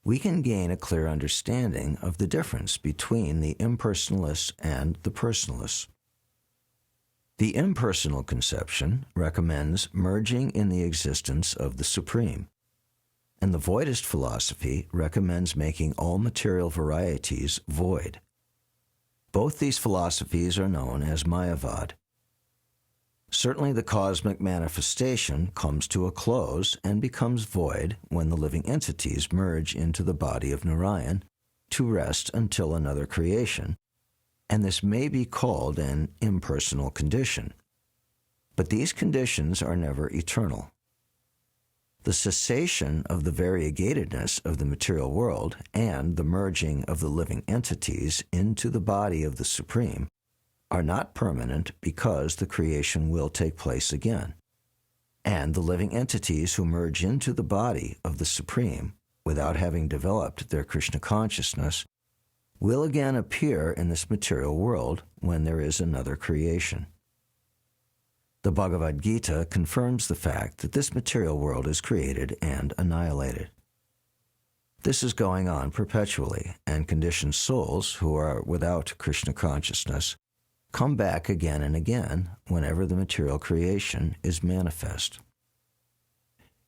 we can gain a clear understanding of the difference between the impersonalists and the personalists. The impersonal conception recommends merging in the existence of the Supreme, and the voidist philosophy recommends making all material varieties void. Both these philosophies are known as Mayavad. Certainly the cosmic manifestation comes to a close and becomes void when the living entities merge into the body of Narayan to rest until another creation, and this may be called an impersonal condition. But these conditions are never eternal. The cessation of the variegatedness of the material world and the merging of the living entities into the body of the Supreme are not permanent because the creation will take place again, and the living entities who merge into the body of the Supreme without having developed their Krishna consciousness will again appear in this material world when there is another creation. The Bhagavad Gita confirms the fact that this material world is created and annihilated. This is going on perpetually, and conditioned souls who are without Krishna consciousness come back again and again whenever the material creation is manifest.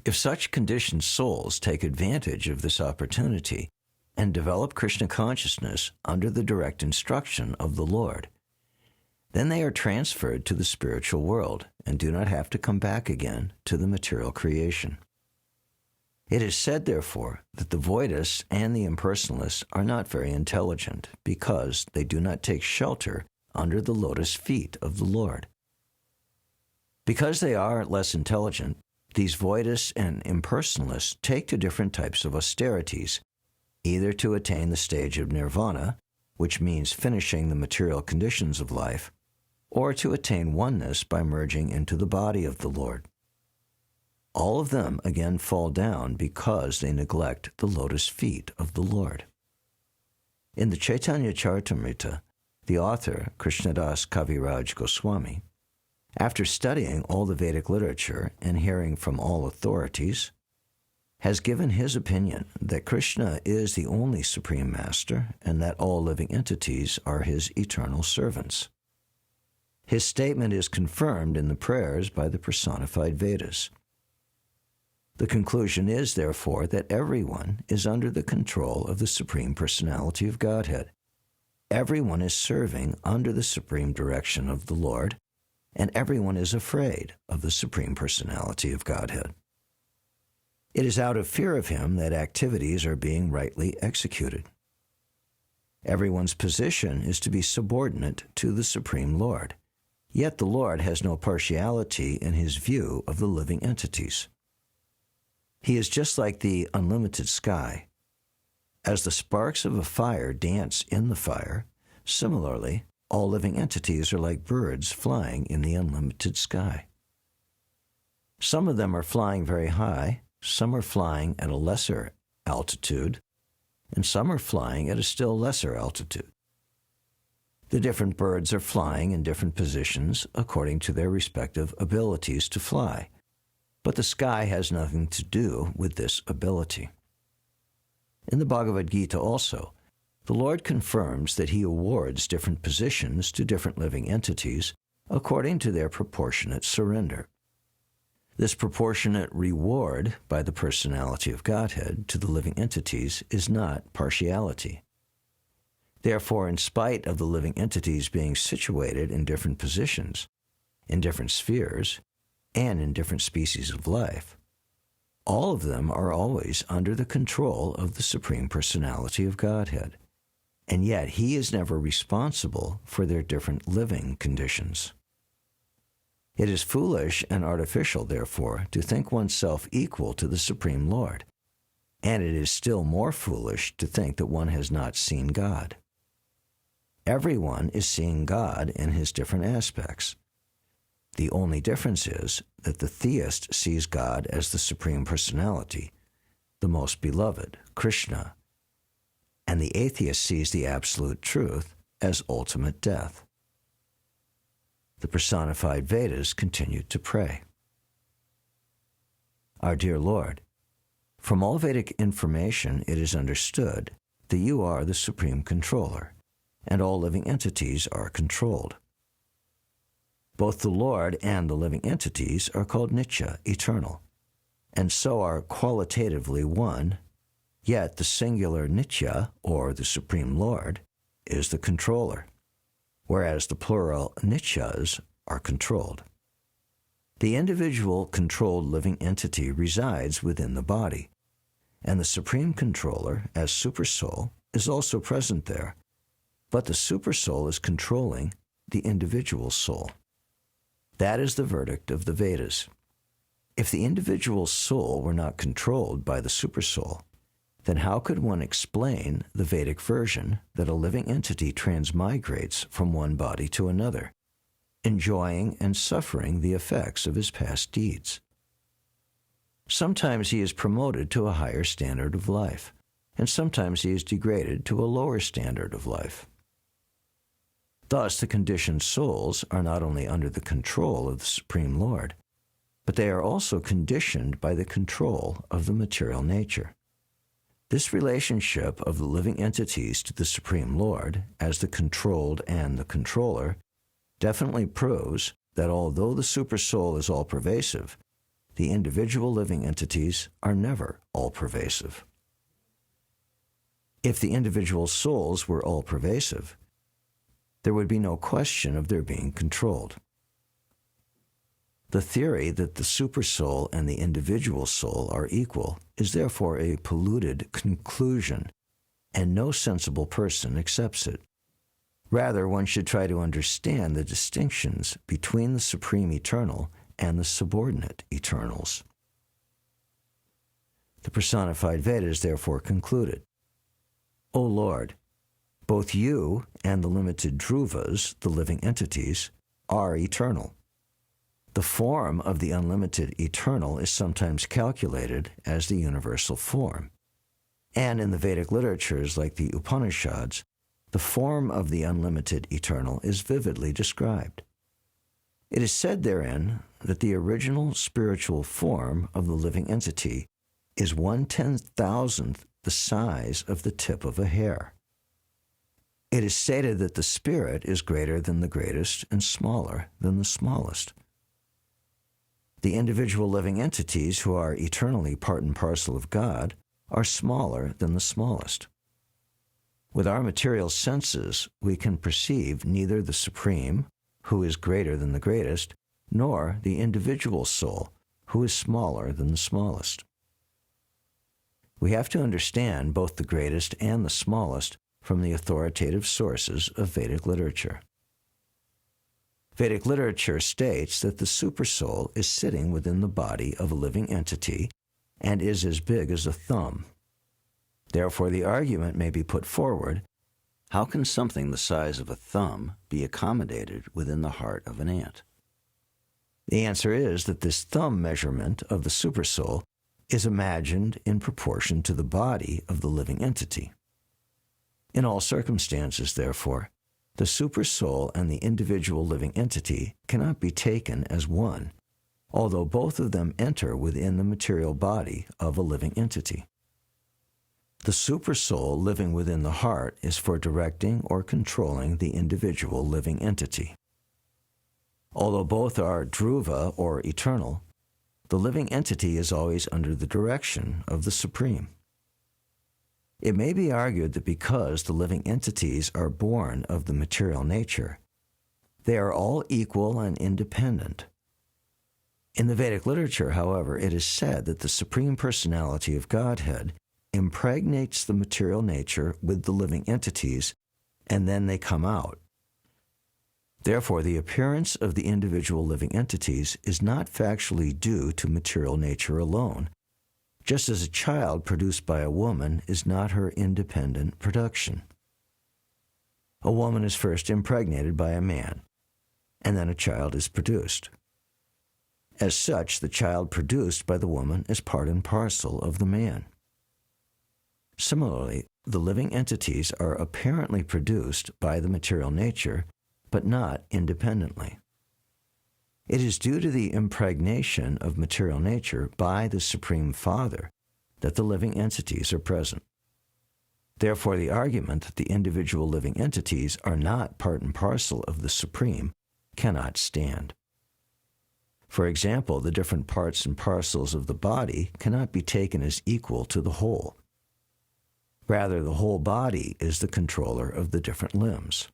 If such conditioned souls take advantage of this opportunity and develop Krishna consciousness under the direct instruction of the Lord, then they are transferred to the spiritual world and do not have to come back again to the material creation. It is said, therefore, that the voidists and the impersonalists are not very intelligent because they do not take shelter under the lotus feet of the Lord. Because they are less intelligent, these voidists and impersonalists take to different types of austerities, either to attain the stage of nirvana, which means finishing the material conditions of life, or to attain oneness by merging into the body of the Lord. all of them again fall down because they neglect the lotus feet of the Lord. In the Chaitanya Charitamrita, the author, Krishnadas Kaviraj Goswami, after studying all the Vedic literature and hearing from all authorities, has given his opinion that Krishna is the only Supreme Master and that all living entities are his eternal servants. His statement is confirmed in the prayers by the personified Vedas. The conclusion is, therefore, that everyone is under the control of the Supreme Personality of Godhead. Everyone is serving under the supreme direction of the Lord, and everyone is afraid of the Supreme Personality of Godhead. It is out of fear of him that activities are being rightly executed. Everyone's position is to be subordinate to the Supreme Lord, yet the Lord has no partiality in his view of the living entities. He is just like the unlimited sky. As the sparks of a fire dance in the fire, similarly, all living entities are like birds flying in the unlimited sky. Some of them are flying very high, some are flying at a lesser altitude, and some are flying at a still lesser altitude. The different birds are flying in different positions according to their respective abilities to fly, but the sky has nothing to do with this ability. In the Bhagavad Gita also, the Lord confirms that he awards different positions to different living entities according to their proportionate surrender. This proportionate reward by the personality of Godhead to the living entities is not partiality. Therefore, in spite of the living entities being situated in different positions, in different spheres, and in different species of life, all of them are always under the control of the Supreme Personality of Godhead, and yet he is never responsible for their different living conditions. It is foolish and artificial, therefore, to think oneself equal to the Supreme Lord, and it is still more foolish to think that one has not seen God. Everyone is seeing God in his different aspects. The only difference is that the theist sees God as the Supreme Personality, the most beloved, Krishna, and the atheist sees the absolute truth as ultimate death. The personified Vedas continued to pray. Our dear Lord, from all Vedic information it is understood that you are the Supreme Controller, and all living entities are controlled. Both the Lord and the living entities are called Nitya, eternal, and so are qualitatively one, yet the singular Nitya, or the Supreme Lord, is the controller, whereas the plural Nityas are controlled. The individual controlled living entity resides within the body, and the Supreme Controller, as Supersoul, is also present there, but the Supersoul is controlling the individual soul. That is the verdict of the Vedas. If the individual soul were not controlled by the Supersoul, then how could one explain the Vedic version that a living entity transmigrates from one body to another, enjoying and suffering the effects of his past deeds? Sometimes he is promoted to a higher standard of life, and sometimes he is degraded to a lower standard of life. Thus, the conditioned souls are not only under the control of the Supreme Lord, but they are also conditioned by the control of the material nature. This relationship of the living entities to the Supreme Lord, as the controlled and the controller, definitely proves that although the Supersoul is all-pervasive, the individual living entities are never all-pervasive. If the individual souls were all-pervasive, there would be no question of their being controlled. The theory that the supersoul and the individual soul are equal is therefore a polluted conclusion, and no sensible person accepts it. Rather, one should try to understand the distinctions between the Supreme Eternal and the subordinate eternals. The personified Vedas therefore concluded, O Lord, both you and the limited Dhruvas, the living entities, are eternal. The form of the unlimited eternal is sometimes calculated as the universal form. And in the Vedic literatures like the Upanishads, the form of the unlimited eternal is vividly described. It is said therein that the original spiritual form of the living entity is 1/10,000th the size of the tip of a hair. It is stated that the spirit is greater than the greatest and smaller than the smallest. The individual living entities who are eternally part and parcel of God are smaller than the smallest. With our material senses, we can perceive neither the Supreme, who is greater than the greatest, nor the individual soul, who is smaller than the smallest. We have to understand both the greatest and the smallest from the authoritative sources of Vedic literature. Vedic literature states that the supersoul is sitting within the body of a living entity and is as big as a thumb. Therefore, the argument may be put forward, how can something the size of a thumb be accommodated within the heart of an ant? The answer is that this thumb measurement of the supersoul is imagined in proportion to the body of the living entity. In all circumstances, therefore, the supersoul and the individual living entity cannot be taken as one, although both of them enter within the material body of a living entity. The supersoul living within the heart is for directing or controlling the individual living entity. Although both are dhruva or eternal, the living entity is always under the direction of the Supreme. It may be argued that because the living entities are born of the material nature, they are all equal and independent. In the Vedic literature, however, it is said that the Supreme Personality of Godhead impregnates the material nature with the living entities, and then they come out. Therefore, the appearance of the individual living entities is not factually due to material nature alone, just as a child produced by a woman is not her independent production. A woman is first impregnated by a man, and then a child is produced. As such, the child produced by the woman is part and parcel of the man. Similarly, the living entities are apparently produced by the material nature, but not independently. It is due to the impregnation of material nature by the Supreme Father that the living entities are present. Therefore, the argument that the individual living entities are not part and parcel of the Supreme cannot stand. For example, the different parts and parcels of the body cannot be taken as equal to the whole. Rather, the whole body is the controller of the different limbs.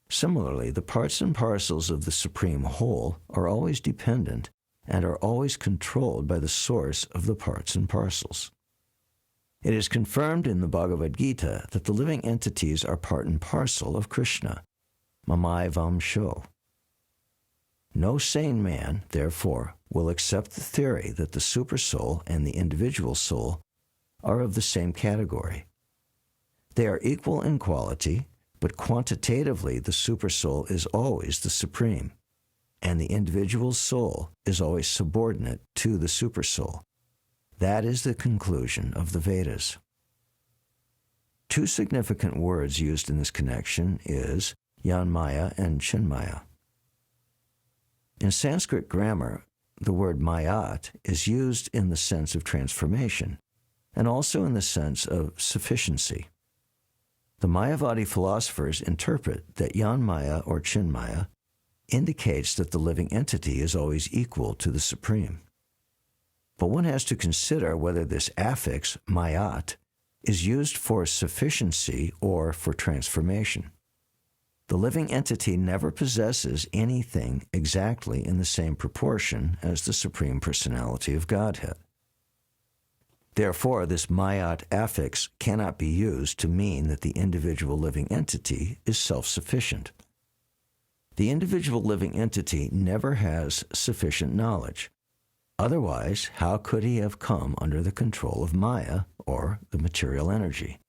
Similarly, the parts and parcels of the Supreme Whole are always dependent and are always controlled by the source of the parts and parcels. It is confirmed in the Bhagavad Gita that the living entities are part and parcel of Krishna, Mamaivam Sho. No sane man, therefore, will accept the theory that the supersoul and the individual soul are of the same category. They are equal in quality, but quantitatively the supersoul is always the supreme, and the individual soul is always subordinate to the supersoul. That is the conclusion of the Vedas. Two significant words used in this connection is Yanmaya and Chinmaya. In Sanskrit grammar, the word mayat is used in the sense of transformation, and also in the sense of sufficiency. The Mayavadi philosophers interpret that Yanmaya or Chinmaya indicates that the living entity is always equal to the Supreme. But one has to consider whether this affix, mayat, is used for sufficiency or for transformation. The living entity never possesses anything exactly in the same proportion as the Supreme Personality of Godhead. Therefore, this mayat affix cannot be used to mean that the individual living entity is self-sufficient. The individual living entity never has sufficient knowledge. Otherwise, how could he have come under the control of Maya, or the material energy?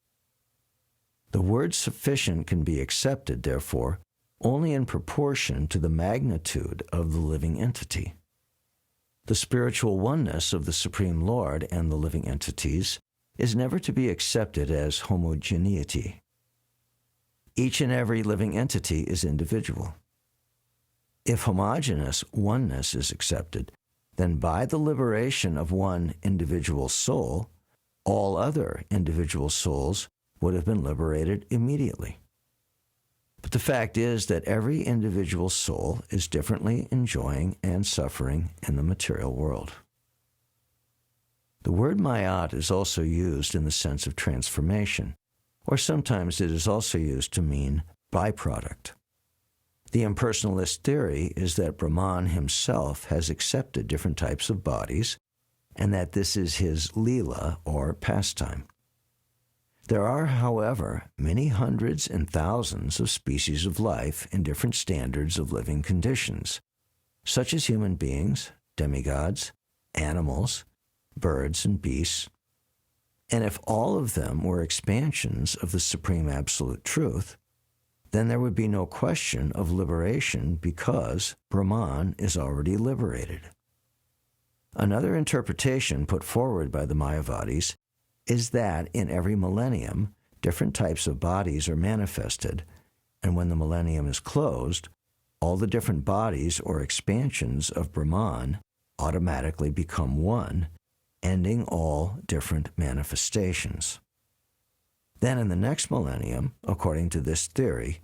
The word sufficient can be accepted, therefore, only in proportion to the magnitude of the living entity. The spiritual oneness of the Supreme Lord and the living entities is never to be accepted as homogeneity. Each and every living entity is individual. If homogeneous oneness is accepted, then by the liberation of one individual soul, all other individual souls would have been liberated immediately. But the fact is that every individual soul is differently enjoying and suffering in the material world. The word mayat is also used in the sense of transformation, or sometimes it is also used to mean byproduct. The impersonalist theory is that Brahman himself has accepted different types of bodies, and that this is his leela, or pastime. There are, however, many hundreds and thousands of species of life in different standards of living conditions, such as human beings, demigods, animals, birds, and beasts. And if all of them were expansions of the Supreme Absolute Truth, then there would be no question of liberation because Brahman is already liberated. Another interpretation put forward by the Mayavadis is that in every millennium, different types of bodies are manifested, and when the millennium is closed, all the different bodies or expansions of Brahman automatically become one, ending all different manifestations. Then in the next millennium, according to this theory,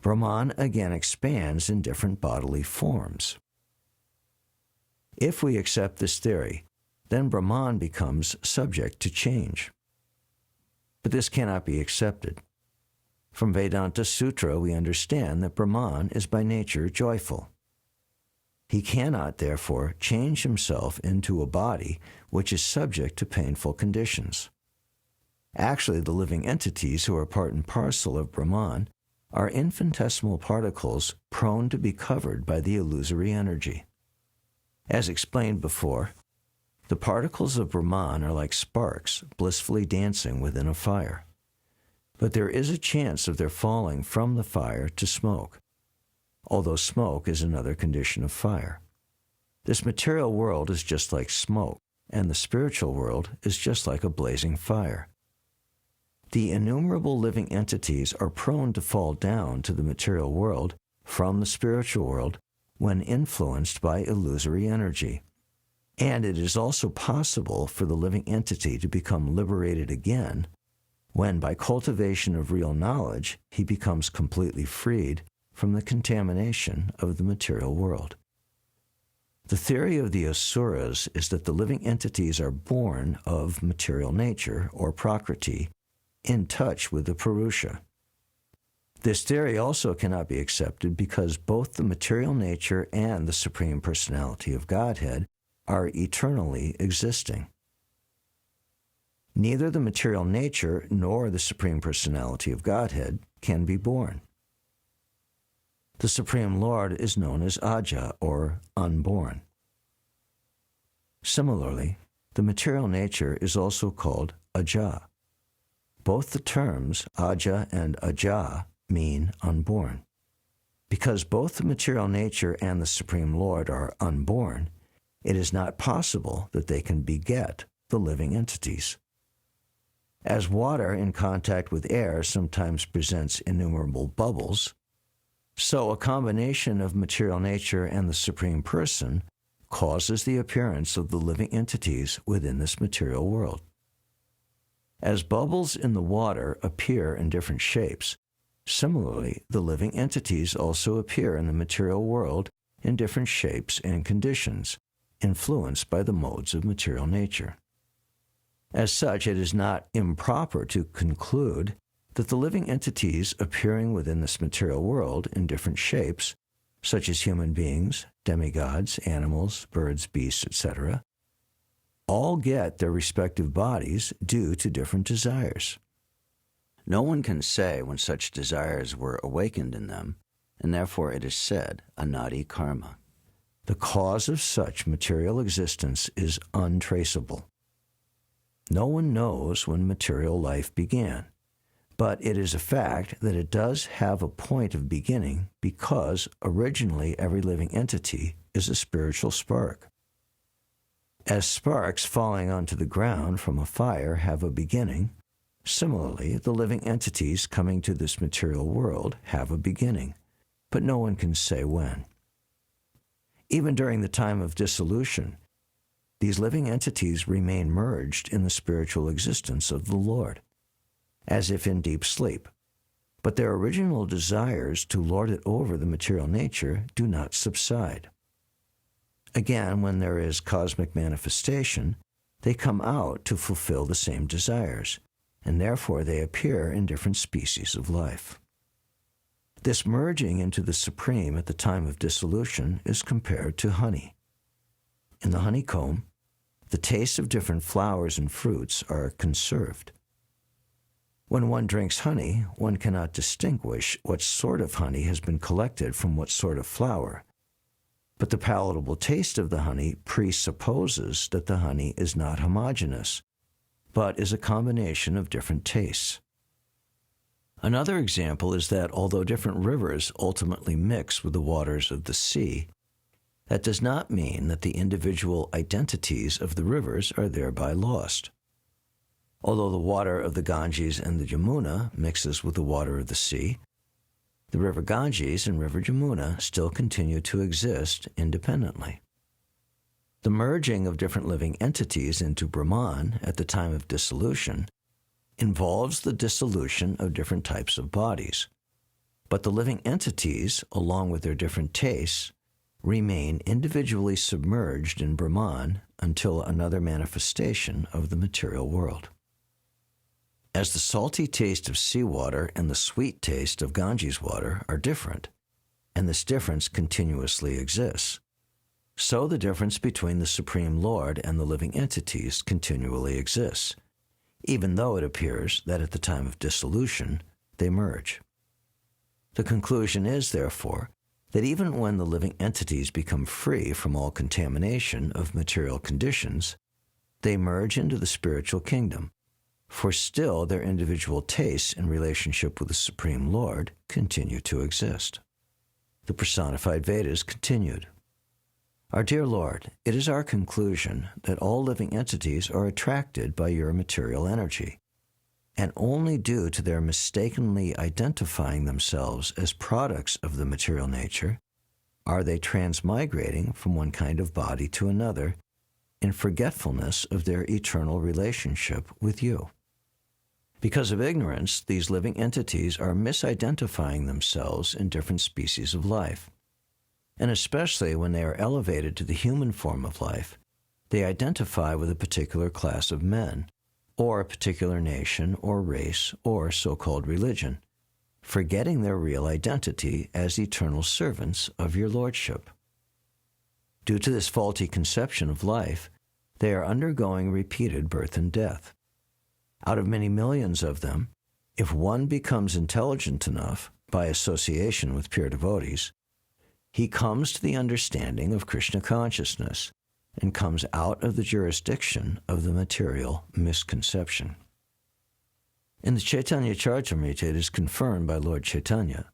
Brahman again expands in different bodily forms. If we accept this theory, then Brahman becomes subject to change. But this cannot be accepted. From Vedanta Sutra, we understand that Brahman is by nature joyful. He cannot, therefore, change himself into a body which is subject to painful conditions. Actually, the living entities who are part and parcel of Brahman are infinitesimal particles prone to be covered by the illusory energy. As explained before, the particles of Brahman are like sparks blissfully dancing within a fire. But there is a chance of their falling from the fire to smoke, although smoke is another condition of fire. This material world is just like smoke, and the spiritual world is just like a blazing fire. The innumerable living entities are prone to fall down to the material world from the spiritual world when influenced by illusory energy. And it is also possible for the living entity to become liberated again when, by cultivation of real knowledge, he becomes completely freed from the contamination of the material world. The theory of the Asuras is that the living entities are born of material nature, or Prakriti, in touch with the Purusha. This theory also cannot be accepted because both the material nature and the Supreme Personality of Godhead are eternally existing. Neither the material nature nor the Supreme Personality of Godhead can be born. The Supreme Lord is known as Aja, or unborn. Similarly, the material nature is also called Aja. Both the terms Aja and Aja mean unborn. Because both the material nature and the Supreme Lord are unborn, it is not possible that they can beget the living entities. As water in contact with air sometimes presents innumerable bubbles, so a combination of material nature and the Supreme Person causes the appearance of the living entities within this material world. As bubbles in the water appear in different shapes, similarly, the living entities also appear in the material world in different shapes and conditions, influenced by the modes of material nature. As such, it is not improper to conclude that the living entities appearing within this material world in different shapes, such as human beings, demigods, animals, birds, beasts, etc., all get their respective bodies due to different desires. No one can say when such desires were awakened in them, and therefore it is said, anadi karma. The cause of such material existence is untraceable. No one knows when material life began, But it is a fact that it does have a point of beginning because originally every living entity is a spiritual spark. As sparks falling onto the ground from a fire have a beginning, similarly, the living entities coming to this material world have a beginning, but no one can say when. Even during the time of dissolution, these living entities remain merged in the spiritual existence of the Lord, as if in deep sleep. But their original desires to lord it over the material nature do not subside. Again, when there is cosmic manifestation, they come out to fulfill the same desires, and therefore they appear in different species of life. This merging into the Supreme at the time of dissolution is compared to honey. In the honeycomb, the tastes of different flowers and fruits are conserved. When one drinks honey, one cannot distinguish what sort of honey has been collected from what sort of flower. But the palatable taste of the honey presupposes that the honey is not homogeneous, but is a combination of different tastes. Another example is that although different rivers ultimately mix with the waters of the sea, that does not mean that the individual identities of the rivers are thereby lost. Although the water of the Ganges and the Yamuna mixes with the water of the sea, the river Ganges and river Yamuna still continue to exist independently. The merging of different living entities into Brahman at the time of dissolution involves the dissolution of different types of bodies, but the living entities, along with their different tastes, remain individually submerged in Brahman until another manifestation of the material world. As the salty taste of seawater and the sweet taste of Ganges water are different, and this difference continuously exists, so the difference between the Supreme Lord and the living entities continually exists, even though it appears that at the time of dissolution they merge. The conclusion is, therefore, that even when the living entities become free from all contamination of material conditions, they merge into the spiritual kingdom, for still their individual tastes in relationship with the Supreme Lord continue to exist. The Personified Vedas continued. Our dear Lord, it is our conclusion that all living entities are attracted by your material energy, and only due to their mistakenly identifying themselves as products of the material nature are they transmigrating from one kind of body to another in forgetfulness of their eternal relationship with you. Because of ignorance, these living entities are misidentifying themselves in different species of life, and especially when they are elevated to the human form of life, they identify with a particular class of men, or a particular nation or race or so-called religion, forgetting their real identity as eternal servants of your lordship. Due to this faulty conception of life, they are undergoing repeated birth and death. Out of many millions of them, if one becomes intelligent enough by association with pure devotees, he comes to the understanding of Krishna consciousness and comes out of the jurisdiction of the material misconception. In the Chaitanya Charitamrita, it is confirmed by Lord Chaitanya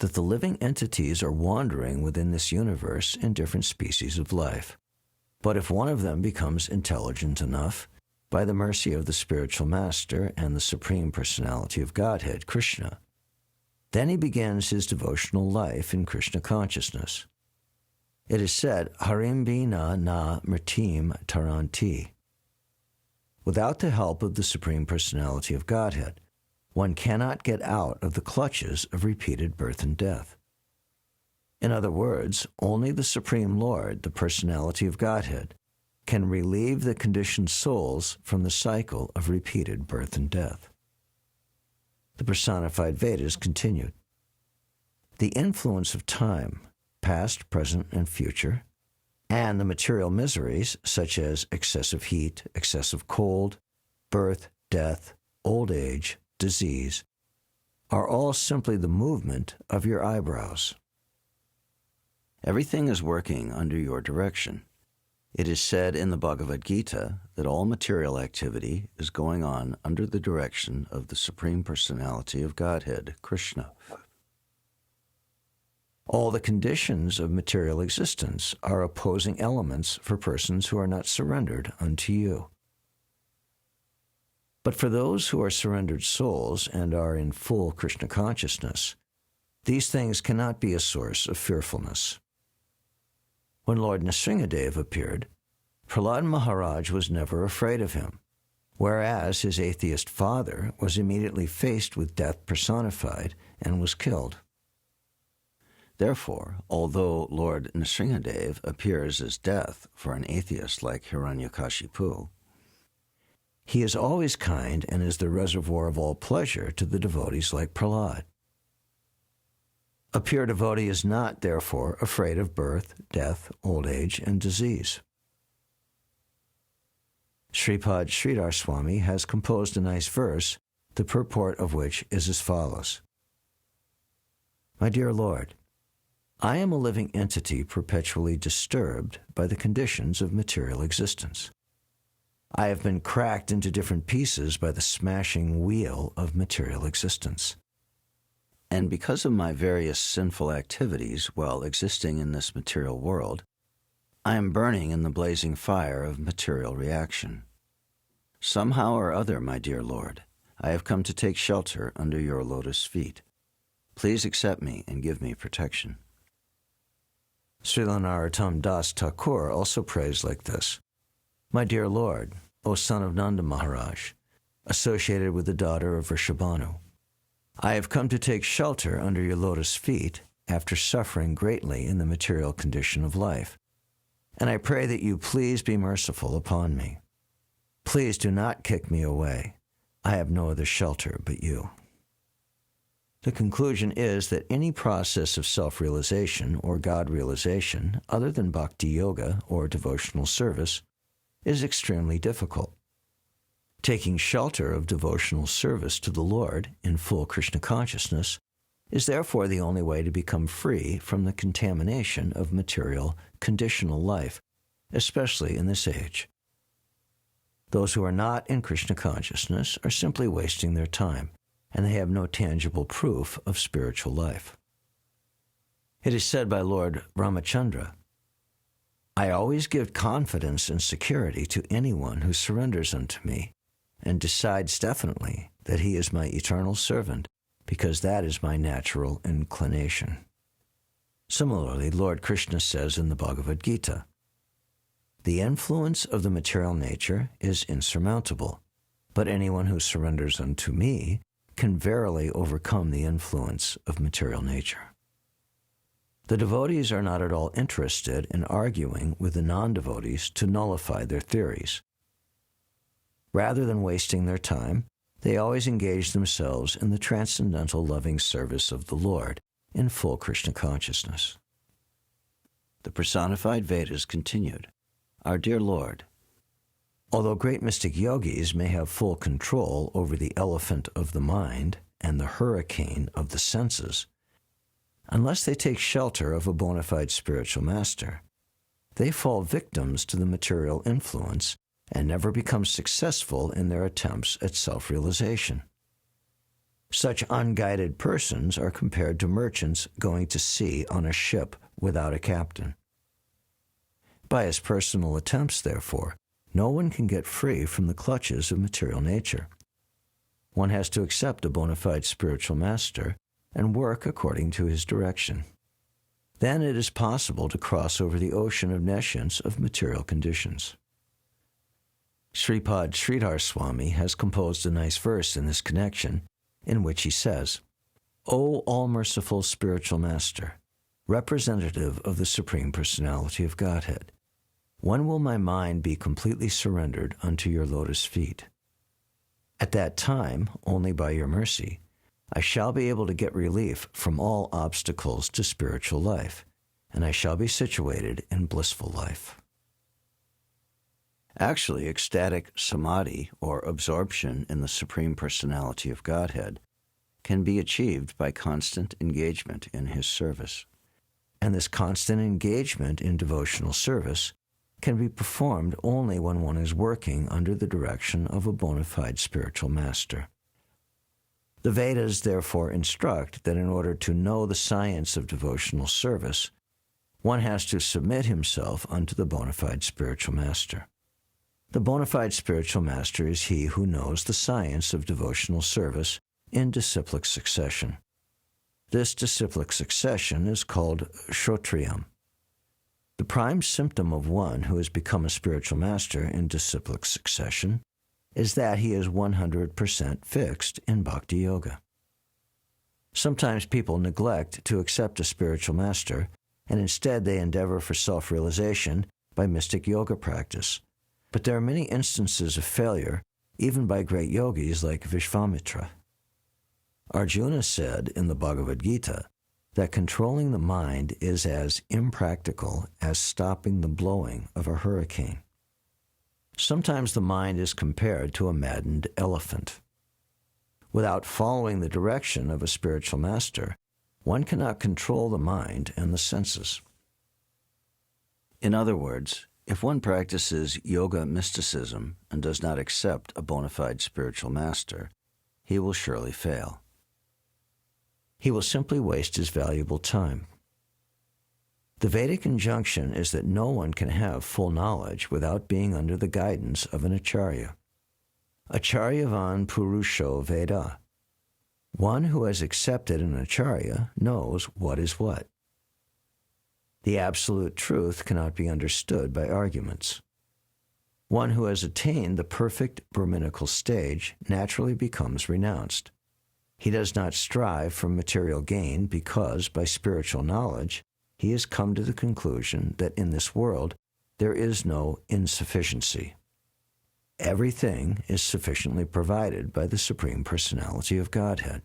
that the living entities are wandering within this universe in different species of life. But if one of them becomes intelligent enough, by the mercy of the spiritual master and the Supreme Personality of Godhead, Krishna, then he begins his devotional life in Krishna consciousness. It is said, Harim bina na mritim taranti. Without the help of the Supreme Personality of Godhead, one cannot get out of the clutches of repeated birth and death. In other words, only the Supreme Lord, the Personality of Godhead, can relieve the conditioned souls from the cycle of repeated birth and death. The Personified Vedas continued. The influence of time, past, present, and future, and the material miseries such as excessive heat, excessive cold, birth, death, old age, disease, are all simply the movement of your eyebrows. Everything is working under your direction, It is said in the Bhagavad Gita that all material activity is going on under the direction of the Supreme Personality of Godhead, Krishna. All the conditions of material existence are opposing elements for persons who are not surrendered unto you. But for those who are surrendered souls and are in full Krishna consciousness, these things cannot be a source of fearfulness. When Lord Nrsingadev appeared, Prahlad Maharaj was never afraid of him, whereas his atheist father was immediately faced with death personified and was killed. Therefore, although Lord Nrsingadev appears as death for an atheist like Hiranyakashipu, he is always kind and is the reservoir of all pleasure to the devotees like Prahlad. A pure devotee is not, therefore, afraid of birth, death, old age, and disease. Sripad Sridhar Swami has composed a nice verse, the purport of which is as follows. My dear Lord, I am a living entity perpetually disturbed by the conditions of material existence. I have been cracked into different pieces by the smashing wheel of material existence. And because of my various sinful activities while existing in this material world, I am burning in the blazing fire of material reaction. Somehow or other, my dear Lord, I have come to take shelter under your lotus feet. Please accept me and give me protection. Srila Narottam Das Thakur also prays like this. My dear Lord, O son of Nanda Maharaj, associated with the daughter of Vrishabhanu, I have come to take shelter under your lotus feet after suffering greatly in the material condition of life, and I pray that you please be merciful upon me. Please do not kick me away. I have no other shelter but you. The conclusion is that any process of self-realization or God-realization other than bhakti yoga or devotional service is extremely difficult. Taking shelter of devotional service to the Lord in full Krishna consciousness is therefore the only way to become free from the contamination of material, conditional life, especially in this age. Those who are not in Krishna consciousness are simply wasting their time, and they have no tangible proof of spiritual life. It is said by Lord Ramachandra, I always give confidence and security to anyone who surrenders unto me, and decides definitely that he is my eternal servant, because that is my natural inclination. Similarly, Lord Krishna says in the Bhagavad Gita, the influence of the material nature is insurmountable, but anyone who surrenders unto me can verily overcome the influence of material nature. The devotees are not at all interested in arguing with the non-devotees to nullify their theories. Rather than wasting their time, they always engage themselves in the transcendental loving service of the Lord in full Krishna consciousness. The Personified Vedas continued, Our dear Lord, although great mystic yogis may have full control over the elephant of the mind and the hurricane of the senses, unless they take shelter of a bona fide spiritual master, they fall victims to the material influence and never become successful in their attempts at self-realization. Such unguided persons are compared to merchants going to sea on a ship without a captain. By his personal attempts, therefore, no one can get free from the clutches of material nature. One has to accept a bona fide spiritual master and work according to his direction. Then it is possible to cross over the ocean of nescience of material conditions. Sripad Sridhar Swami has composed a nice verse in this connection, in which he says, O all-merciful spiritual master, representative of the Supreme Personality of Godhead, when will my mind be completely surrendered unto your lotus feet? At that time, only by your mercy, I shall be able to get relief from all obstacles to spiritual life, and I shall be situated in blissful life. Actually, ecstatic samadhi, or absorption in the Supreme Personality of Godhead, can be achieved by constant engagement in His service. And this constant engagement in devotional service can be performed only when one is working under the direction of a bona fide spiritual master. The Vedas therefore instruct that in order to know the science of devotional service, one has to submit himself unto the bona fide spiritual master. The bona fide spiritual master is he who knows the science of devotional service in disciplic succession. This disciplic succession is called Shrotriyam. The prime symptom of one who has become a spiritual master in disciplic succession is that he is 100% fixed in bhakti yoga. Sometimes people neglect to accept a spiritual master, and instead they endeavor for self-realization by mystic yoga practice. But there are many instances of failure, even by great yogis like Vishvamitra. Arjuna said in the Bhagavad Gita that controlling the mind is as impractical as stopping the blowing of a hurricane. Sometimes the mind is compared to a maddened elephant. Without following the direction of a spiritual master, one cannot control the mind and the senses. In other words, if one practices yoga mysticism and does not accept a bona fide spiritual master, he will surely fail. He will simply waste his valuable time. The Vedic injunction is that no one can have full knowledge without being under the guidance of an acharya. Acharyavan purusho Veda. One who has accepted an acharya knows what is what. The absolute truth cannot be understood by arguments. One who has attained the perfect Brahminical stage naturally becomes renounced. He does not strive for material gain because, by spiritual knowledge, he has come to the conclusion that in this world there is no insufficiency. Everything is sufficiently provided by the Supreme Personality of Godhead.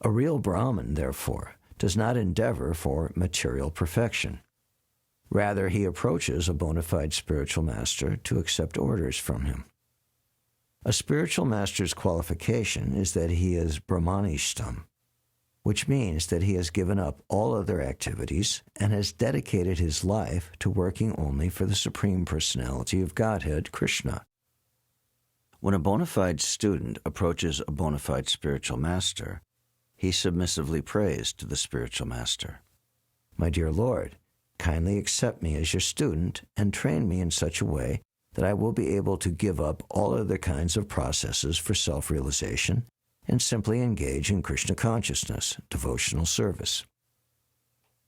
A real Brahmin, therefore, does not endeavor for material perfection. Rather, he approaches a bona fide spiritual master to accept orders from him. A spiritual master's qualification is that he is Brahmanishtam, which means that he has given up all other activities and has dedicated his life to working only for the Supreme Personality of Godhead, Krishna. When a bona fide student approaches a bona fide spiritual master, he submissively prays to the spiritual master, "My dear Lord, kindly accept me as your student and train me in such a way that I will be able to give up all other kinds of processes for self-realization and simply engage in Krishna consciousness, devotional service."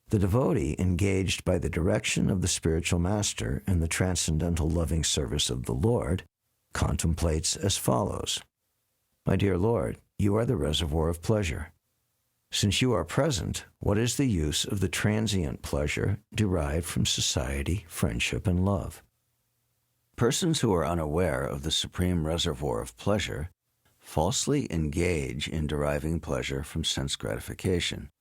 The devotee engaged by the direction of the spiritual master in the transcendental loving service of the Lord contemplates as follows: "My dear Lord, you are the reservoir of pleasure. Since you are present, what is the use of the transient pleasure derived from society, friendship, and love?" Persons who are unaware of the supreme reservoir of pleasure falsely engage in deriving pleasure from sense gratification,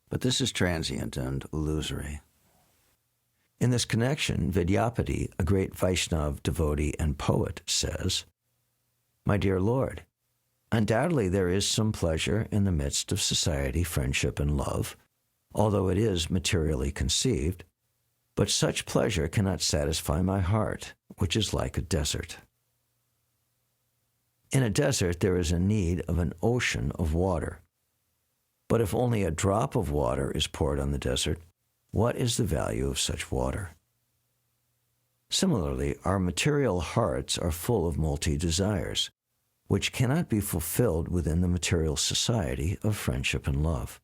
but this is transient and illusory. In this connection, Vidyapati, a great Vaishnava devotee and poet, says, "My dear Lord, undoubtedly there is some pleasure in the midst of society, friendship, and love, although it is materially conceived, but such pleasure cannot satisfy my heart, which is like a desert." In a desert, there is a need of an ocean of water. But if only a drop of water is poured on the desert, what is the value of such water? Similarly, our material hearts are full of multi-desires, which cannot be fulfilled within the material society of friendship and love.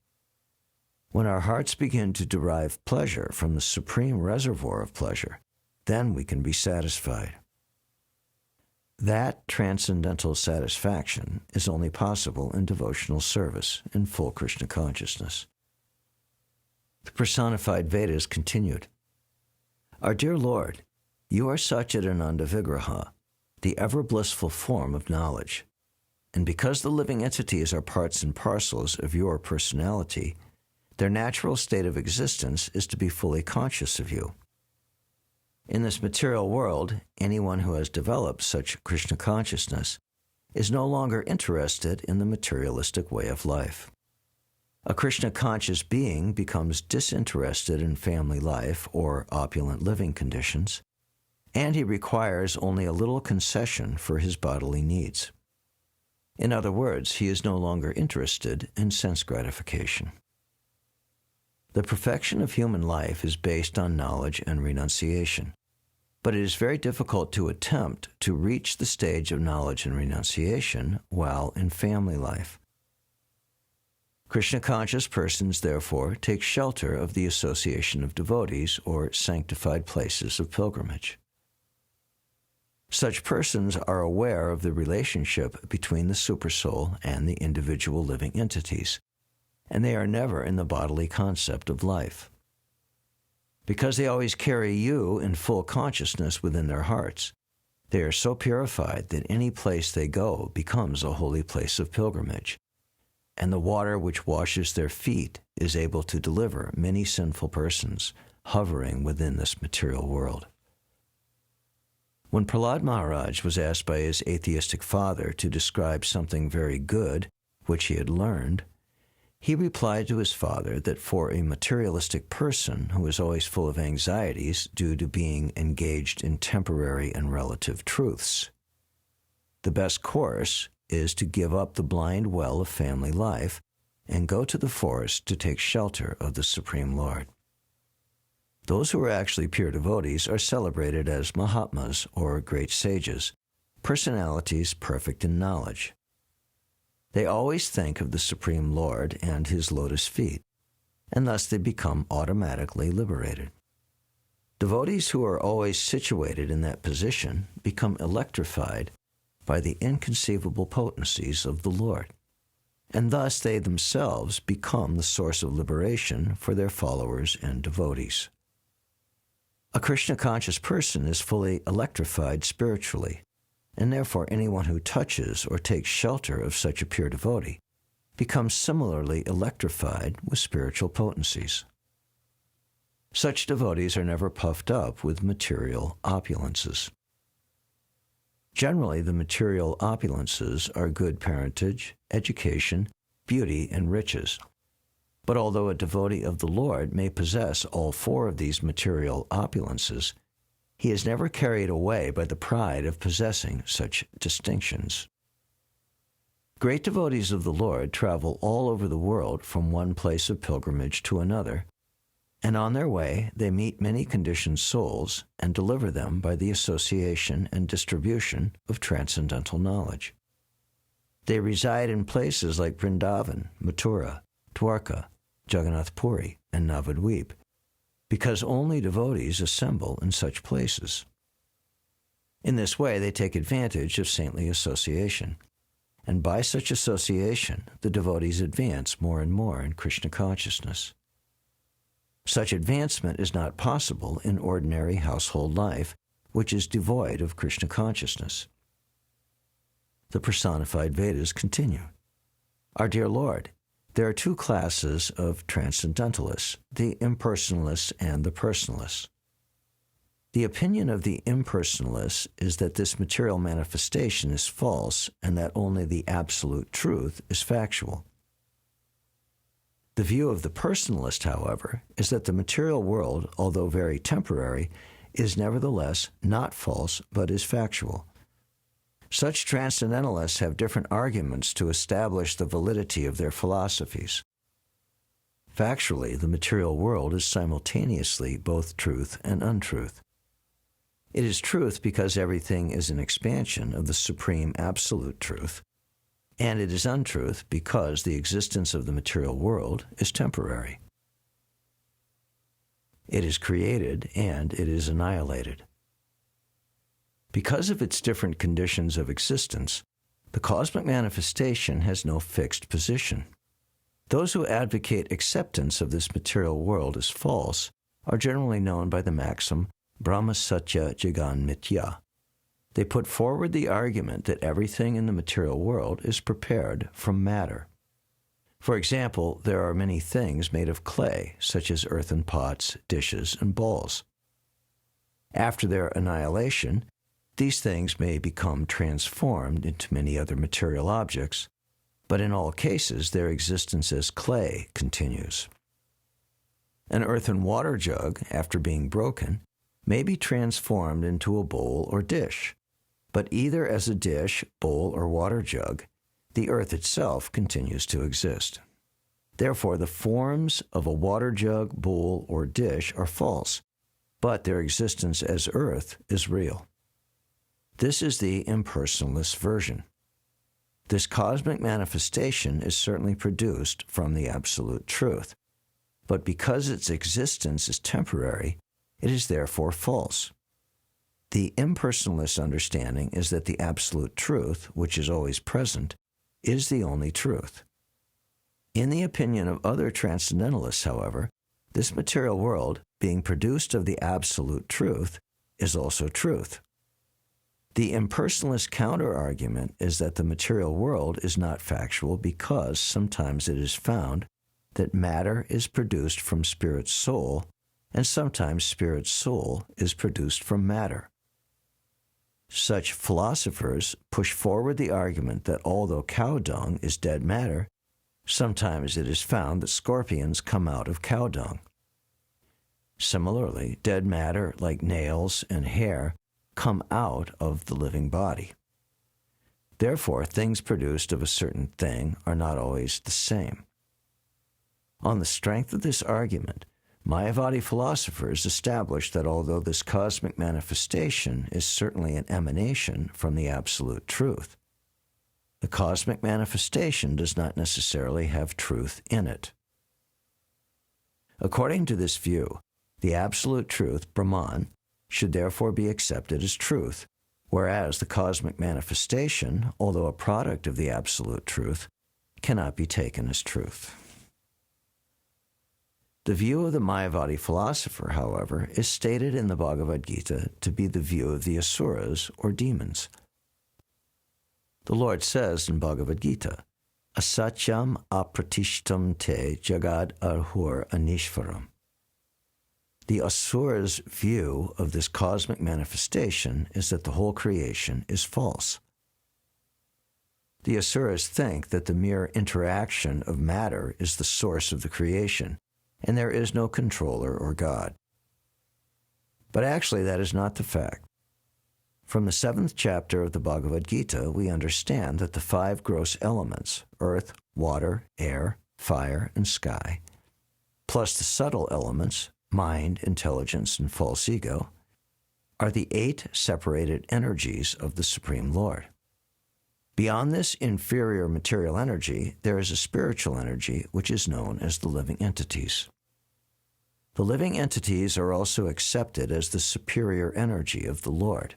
When our hearts begin to derive pleasure from the supreme reservoir of pleasure, then we can be satisfied. That transcendental satisfaction is only possible in devotional service in full Krishna consciousness. The Personified Vedas continued, "Our dear Lord, you are Satchidananda Vigraha, the ever-blissful form of knowledge. And because the living entities are parts and parcels of your personality, their natural state of existence is to be fully conscious of you. In this material world, anyone who has developed such Krishna consciousness is no longer interested in the materialistic way of life. A Krishna-conscious being becomes disinterested in family life or opulent living conditions and he requires only a little concession for his bodily needs. In other words, he is no longer interested in sense gratification. The perfection of human life is based on knowledge and renunciation, but it is very difficult to attempt to reach the stage of knowledge and renunciation while in family life. Krishna-conscious persons, therefore, take shelter of the association of devotees or sanctified places of pilgrimage. Such persons are aware of the relationship between the supersoul and the individual living entities, and they are never in the bodily concept of life. Because they always carry you in full consciousness within their hearts, they are so purified that any place they go becomes a holy place of pilgrimage, and the water which washes their feet is able to deliver many sinful persons hovering within this material world. When Prahlad Maharaj was asked by his atheistic father to describe something very good which he had learned, he replied to his father that for a materialistic person who is always full of anxieties due to being engaged in temporary and relative truths, the best course is to give up the blind well of family life and go to the forest to take shelter of the Supreme Lord. Those who are actually pure devotees are celebrated as Mahatmas or great sages, personalities perfect in knowledge. They always think of the Supreme Lord and his lotus feet, and thus they become automatically liberated. Devotees who are always situated in that position become electrified by the inconceivable potencies of the Lord, and thus they themselves become the source of liberation for their followers and devotees. A Krishna-conscious person is fully electrified spiritually, and therefore anyone who touches or takes shelter of such a pure devotee becomes similarly electrified with spiritual potencies. Such devotees are never puffed up with material opulences. Generally, the material opulences are good parentage, education, beauty, and riches. But although a devotee of the Lord may possess all four of these material opulences, he is never carried away by the pride of possessing such distinctions. Great devotees of the Lord travel all over the world from one place of pilgrimage to another, and on their way they meet many conditioned souls and deliver them by the association and distribution of transcendental knowledge. They reside in places like Vrindavan, Mathura, Dwarka, Jagannath Puri, and Navadvip, because only devotees assemble in such places. In this way, they take advantage of saintly association, and by such association, the devotees advance more and more in Krishna consciousness. Such advancement is not possible in ordinary household life, which is devoid of Krishna consciousness. The personified Vedas continue. Our dear Lord, there are two classes of transcendentalists, the impersonalists and the personalists. The opinion of the impersonalists is that this material manifestation is false and that only the absolute truth is factual. The view of the personalist, however, is that the material world, although very temporary, is nevertheless not false but is factual. Such transcendentalists have different arguments to establish the validity of their philosophies. Factually, the material world is simultaneously both truth and untruth. It is truth because everything is an expansion of the supreme absolute truth, and it is untruth because the existence of the material world is temporary. It is created and it is annihilated. Because of its different conditions of existence, the cosmic manifestation has no fixed position. Those who advocate acceptance of this material world as false are generally known by the maxim Brahma Satya Jagan Mithya. They put forward the argument that everything in the material world is prepared from matter. For example, there are many things made of clay, such as earthen pots, dishes, and bowls. After their annihilation, these things may become transformed into many other material objects, but in all cases their existence as clay continues. An earthen water jug, after being broken, may be transformed into a bowl or dish, but either as a dish, bowl, or water jug, the earth itself continues to exist. Therefore, the forms of a water jug, bowl, or dish are false, but their existence as earth is real. This is the impersonalist version. This cosmic manifestation is certainly produced from the absolute truth, but because its existence is temporary, it is therefore false. The impersonalist understanding is that the absolute truth, which is always present, is the only truth. In the opinion of other transcendentalists, however, this material world, being produced of the absolute truth, is also truth. The impersonalist counter-argument is that the material world is not factual because sometimes it is found that matter is produced from spirit's soul, and sometimes spirit's soul is produced from matter. Such philosophers push forward the argument that although cow dung is dead matter, sometimes it is found that scorpions come out of cow dung. Similarly, dead matter like nails and hair come out of the living body. Therefore, things produced of a certain thing are not always the same. On the strength of this argument, Mayavadi philosophers established that although this cosmic manifestation is certainly an emanation from the absolute truth, the cosmic manifestation does not necessarily have truth in it. According to this view, the absolute truth, Brahman, should therefore be accepted as truth, whereas the cosmic manifestation, although a product of the absolute truth, cannot be taken as truth. The view of the Mayavadi philosopher, however, is stated in the Bhagavad Gita to be the view of the asuras, or demons. The Lord says in Bhagavad Gita, Asatyam apratishtam te jagad arhur anishvaram. The asura's view of this cosmic manifestation is that the whole creation is false. The asuras think that the mere interaction of matter is the source of the creation, and there is no controller or God. But actually, that is not the fact. From the 7th chapter of the Bhagavad Gita, we understand that the 5 gross elements, earth, water, air, fire, and sky, plus the subtle elements, mind, intelligence, and false ego, are the 8 separated energies of the Supreme Lord. Beyond this inferior material energy, there is a spiritual energy which is known as the living entities. The living entities are also accepted as the superior energy of the Lord.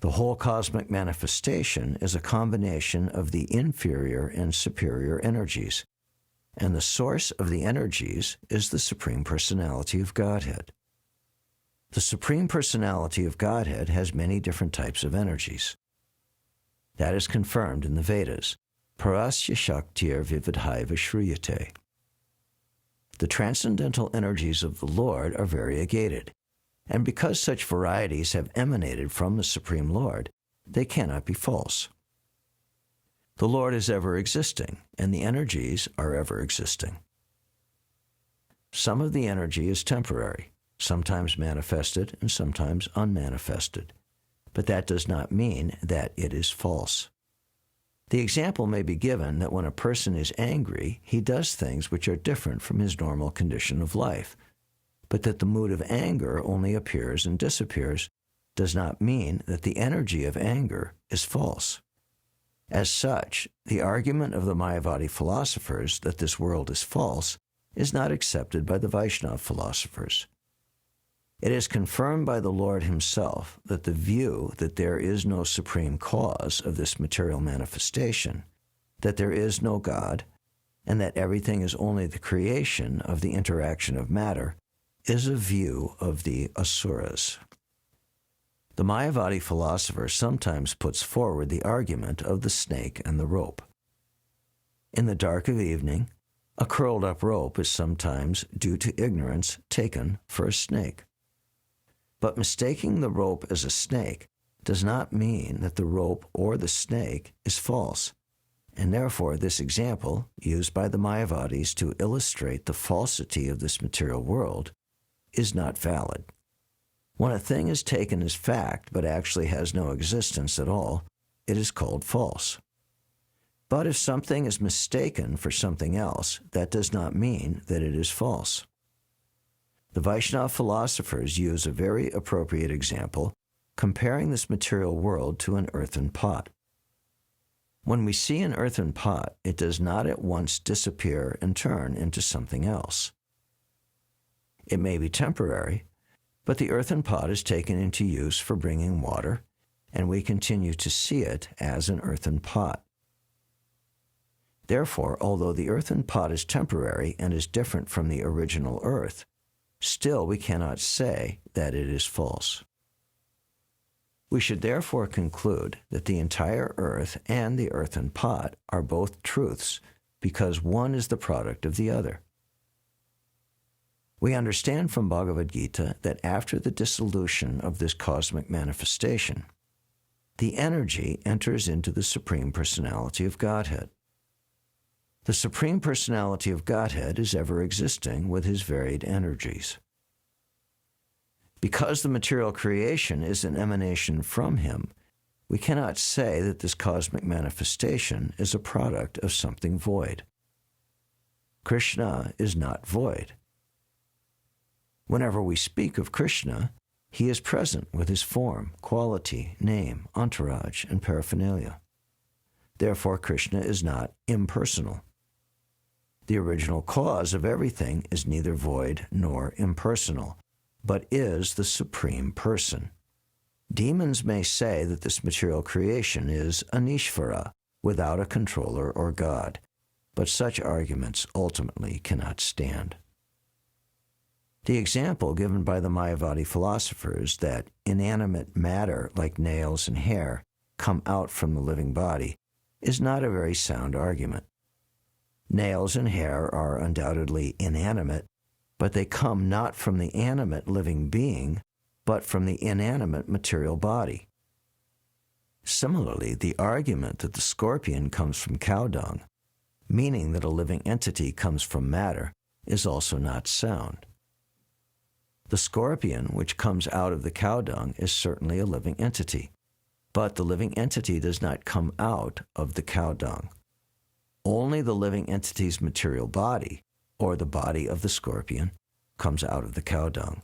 The whole cosmic manifestation is a combination of the inferior and superior energies, and the source of the energies is the Supreme Personality of Godhead. The Supreme Personality of Godhead has many different types of energies. That is confirmed in the Vedas. Parasya Shaktir Vividhaiva Shruyate. The transcendental energies of the Lord are variegated, and because such varieties have emanated from the Supreme Lord, they cannot be false. The Lord is ever existing, and the energies are ever existing. Some of the energy is temporary, sometimes manifested and sometimes unmanifested, but that does not mean that it is false. The example may be given that when a person is angry, he does things which are different from his normal condition of life, but that the mood of anger only appears and disappears does not mean that the energy of anger is false. As such, the argument of the Mayavadi philosophers that this world is false is not accepted by the Vaishnava philosophers. It is confirmed by the Lord himself that the view that there is no supreme cause of this material manifestation, that there is no God, and that everything is only the creation of the interaction of matter, is a view of the asuras. The Mayavadi philosopher sometimes puts forward the argument of the snake and the rope. In the dark of evening, a curled-up rope is sometimes, due to ignorance, taken for a snake. But mistaking the rope as a snake does not mean that the rope or the snake is false, and therefore this example, used by the Mayavadis to illustrate the falsity of this material world, is not valid. When a thing is taken as fact but actually has no existence at all, it is called false. But if something is mistaken for something else, that does not mean that it is false. The Vaishnava philosophers use a very appropriate example, comparing this material world to an earthen pot. When we see an earthen pot, it does not at once disappear and turn into something else. It may be temporary, but the earthen pot is taken into use for bringing water, and we continue to see it as an earthen pot. Therefore, although the earthen pot is temporary and is different from the original earth, still we cannot say that it is false. We should therefore conclude that the entire earth and the earthen pot are both truths because one is the product of the other. We understand from Bhagavad Gita that after the dissolution of this cosmic manifestation, the energy enters into the Supreme Personality of Godhead. The Supreme Personality of Godhead is ever existing with his varied energies. Because the material creation is an emanation from him, we cannot say that this cosmic manifestation is a product of something void. Krishna is not void. Whenever we speak of Krishna, he is present with his form, quality, name, entourage, and paraphernalia. Therefore, Krishna is not impersonal. The original cause of everything is neither void nor impersonal, but is the Supreme Person. Demons may say that this material creation is Anishvara, without a controller or God, but such arguments ultimately cannot stand. The example given by the Mayavadi philosophers that inanimate matter like nails and hair come out from the living body is not a very sound argument. Nails and hair are undoubtedly inanimate, but they come not from the animate living being, but from the inanimate material body. Similarly, the argument that the scorpion comes from cow dung, meaning that a living entity comes from matter, is also not sound. The scorpion, which comes out of the cow dung, is certainly a living entity, but the living entity does not come out of the cow dung. Only the living entity's material body, or the body of the scorpion, comes out of the cow dung.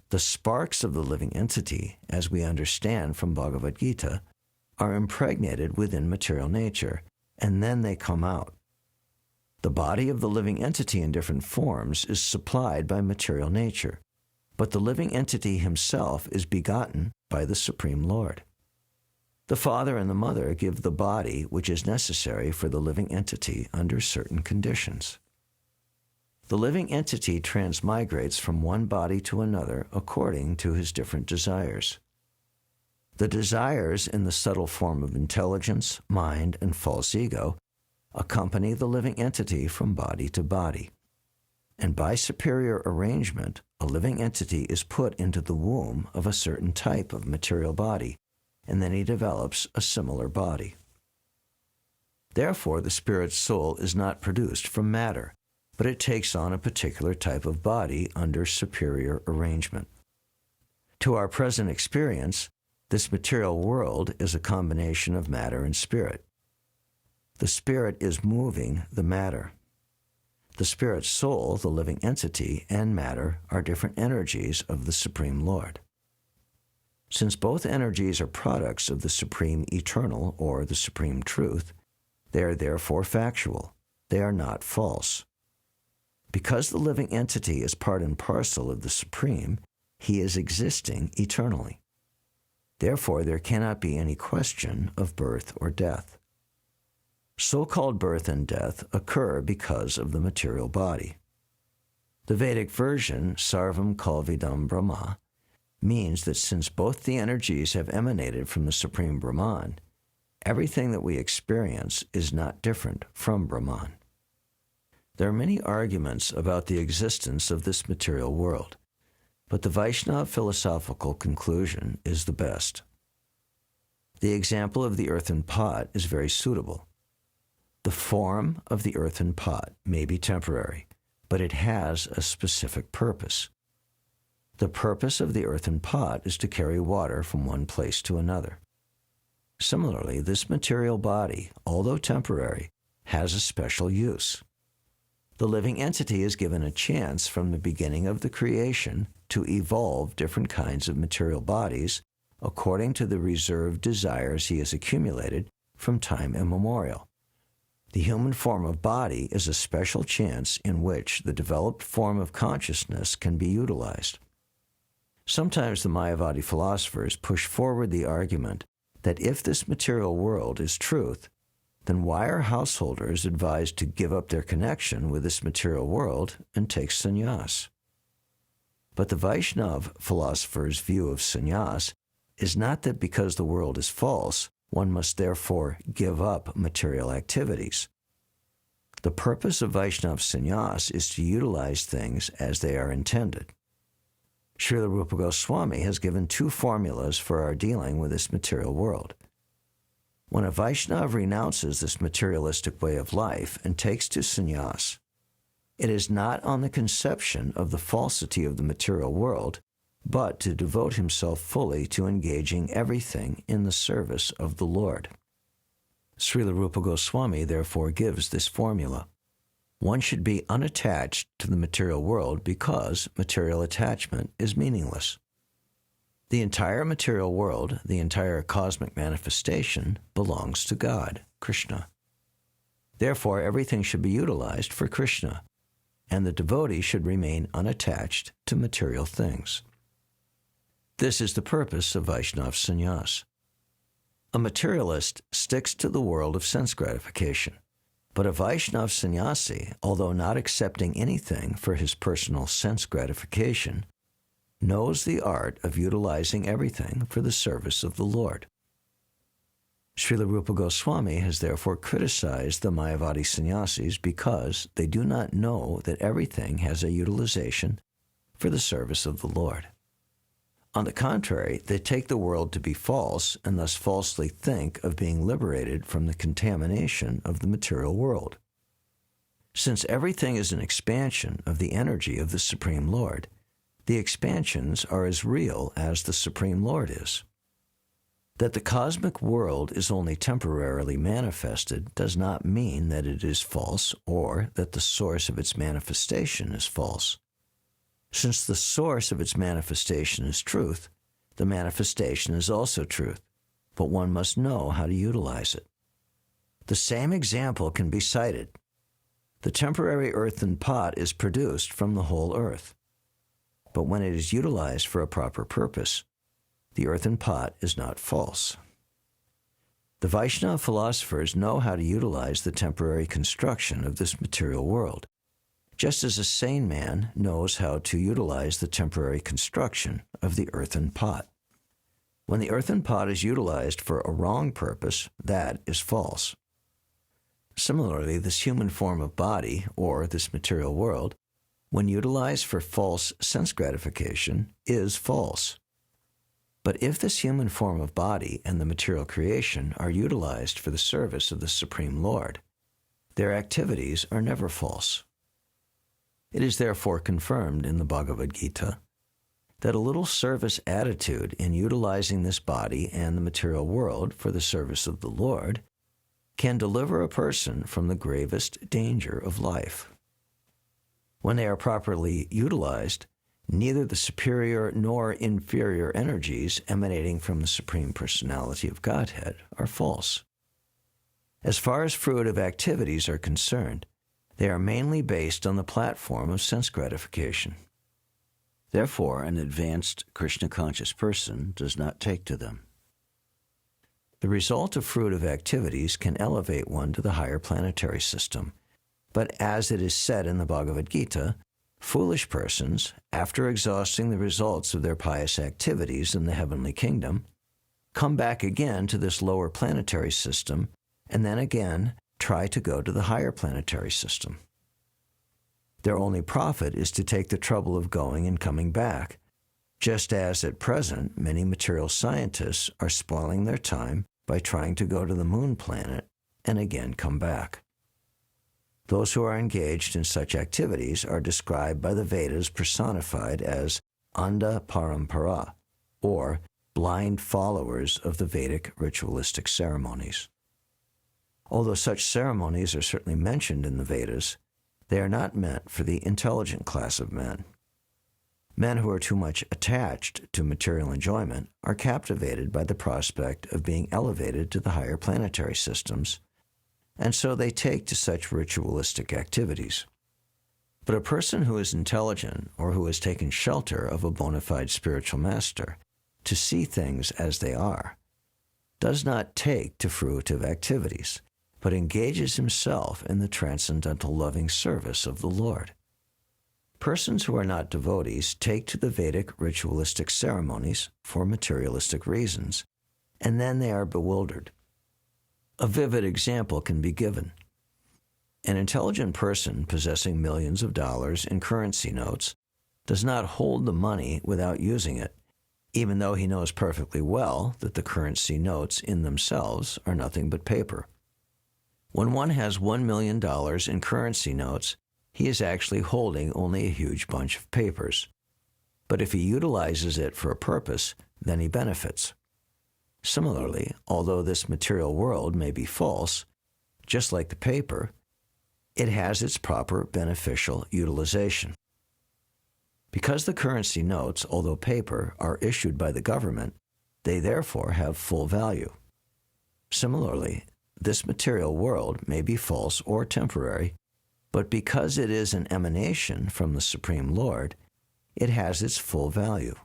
The sparks of the living entity, as we understand from Bhagavad Gita, are impregnated within material nature, and then they come out. The body of the living entity in different forms is supplied by material nature, but the living entity himself is begotten by the Supreme Lord. The father and the mother give the body which is necessary for the living entity under certain conditions. The living entity transmigrates from one body to another according to his different desires. The desires in the subtle form of intelligence, mind, and false ego accompany the living entity from body to body. And by superior arrangement, a living entity is put into the womb of a certain type of material body, and then he develops a similar body. Therefore, the spirit's soul is not produced from matter, but it takes on a particular type of body under superior arrangement. To our present experience, this material world is a combination of matter and spirit. The spirit is moving the matter. The spirit's soul, the living entity, and matter are different energies of the Supreme Lord. Since both energies are products of the Supreme Eternal or the Supreme Truth, they are therefore factual. They are not false. Because the living entity is part and parcel of the Supreme, he is existing eternally. Therefore, there cannot be any question of birth or death. So-called birth and death occur because of the material body. The Vedic version, Sarvam Kalvidam Brahma, means that since both the energies have emanated from the Supreme Brahman, everything that we experience is not different from Brahman. There are many arguments about the existence of this material world, but the Vaishnava philosophical conclusion is the best. The example of the earthen pot is very suitable. The form of the earthen pot may be temporary, but it has a specific purpose. The purpose of the earthen pot is to carry water from one place to another. Similarly, this material body, although temporary, has a special use. The living entity is given a chance from the beginning of the creation to evolve different kinds of material bodies according to the reserved desires he has accumulated from time immemorial. The human form of body is a special chance in which the developed form of consciousness can be utilized. Sometimes the Mayavadi philosophers push forward the argument that if this material world is truth, then why are householders advised to give up their connection with this material world and take sannyas? But the Vaishnava philosopher's view of sannyas is not that because the world is false, one must therefore give up material activities. The purpose of Vaishnava sannyas is to utilize things as they are intended. Srila Rupa Goswami has given two formulas for our dealing with this material world. When a Vaishnava renounces this materialistic way of life and takes to sannyas, it is not on the conception of the falsity of the material world, but to devote himself fully to engaging everything in the service of the Lord. Srila Rupa Goswami therefore gives this formula. One should be unattached to the material world because material attachment is meaningless. The entire material world, the entire cosmic manifestation, belongs to God, Krishna. Therefore, everything should be utilized for Krishna, and the devotee should remain unattached to material things. This is the purpose of Vaishnava sannyas. A materialist sticks to the world of sense gratification, but a Vaishnava sannyasi, although not accepting anything for his personal sense gratification, knows the art of utilizing everything for the service of the Lord. Srila Rupa Goswami has therefore criticized the Mayavadi sannyasis because they do not know that everything has a utilization for the service of the Lord. On the contrary, they take the world to be false and thus falsely think of being liberated from the contamination of the material world. Since everything is an expansion of the energy of the Supreme Lord, the expansions are as real as the Supreme Lord is. That the cosmic world is only temporarily manifested does not mean that it is false or that the source of its manifestation is false. Since the source of its manifestation is truth, the manifestation is also truth, but one must know how to utilize it. The same example can be cited. The temporary earthen pot is produced from the whole earth. But when it is utilized for a proper purpose, the earthen pot is not false. The Vaishnava philosophers know how to utilize the temporary construction of this material world, just as a sane man knows how to utilize the temporary construction of the earthen pot. When the earthen pot is utilized for a wrong purpose, that is false. Similarly, this human form of body, or this material world, when utilized for false sense gratification, is false. But if this human form of body and the material creation are utilized for the service of the Supreme Lord, their activities are never false. It is therefore confirmed in the Bhagavad Gita that a little service attitude in utilizing this body and the material world for the service of the Lord can deliver a person from the gravest danger of life. When they are properly utilized, neither the superior nor inferior energies emanating from the Supreme Personality of Godhead are false. As far as fruitive activities are concerned, they are mainly based on the platform of sense gratification. Therefore, an advanced Krishna-conscious person does not take to them. The result of fruitive activities can elevate one to the higher planetary system, but as it is said in the Bhagavad Gita, foolish persons, after exhausting the results of their pious activities in the heavenly kingdom, come back again to this lower planetary system and then again try to go to the higher planetary system. Their only profit is to take the trouble of going and coming back, just as at present many material scientists are spoiling their time by trying to go to the moon planet and again come back. Those who are engaged in such activities are described by the Vedas personified as Anda Parampara, or blind followers of the Vedic ritualistic ceremonies. Although such ceremonies are certainly mentioned in the Vedas, they are not meant for the intelligent class of men. Men who are too much attached to material enjoyment are captivated by the prospect of being elevated to the higher planetary systems, and so they take to such ritualistic activities. But a person who is intelligent or who has taken shelter of a bona fide spiritual master to see things as they are does not take to fruitive activities, but engages himself in the transcendental loving service of the Lord. Persons who are not devotees take to the Vedic ritualistic ceremonies for materialistic reasons, and then they are bewildered. A vivid example can be given. An intelligent person possessing millions of dollars in currency notes does not hold the money without using it, even though he knows perfectly well that the currency notes in themselves are nothing but paper. When one has $1 million in currency notes, he is actually holding only a huge bunch of papers. But if he utilizes it for a purpose, then he benefits. Similarly, although this material world may be false, just like the paper, it has its proper beneficial utilization. Because the currency notes, although paper, are issued by the government, they therefore have full value. Similarly, this material world may be false or temporary, but because it is an emanation from the Supreme Lord, it has its full value.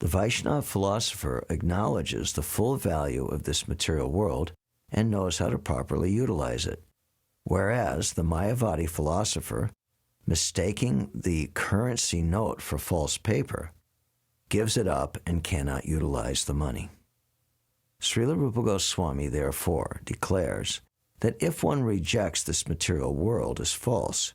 The Vaishnava philosopher acknowledges the full value of this material world and knows how to properly utilize it, whereas the Mayavadi philosopher, mistaking the currency note for false paper, gives it up and cannot utilize the money. Srila Rupa Goswami, therefore, declares that if one rejects this material world as false,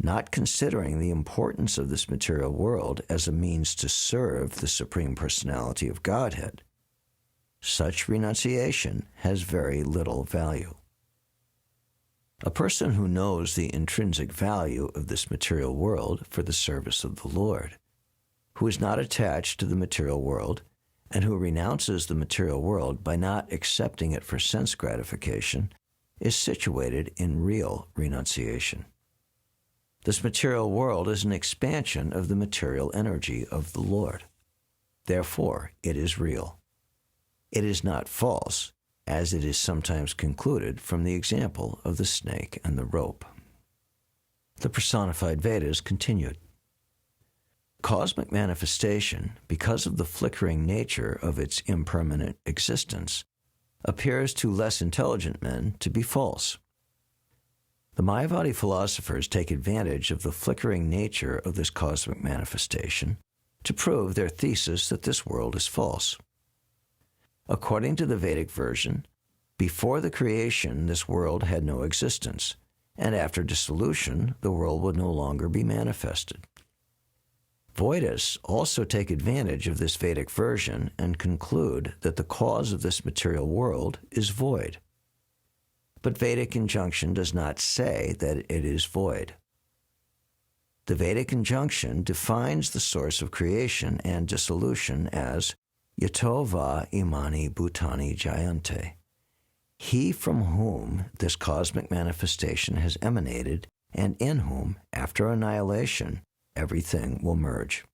not considering the importance of this material world as a means to serve the Supreme Personality of Godhead, such renunciation has very little value. A person who knows the intrinsic value of this material world for the service of the Lord, who is not attached to the material world, and who renounces the material world by not accepting it for sense gratification, is situated in real renunciation. This material world is an expansion of the material energy of the Lord. Therefore, it is real. It is not false, as it is sometimes concluded from the example of the snake and the rope. The Personified Vedas continued. Cosmic manifestation, because of the flickering nature of its impermanent existence, appears to less intelligent men to be false. The Mayavadi philosophers take advantage of the flickering nature of this cosmic manifestation to prove their thesis that this world is false. According to the Vedic version, before the creation this world had no existence, and after dissolution the world would no longer be manifested. Vedas also take advantage of this Vedic version and conclude that the cause of this material world is void. But Vedic injunction does not say that it is void. The Vedic injunction defines the source of creation and dissolution as Yato va imani bhutani jayante, he from whom this cosmic manifestation has emanated and in whom, after annihilation, everything will merge.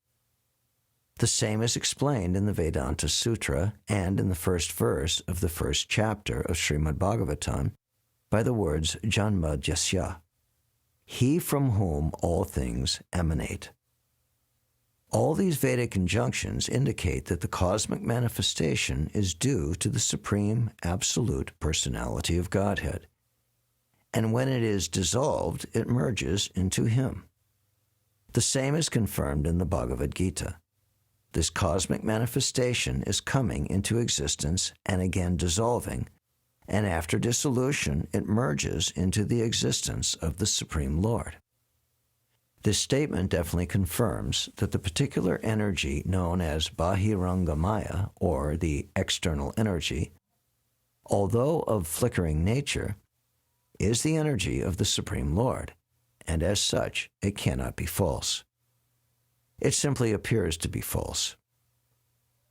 The same is explained in the Vedanta Sutra and in the first verse of the first chapter of Srimad Bhagavatam by the words Janma Jasya, he from whom all things emanate. All these Vedic injunctions indicate that the cosmic manifestation is due to the Supreme Absolute Personality of Godhead, and when it is dissolved, it merges into Him. The same is confirmed in the Bhagavad Gita. This cosmic manifestation is coming into existence and again dissolving, and after dissolution it merges into the existence of the Supreme Lord. This statement definitely confirms that the particular energy known as Bahirangamaya, or the external energy, although of flickering nature, is the energy of the Supreme Lord, and as such, it cannot be false. It simply appears to be false.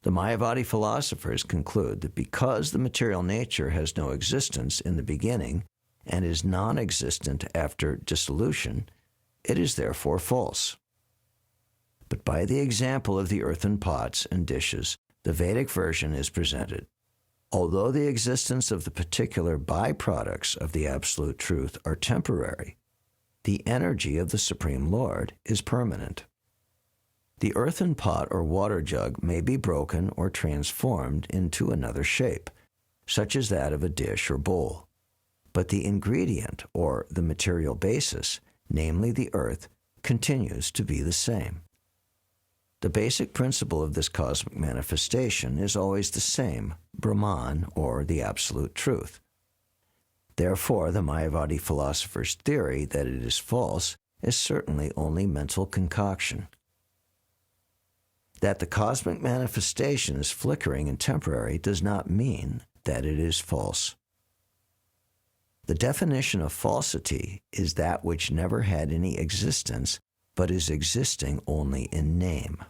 The Mayavadi philosophers conclude that because the material nature has no existence in the beginning and is non-existent after dissolution, it is therefore false. But by the example of the earthen pots and dishes, the Vedic version is presented. Although the existence of the particular byproducts of the Absolute Truth are temporary, the energy of the Supreme Lord is permanent. The earthen pot or water jug may be broken or transformed into another shape, such as that of a dish or bowl. But the ingredient or the material basis, namely the earth, continues to be the same. The basic principle of this cosmic manifestation is always the same, Brahman, or the Absolute Truth. Therefore, the Mayavadi philosopher's theory that it is false is certainly only mental concoction. That the cosmic manifestation is flickering and temporary does not mean that it is false. The definition of falsity is that which never had any existence but is existing only in name.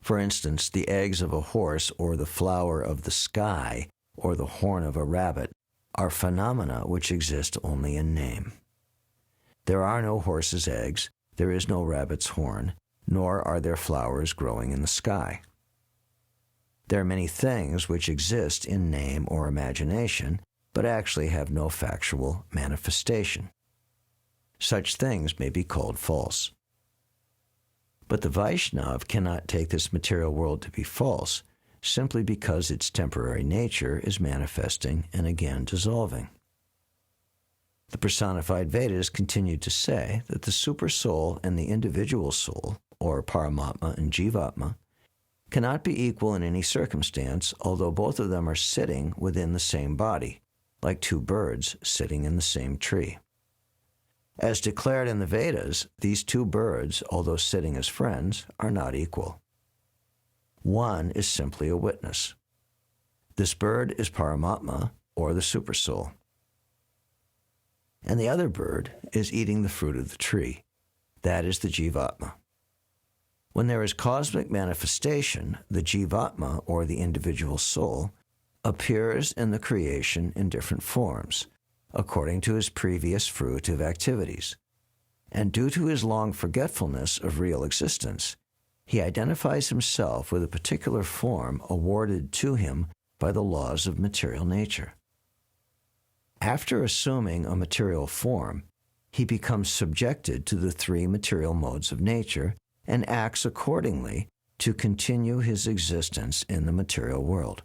For instance, the eggs of a horse or the flower of the sky or the horn of a rabbit are phenomena which exist only in name. There are no horse's eggs, there is no rabbit's horn, nor are there flowers growing in the sky. There are many things which exist in name or imagination, but actually have no factual manifestation. Such things may be called false. But the Vaishnav cannot take this material world to be false, simply because its temporary nature is manifesting and again dissolving. The personified Vedas continue to say that the supersoul and the individual soul, or Paramatma and Jivatma, cannot be equal in any circumstance, although both of them are sitting within the same body, like two birds sitting in the same tree. As declared in the Vedas, these two birds, although sitting as friends, are not equal. One is simply a witness. This bird is Paramatma, or the Supersoul. And the other bird is eating the fruit of the tree. That is the Jivatma. When there is cosmic manifestation, the Jivatma, or the individual soul, appears in the creation in different forms, according to his previous fruitive activities. And due to his long forgetfulness of real existence, he identifies himself with a particular form awarded to him by the laws of material nature. After assuming a material form, he becomes subjected to the three material modes of nature and acts accordingly to continue his existence in the material world.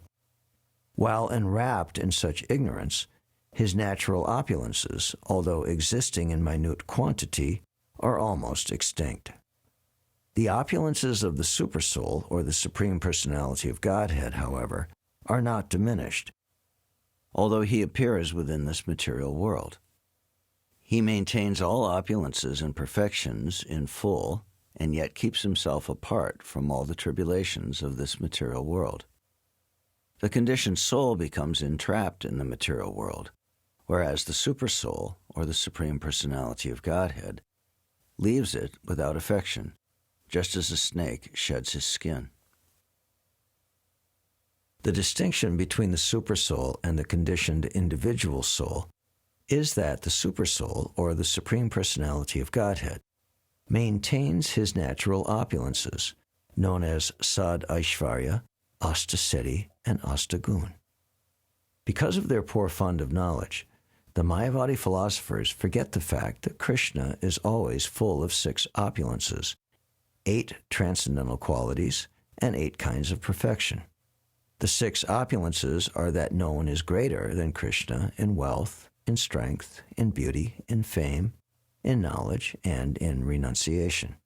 While enwrapped in such ignorance, his natural opulences, although existing in minute quantity, are almost extinct. The opulences of the Supersoul, or the Supreme Personality of Godhead, however, are not diminished, although he appears within this material world. He maintains all opulences and perfections in full, and yet keeps himself apart from all the tribulations of this material world. The conditioned soul becomes entrapped in the material world, whereas the Supersoul, or the Supreme Personality of Godhead, leaves it without affection, just as a snake sheds his skin. The distinction between the Supersoul and the conditioned individual soul is that the Supersoul, or the Supreme Personality of Godhead, maintains his natural opulences, known as Sad Aishvarya, Astasiddhi, and Astagun. Because of their poor fund of knowledge, the Mayavadi philosophers forget the fact that Krishna is always full of 6 opulences, 8 transcendental qualities, and 8 kinds of perfection. The 6 opulences are that no one is greater than Krishna in wealth, in strength, in beauty, in fame, in knowledge, and in renunciation.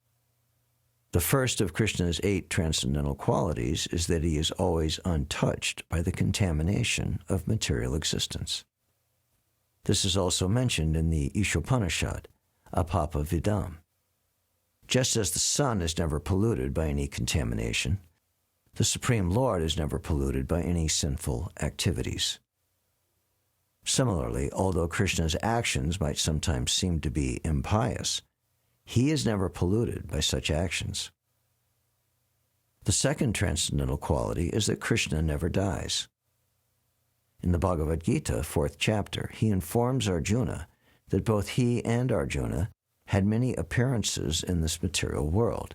The first of Krishna's 8 transcendental qualities is that he is always untouched by the contamination of material existence. This is also mentioned in the Ishopanishad, Apapa Vidam. Just as the sun is never polluted by any contamination, the Supreme Lord is never polluted by any sinful activities. Similarly, although Krishna's actions might sometimes seem to be impious, He is never polluted by such actions. The second transcendental quality is that Krishna never dies. In the Bhagavad Gita, 4th chapter, he informs Arjuna that both he and Arjuna had many appearances in this material world,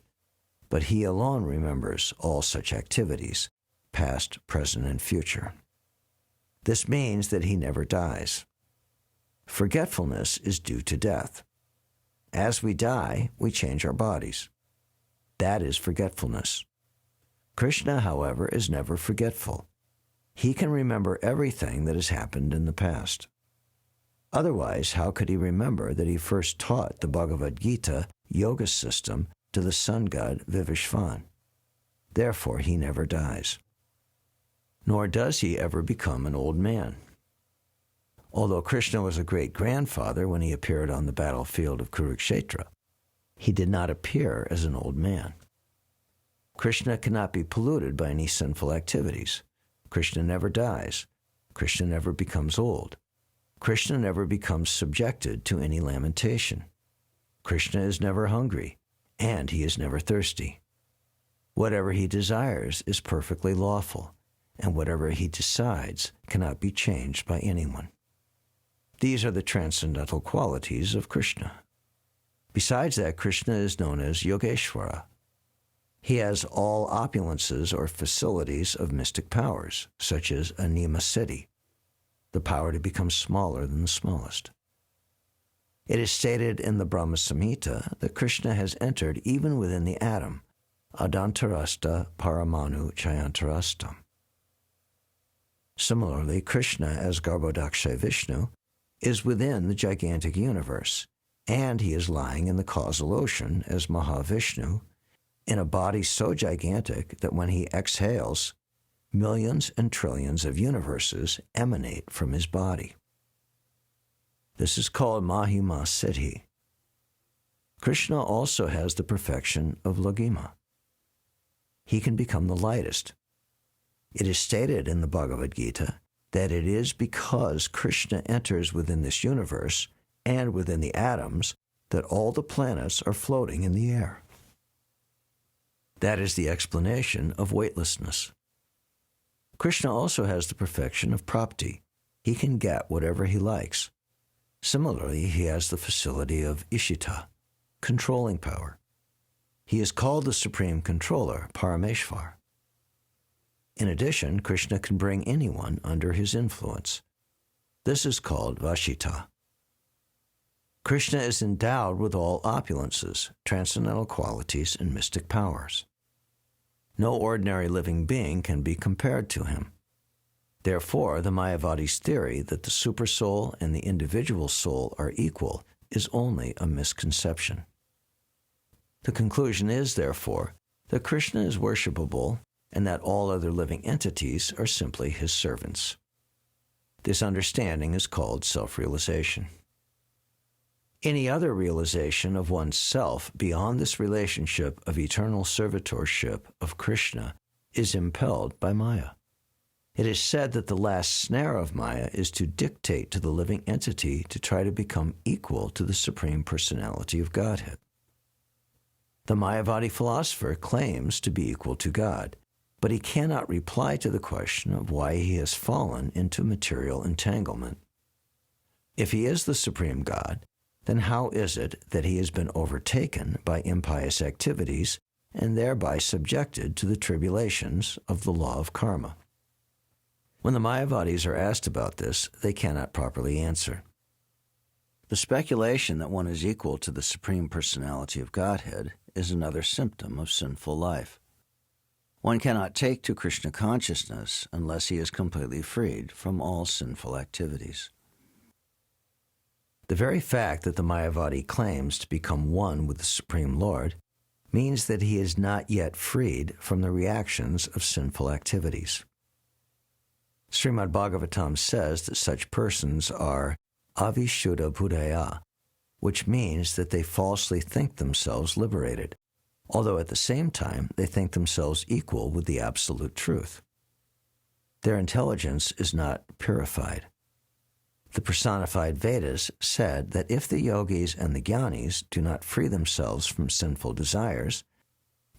but he alone remembers all such activities, past, present, and future. This means that he never dies. Forgetfulness is due to death. As we die, we change our bodies. That is forgetfulness. Krishna, however, is never forgetful. He can remember everything that has happened in the past. Otherwise, how could he remember that he first taught the Bhagavad Gita yoga system to the sun god Vivishvan? Therefore, he never dies. Nor does he ever become an old man. Although Krishna was a great-grandfather when he appeared on the battlefield of Kurukshetra, he did not appear as an old man. Krishna cannot be polluted by any sinful activities. Krishna never dies. Krishna never becomes old. Krishna never becomes subjected to any lamentation. Krishna is never hungry, and he is never thirsty. Whatever he desires is perfectly lawful, and whatever he decides cannot be changed by anyone. These are the transcendental qualities of Krishna. Besides that, Krishna is known as Yogeshwara. He has all opulences or facilities of mystic powers, such as anima siddhi, the power to become smaller than the smallest. It is stated in the Brahma Samhita that Krishna has entered even within the atom, adantarasta paramanu chayantarastam. Similarly, Krishna, as Garbhodakshay Vishnu, is within the gigantic universe, and he is lying in the causal ocean as Mahavishnu, in a body so gigantic that when he exhales, millions and trillions of universes emanate from his body. This is called Mahima Siddhi. Krishna also has the perfection of Laghima. He can become the lightest. It is stated in the Bhagavad Gita that it is because Krishna enters within this universe and within the atoms that all the planets are floating in the air. That is the explanation of weightlessness. Krishna also has the perfection of prapti. He can get whatever he likes. Similarly, he has the facility of ishita, controlling power. He is called the Supreme Controller, Parameshvar. In addition, Krishna can bring anyone under his influence. This is called Vashita. Krishna is endowed with all opulences, transcendental qualities, and mystic powers. No ordinary living being can be compared to him. Therefore, the Mayavadi's theory that the supersoul and the individual soul are equal is only a misconception. The conclusion is, therefore, that Krishna is worshipable and that all other living entities are simply his servants. This understanding is called self-realization. Any other realization of one's self beyond this relationship of eternal servitorship of Krishna is impelled by Maya. It is said that the last snare of Maya is to dictate to the living entity to try to become equal to the Supreme Personality of Godhead. The Mayavadi philosopher claims to be equal to God, but he cannot reply to the question of why he has fallen into material entanglement. If he is the Supreme God, then how is it that he has been overtaken by impious activities and thereby subjected to the tribulations of the law of karma? When the Mayavadis are asked about this, they cannot properly answer. The speculation that one is equal to the Supreme Personality of Godhead is another symptom of sinful life. One cannot take to Krishna consciousness unless he is completely freed from all sinful activities. The very fact that the Mayavadi claims to become one with the Supreme Lord means that he is not yet freed from the reactions of sinful activities. Srimad Bhagavatam says that such persons are avishuddha buddhaya, which means that they falsely think themselves liberated, although at the same time they think themselves equal with the absolute truth. Their intelligence is not purified. The personified Vedas said that if the yogis and the jnanis do not free themselves from sinful desires,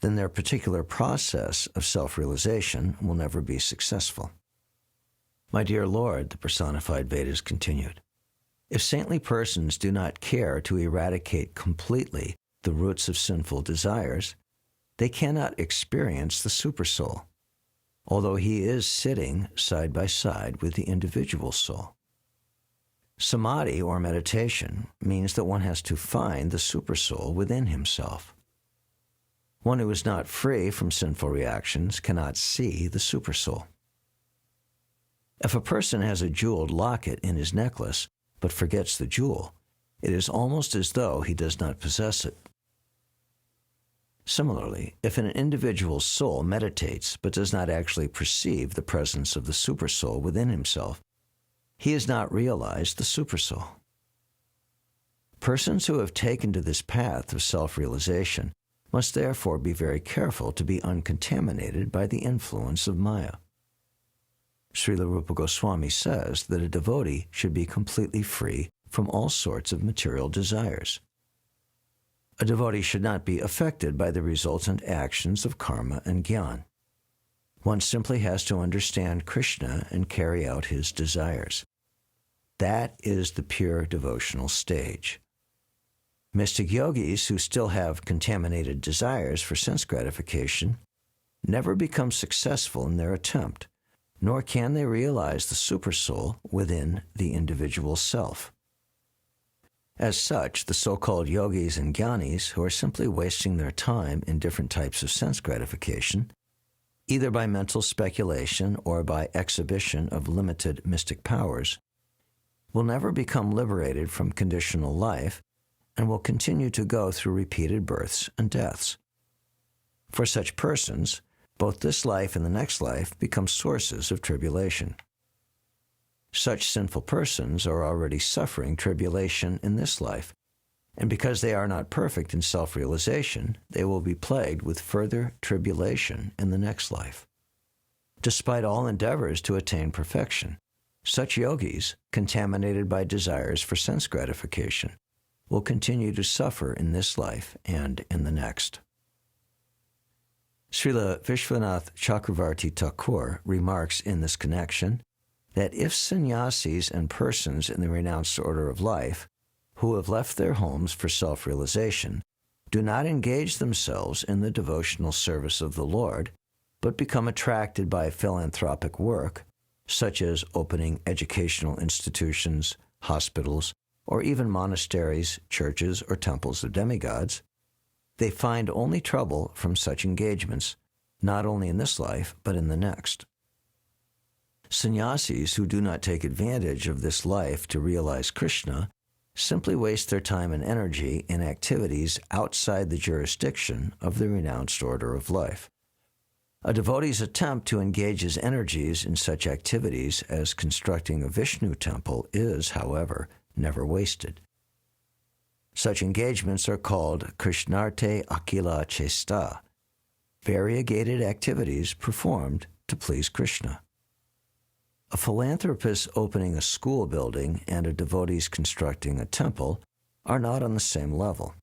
then their particular process of self-realization will never be successful. My dear Lord, the personified Vedas continued, if saintly persons do not care to eradicate completely the roots of sinful desires, they cannot experience the Supersoul, although he is sitting side by side with the individual soul. Samadhi, or meditation, means that one has to find the Supersoul within himself. One who is not free from sinful reactions cannot see the Supersoul. If a person has a jeweled locket in his necklace but forgets the jewel, it is almost as though he does not possess it. Similarly, if an individual's soul meditates but does not actually perceive the presence of the Supersoul within himself, he has not realized the Supersoul. Persons who have taken to this path of self-realization must therefore be very careful to be uncontaminated by the influence of Maya. Srila Rupa Goswami says that a devotee should be completely free from all sorts of material desires. A devotee should not be affected by the resultant actions of karma and jnana. One simply has to understand Krishna and carry out his desires. That is the pure devotional stage. Mystic yogis who still have contaminated desires for sense gratification never become successful in their attempt, nor can they realize the Supersoul within the individual self. As such, the so-called yogis and jnanis who are simply wasting their time in different types of sense gratification, either by mental speculation or by exhibition of limited mystic powers, will never become liberated from conditional life and will continue to go through repeated births and deaths. For such persons, both this life and the next life become sources of tribulation. Such sinful persons are already suffering tribulation in this life, and because they are not perfect in self-realization, they will be plagued with further tribulation in the next life. Despite all endeavors to attain perfection, such yogis, contaminated by desires for sense gratification, will continue to suffer in this life and in the next. Srila Vishwanath Chakravarti Thakur remarks in this connection that if sannyasis and persons in the renounced order of life, who have left their homes for self-realization, do not engage themselves in the devotional service of the Lord, but become attracted by philanthropic work, such as opening educational institutions, hospitals, or even monasteries, churches, or temples of demigods, they find only trouble from such engagements, not only in this life, but in the next. Sannyasis who do not take advantage of this life to realize Krishna simply waste their time and energy in activities outside the jurisdiction of the renounced order of life. A devotee's attempt to engage his energies in such activities as constructing a Vishnu temple is, however, never wasted. Such engagements are called Krishnarte Akila Chesta, variegated activities performed to please Krishna. A philanthropist opening a school building and a devotee constructing a temple are not on the same level.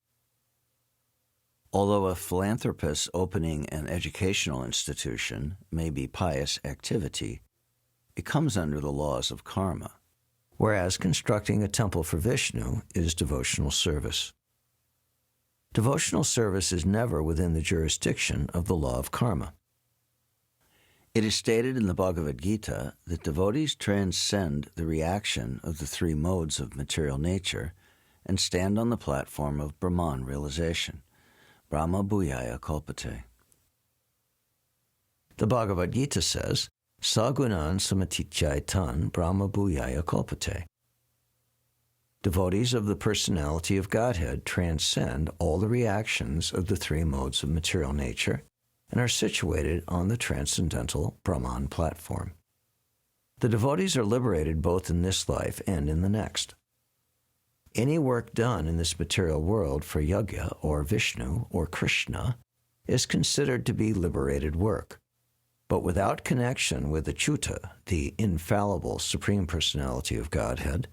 Although a philanthropist opening an educational institution may be pious activity, it comes under the laws of karma, whereas constructing a temple for Vishnu is devotional service. Devotional service is never within the jurisdiction of the law of karma. It is stated in the Bhagavad Gita that devotees transcend the reaction of the three modes of material nature and stand on the platform of Brahman realization. Brahma Bhuyaya Kalpate. The Bhagavad Gita says, Sagunan Samatichaitan Brahma Bhuyaya Kalpate. Devotees of the personality of Godhead transcend all the reactions of the three modes of material nature and are situated on the transcendental Brahman platform. The devotees are liberated both in this life and in the next. Any work done in this material world for Yajna or Vishnu or Krishna is considered to be liberated work, but without connection with the Achyuta, the infallible Supreme Personality of Godhead,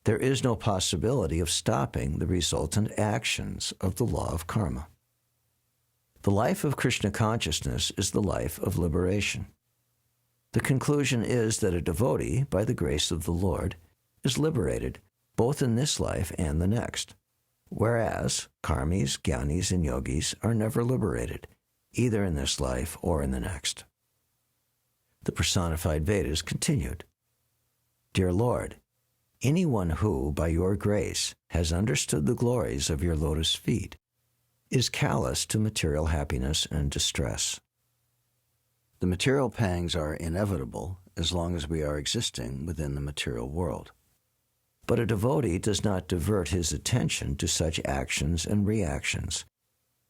There is no possibility of stopping the resultant actions of the law of karma. The life of Krishna consciousness is the life of liberation. The conclusion is that a devotee, by the grace of the Lord, is liberated both in this life and the next, whereas karmis, jnanis, and yogis are never liberated, either in this life or in the next. The Personified Vedas continued, Dear Lord, anyone who, by your grace, has understood the glories of your lotus feet is callous to material happiness and distress. The material pangs are inevitable as long as we are existing within the material world. But a devotee does not divert his attention to such actions and reactions,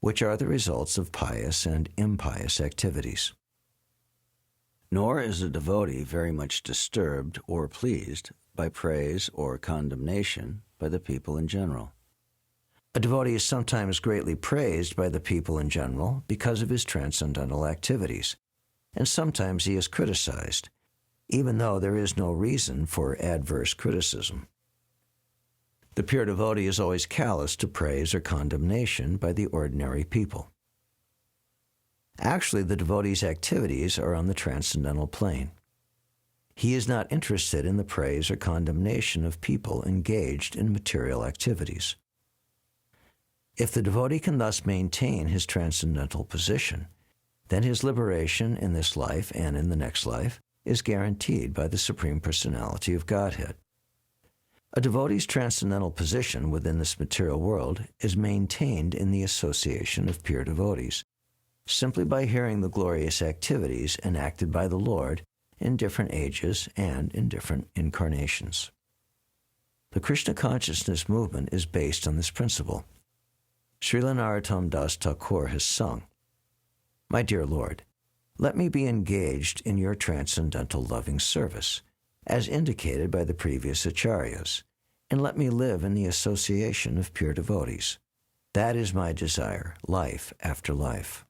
which are the results of pious and impious activities. Nor is a devotee very much disturbed or pleased by praise or condemnation by the people in general. A devotee is sometimes greatly praised by the people in general because of his transcendental activities, and sometimes he is criticized, even though there is no reason for adverse criticism. The pure devotee is always callous to praise or condemnation by the ordinary people. Actually, the devotee's activities are on the transcendental plane. He is not interested in the praise or condemnation of people engaged in material activities. If the devotee can thus maintain his transcendental position, then his liberation in this life and in the next life is guaranteed by the Supreme Personality of Godhead. A devotee's transcendental position within this material world is maintained in the association of pure devotees, simply by hearing the glorious activities enacted by the Lord in different ages and in different incarnations. The Krishna consciousness movement is based on this principle. Srila Narottam Das Thakur has sung, My dear Lord, let me be engaged in your transcendental loving service, as indicated by the previous acharyas, and let me live in the association of pure devotees. That is my desire, life after life.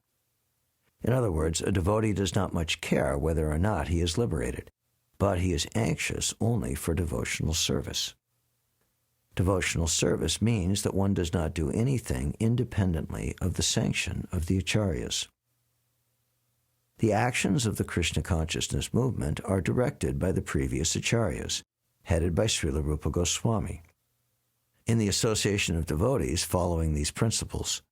In other words, a devotee does not much care whether or not he is liberated, but he is anxious only for devotional service. Devotional service means that one does not do anything independently of the sanction of the acharyas. The actions of the Krishna consciousness movement are directed by the previous acharyas, headed by Srila Rupa Goswami. In the association of devotees following these principles,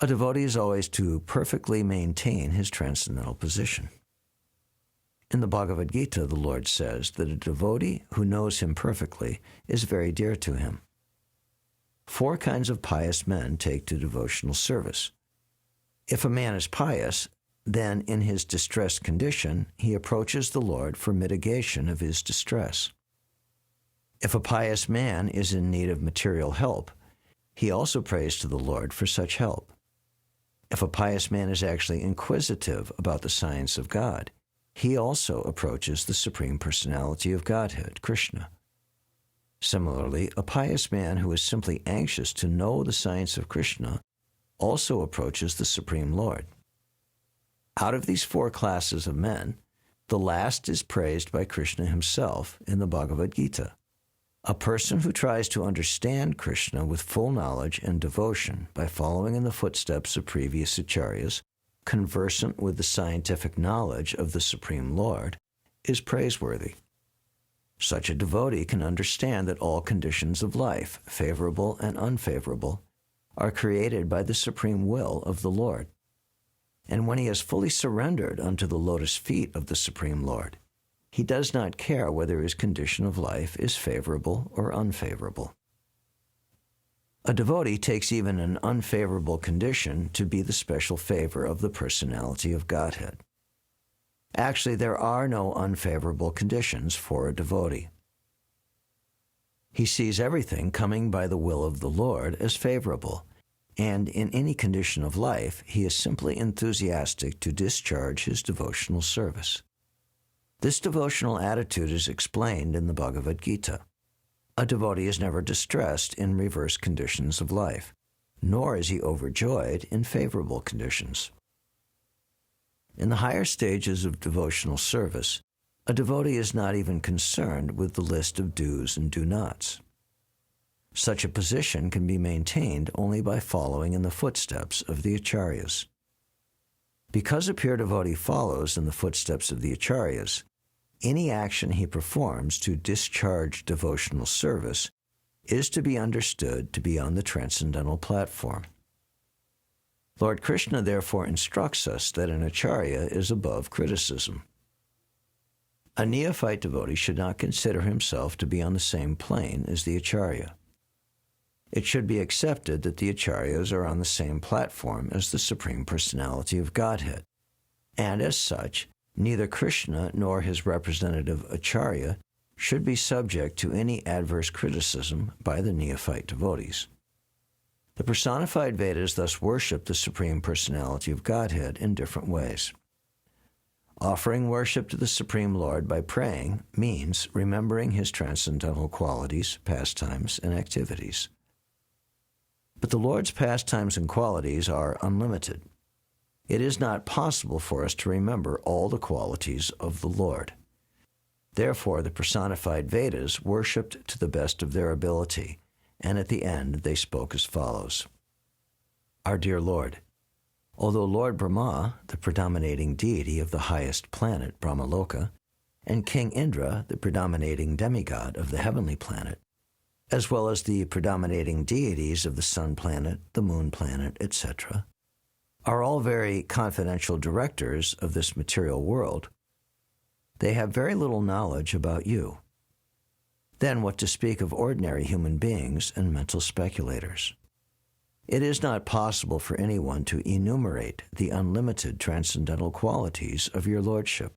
a devotee is always to perfectly maintain his transcendental position. In the Bhagavad Gita, the Lord says that a devotee who knows him perfectly is very dear to him. 4 kinds of pious men take to devotional service. If a man is pious, then in his distressed condition, he approaches the Lord for mitigation of his distress. If a pious man is in need of material help, he also prays to the Lord for such help. If a pious man is actually inquisitive about the science of God, he also approaches the Supreme Personality of Godhead, Krishna. Similarly, a pious man who is simply anxious to know the science of Krishna also approaches the Supreme Lord. Out of these 4 classes of men, the last is praised by Krishna himself in the Bhagavad Gita. A person who tries to understand Krishna with full knowledge and devotion by following in the footsteps of previous acharyas, conversant with the scientific knowledge of the Supreme Lord, is praiseworthy. Such a devotee can understand that all conditions of life, favorable and unfavorable, are created by the supreme will of the Lord. And when he has fully surrendered unto the lotus feet of the Supreme Lord, he does not care whether his condition of life is favorable or unfavorable. A devotee takes even an unfavorable condition to be the special favor of the personality of Godhead. Actually, there are no unfavorable conditions for a devotee. He sees everything coming by the will of the Lord as favorable, and in any condition of life, he is simply enthusiastic to discharge his devotional service. This devotional attitude is explained in the Bhagavad Gita. A devotee is never distressed in reverse conditions of life, nor is he overjoyed in favorable conditions. In the higher stages of devotional service, a devotee is not even concerned with the list of do's and do-nots. Such a position can be maintained only by following in the footsteps of the acharyas. Because a pure devotee follows in the footsteps of the acharyas, any action he performs to discharge devotional service is to be understood to be on the transcendental platform. Lord Krishna therefore instructs us that an acharya is above criticism. A neophyte devotee should not consider himself to be on the same plane as the acharya. It should be accepted that the acharyas are on the same platform as the Supreme Personality of Godhead, and as such, neither Krishna nor his representative acharya should be subject to any adverse criticism by the neophyte devotees. The personified Vedas thus worship the Supreme Personality of Godhead in different ways. Offering worship to the Supreme Lord by praying means remembering his transcendental qualities, pastimes, and activities. But the Lord's pastimes and qualities are unlimited. It is not possible for us to remember all the qualities of the Lord. Therefore, the personified Vedas worshipped to the best of their ability, and at the end they spoke as follows. Our dear Lord, although Lord Brahma, the predominating deity of the highest planet, Brahmaloka, and King Indra, the predominating demigod of the heavenly planet, as well as the predominating deities of the sun planet, the moon planet, etc., are all very confidential directors of this material world, they have very little knowledge about you. Then what to speak of ordinary human beings and mental speculators? It is not possible for anyone to enumerate the unlimited transcendental qualities of your lordship.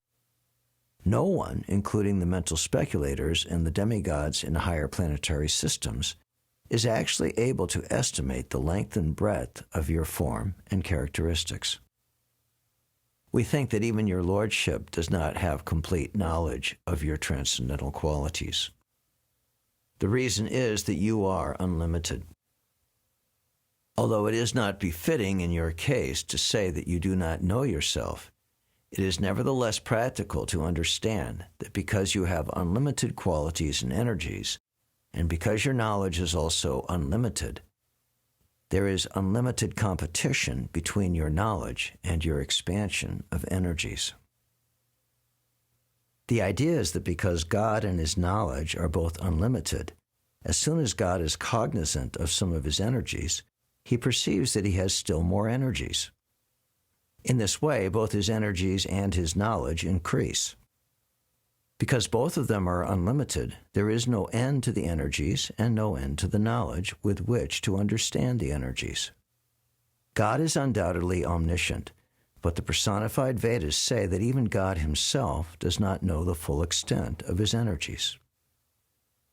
No one, including the mental speculators and the demigods in higher planetary systems, is actually able to estimate the length and breadth of your form and characteristics. We think that even your lordship does not have complete knowledge of your transcendental qualities. The reason is that you are unlimited. Although it is not befitting in your case to say that you do not know yourself, it is nevertheless practical to understand that because you have unlimited qualities and energies, and because your knowledge is also unlimited, there is unlimited competition between your knowledge and your expansion of energies. The idea is that because God and his knowledge are both unlimited, as soon as God is cognizant of some of his energies, he perceives that he has still more energies. In this way, both his energies and his knowledge increase. Because both of them are unlimited, there is no end to the energies and no end to the knowledge with which to understand the energies. God is undoubtedly omniscient, but the personified Vedas say that even God himself does not know the full extent of his energies.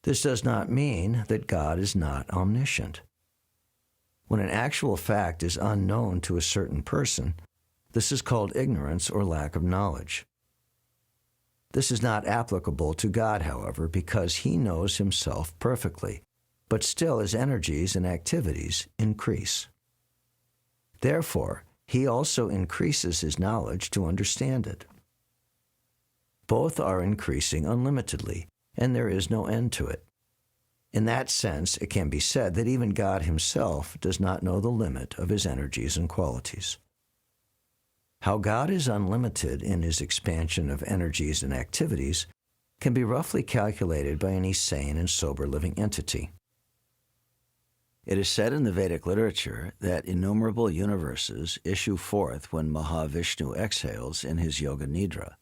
This does not mean that God is not omniscient. When an actual fact is unknown to a certain person, this is called ignorance or lack of knowledge. This is not applicable to God, however, because he knows himself perfectly, but still his energies and activities increase. Therefore, he also increases his knowledge to understand it. Both are increasing unlimitedly, and there is no end to it. In that sense, it can be said that even God himself does not know the limit of his energies and qualities. How God is unlimited in his expansion of energies and activities can be roughly calculated by any sane and sober living entity. It is said in the Vedic literature that innumerable universes issue forth when Mahavishnu exhales in his Yoga Nidra,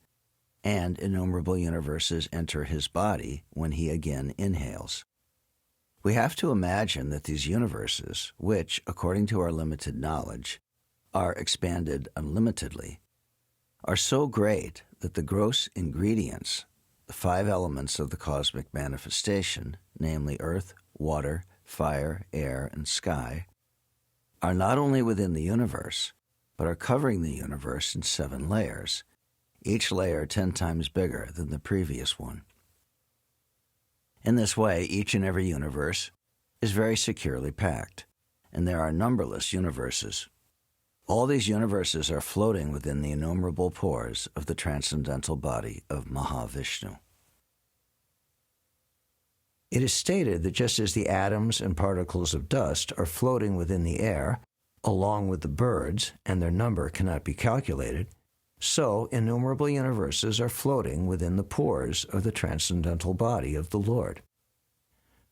and innumerable universes enter his body when he again inhales. We have to imagine that these universes, which, according to our limited knowledge, are expanded unlimitedly, are so great that the gross ingredients, the 5 elements of the cosmic manifestation, namely earth, water, fire, air, and sky, are not only within the universe, but are covering the universe in 7 layers, each layer 10 times bigger than the previous one. In this way, each and every universe is very securely packed, and there are numberless universes. All these universes are floating within the innumerable pores of the transcendental body of Mahavishnu. It is stated that just as the atoms and particles of dust are floating within the air, along with the birds, and their number cannot be calculated, so innumerable universes are floating within the pores of the transcendental body of the Lord.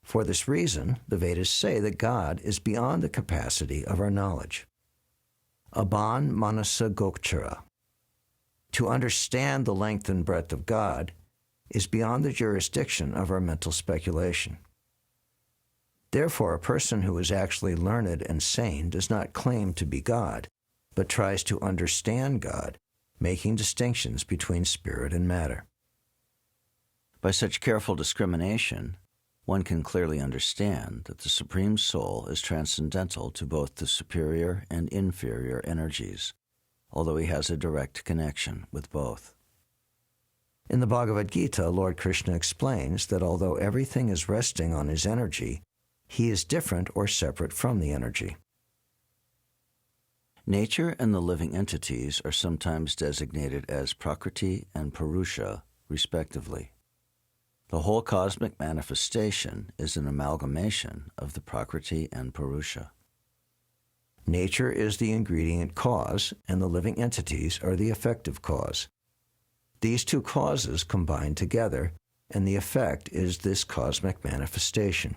For this reason, the Vedas say that God is beyond the capacity of our knowledge. Abhan Manasa Gokchara. To understand the length and breadth of God is beyond the jurisdiction of our mental speculation. Therefore, a person who is actually learned and sane does not claim to be God, but tries to understand God, making distinctions between spirit and matter. By such careful discrimination, one can clearly understand that the Supreme Soul is transcendental to both the superior and inferior energies, although he has a direct connection with both. In the Bhagavad Gita, Lord Krishna explains that although everything is resting on his energy, he is different or separate from the energy. Nature and the living entities are sometimes designated as Prakriti and Purusha, respectively. The whole cosmic manifestation is an amalgamation of the Prakriti and Purusha. Nature is the ingredient cause, and the living entities are the effective cause. These two causes combine together, and the effect is this cosmic manifestation.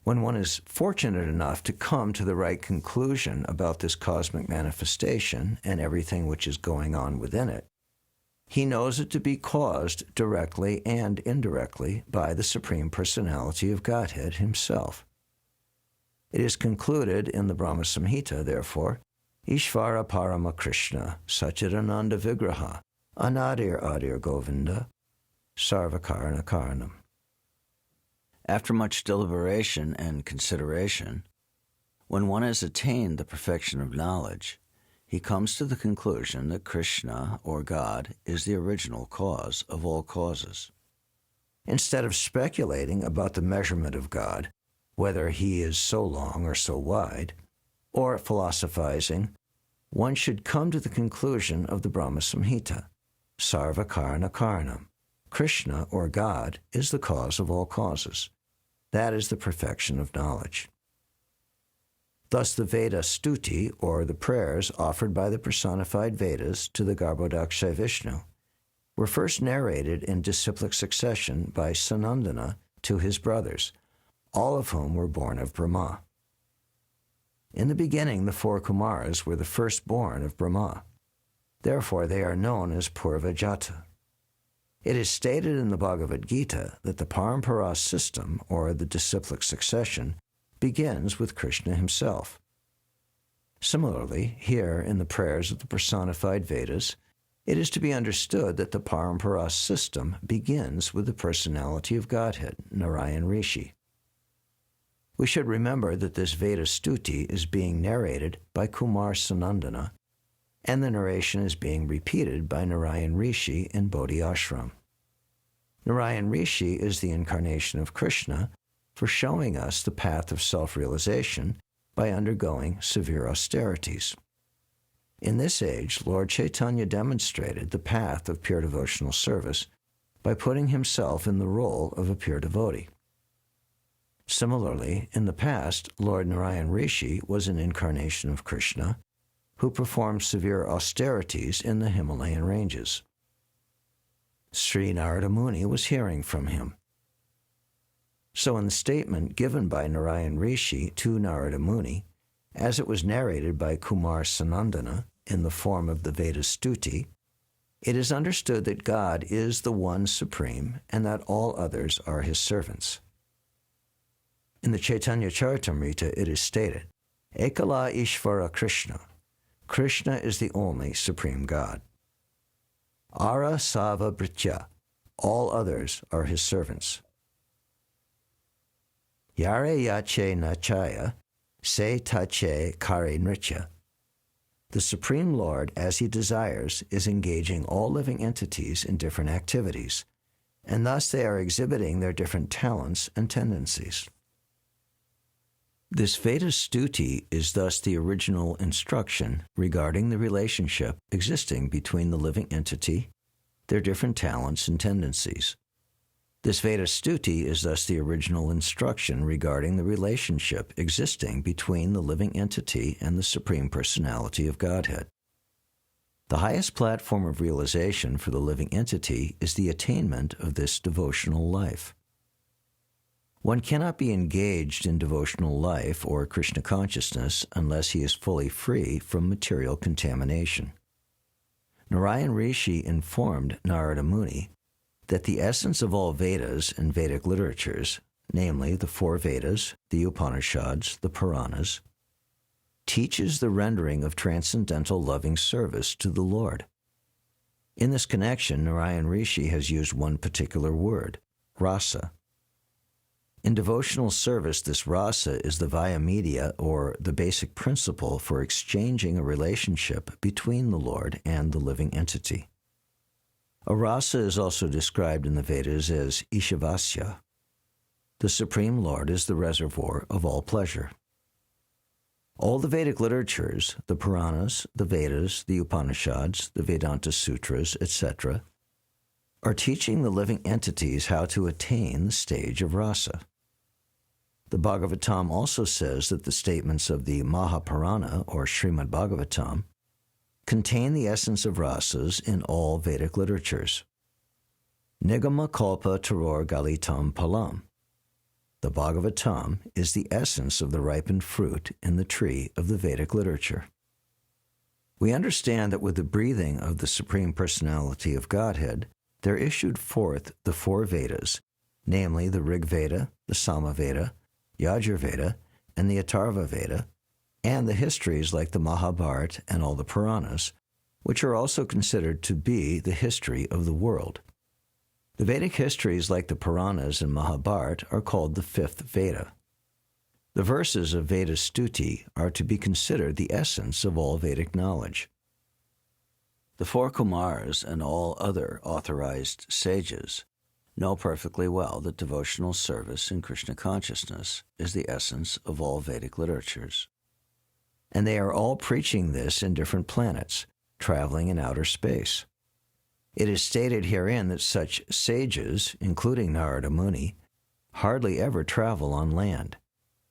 When one is fortunate enough to come to the right conclusion about this cosmic manifestation and everything which is going on within it, he knows it to be caused directly and indirectly by the Supreme Personality of Godhead himself. It is concluded in the Brahma Samhita, therefore, Ishvara Parama Krishna Sachidananda Vigraha Anadir Adir Govinda Sarvakarana Karanam. After much deliberation and consideration, when one has attained the perfection of knowledge, he comes to the conclusion that Krishna, or God, is the original cause of all causes. Instead of speculating about the measurement of God, whether he is so long or so wide, or philosophizing, one should come to the conclusion of the Brahma Samhita, Sarva Karana Karanam. Krishna, or God, is the cause of all causes. That is the perfection of knowledge. Thus the Veda Stuti, or the prayers offered by the personified Vedas to the Garbhodaksha Vishnu, were first narrated in disciplic succession by Sanandana to his brothers, all of whom were born of Brahma. In the beginning, the four Kumaras were the firstborn of Brahma. Therefore, they are known as Purvajata. It is stated in the Bhagavad Gita that the Parampara system, or the disciplic succession, begins with Krishna himself. Similarly, here in the prayers of the personified Vedas, it is to be understood that the Parampara system begins with the personality of Godhead, Narayan Rishi. We should remember that this Veda Stuti is being narrated by Kumar Sanandana, and the narration is being repeated by Narayan Rishi in Bodhi Ashram. Narayan Rishi is the incarnation of Krishna for showing us the path of self-realization by undergoing severe austerities. In this age, Lord Chaitanya demonstrated the path of pure devotional service by putting himself in the role of a pure devotee. Similarly, in the past, Lord Narayan Rishi was an incarnation of Krishna who performed severe austerities in the Himalayan ranges. Sri Narada Muni was hearing from him. So in the statement given by Narayan Rishi to Narada Muni, as it was narrated by Kumar Sanandana in the form of the Veda Stuti, it is understood that God is the one supreme and that all others are his servants. In the Chaitanya Charitamrita it is stated, Ekala Ishvara Krishna. Krishna is the only supreme God. Ara Sava Britya. All others are his servants. Yare Yache Nachaya, Se Tache Kare Nritya. The Supreme Lord, as he desires, is engaging all living entities in different activities, and thus they are exhibiting their different talents and tendencies. This Veda Stuti is thus the original instruction regarding the relationship existing between the living entity, their different talents and tendencies. This Veda Stuti is thus the original instruction regarding the relationship existing between the living entity and the Supreme Personality of Godhead. The highest platform of realization for the living entity is the attainment of this devotional life. One cannot be engaged in devotional life or Krishna consciousness unless he is fully free from material contamination. Narayan Rishi informed Narada Muni that the essence of all Vedas and Vedic literatures, namely the four Vedas, the Upanishads, the Puranas, teaches the rendering of transcendental loving service to the Lord. In this connection, Narayan Rishi has used one particular word, rasa. In devotional service, this rasa is the via media, or the basic principle for exchanging a relationship between the Lord and the living entity. A rasa is also described in the Vedas as Ishavasya. The Supreme Lord is the reservoir of all pleasure. All the Vedic literatures, the Puranas, the Vedas, the Upanishads, the Vedanta Sutras, etc., are teaching the living entities how to attain the stage of rasa. The Bhagavatam also says that the statements of the Mahapurana, or Srimad Bhagavatam, contain the essence of rasas in all Vedic literatures. Nigama kalpa taror galitam palam. The Bhagavatam is the essence of the ripened fruit in the tree of the Vedic literature. We understand that with the breathing of the Supreme Personality of Godhead, there issued forth the four Vedas, namely the Rig Veda, the Sama Veda, Yajur Veda, and the Atharva Veda, and the histories like the Mahabharata and all the Puranas, which are also considered to be the history of the world. The Vedic histories like the Puranas and Mahabharata are called the fifth Veda. The verses of Veda Stuti are to be considered the essence of all Vedic knowledge. The four Kumars and all other authorized sages know perfectly well that devotional service in Krishna consciousness is the essence of all Vedic literatures. And they are all preaching this in different planets, traveling in outer space. It is stated herein that such sages, including Narada Muni, hardly ever travel on land.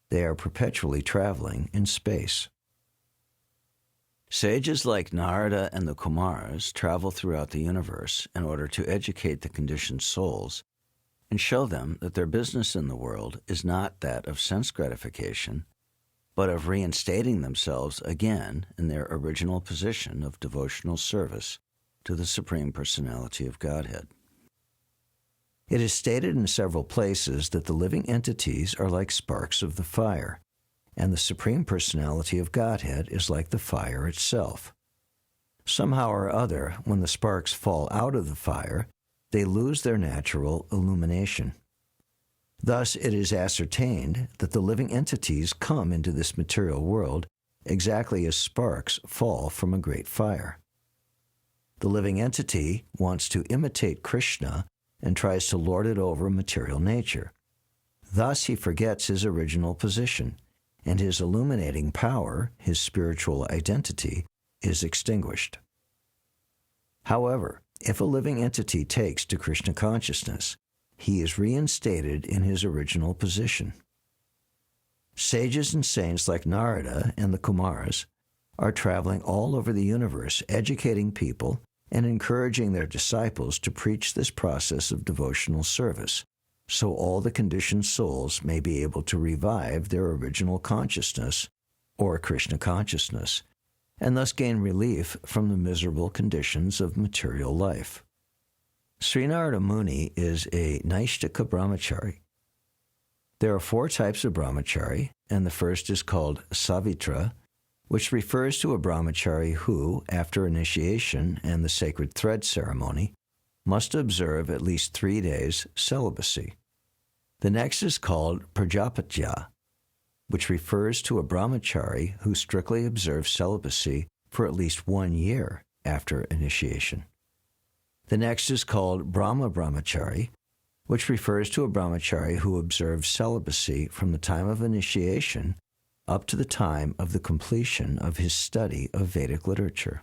They are perpetually traveling in space. Sages like Narada and the Kumars travel throughout the universe in order to educate the conditioned souls and show them that their business in the world is not that of sense gratification, but of reinstating themselves again in their original position of devotional service to the Supreme Personality of Godhead. It is stated in several places that the living entities are like sparks of the fire, and the Supreme Personality of Godhead is like the fire itself. Somehow or other, when the sparks fall out of the fire, they lose their natural illumination. Thus, it is ascertained that the living entities come into this material world exactly as sparks fall from a great fire. The living entity wants to imitate Krishna and tries to lord it over material nature. Thus, he forgets his original position, and his illuminating power, his spiritual identity, is extinguished. However, if a living entity takes to Krishna consciousness, he is reinstated in his original position. Sages and saints like Narada and the Kumars are traveling all over the universe, educating people and encouraging their disciples to preach this process of devotional service, so all the conditioned souls may be able to revive their original consciousness, or Krishna consciousness, and thus gain relief from the miserable conditions of material life. Sri Narada Muni is a Naishtika brahmachari. There are four types of brahmachari, and the first is called Savitra, which refers to a brahmachari who, after initiation and the sacred thread ceremony, must observe at least 3 days celibacy. The next is called Prajapatya, which refers to a brahmachari who strictly observes celibacy for at least 1 year after initiation. The next is called Brahma Brahmachari, which refers to a brahmachari who observes celibacy from the time of initiation up to the time of the completion of his study of Vedic literature.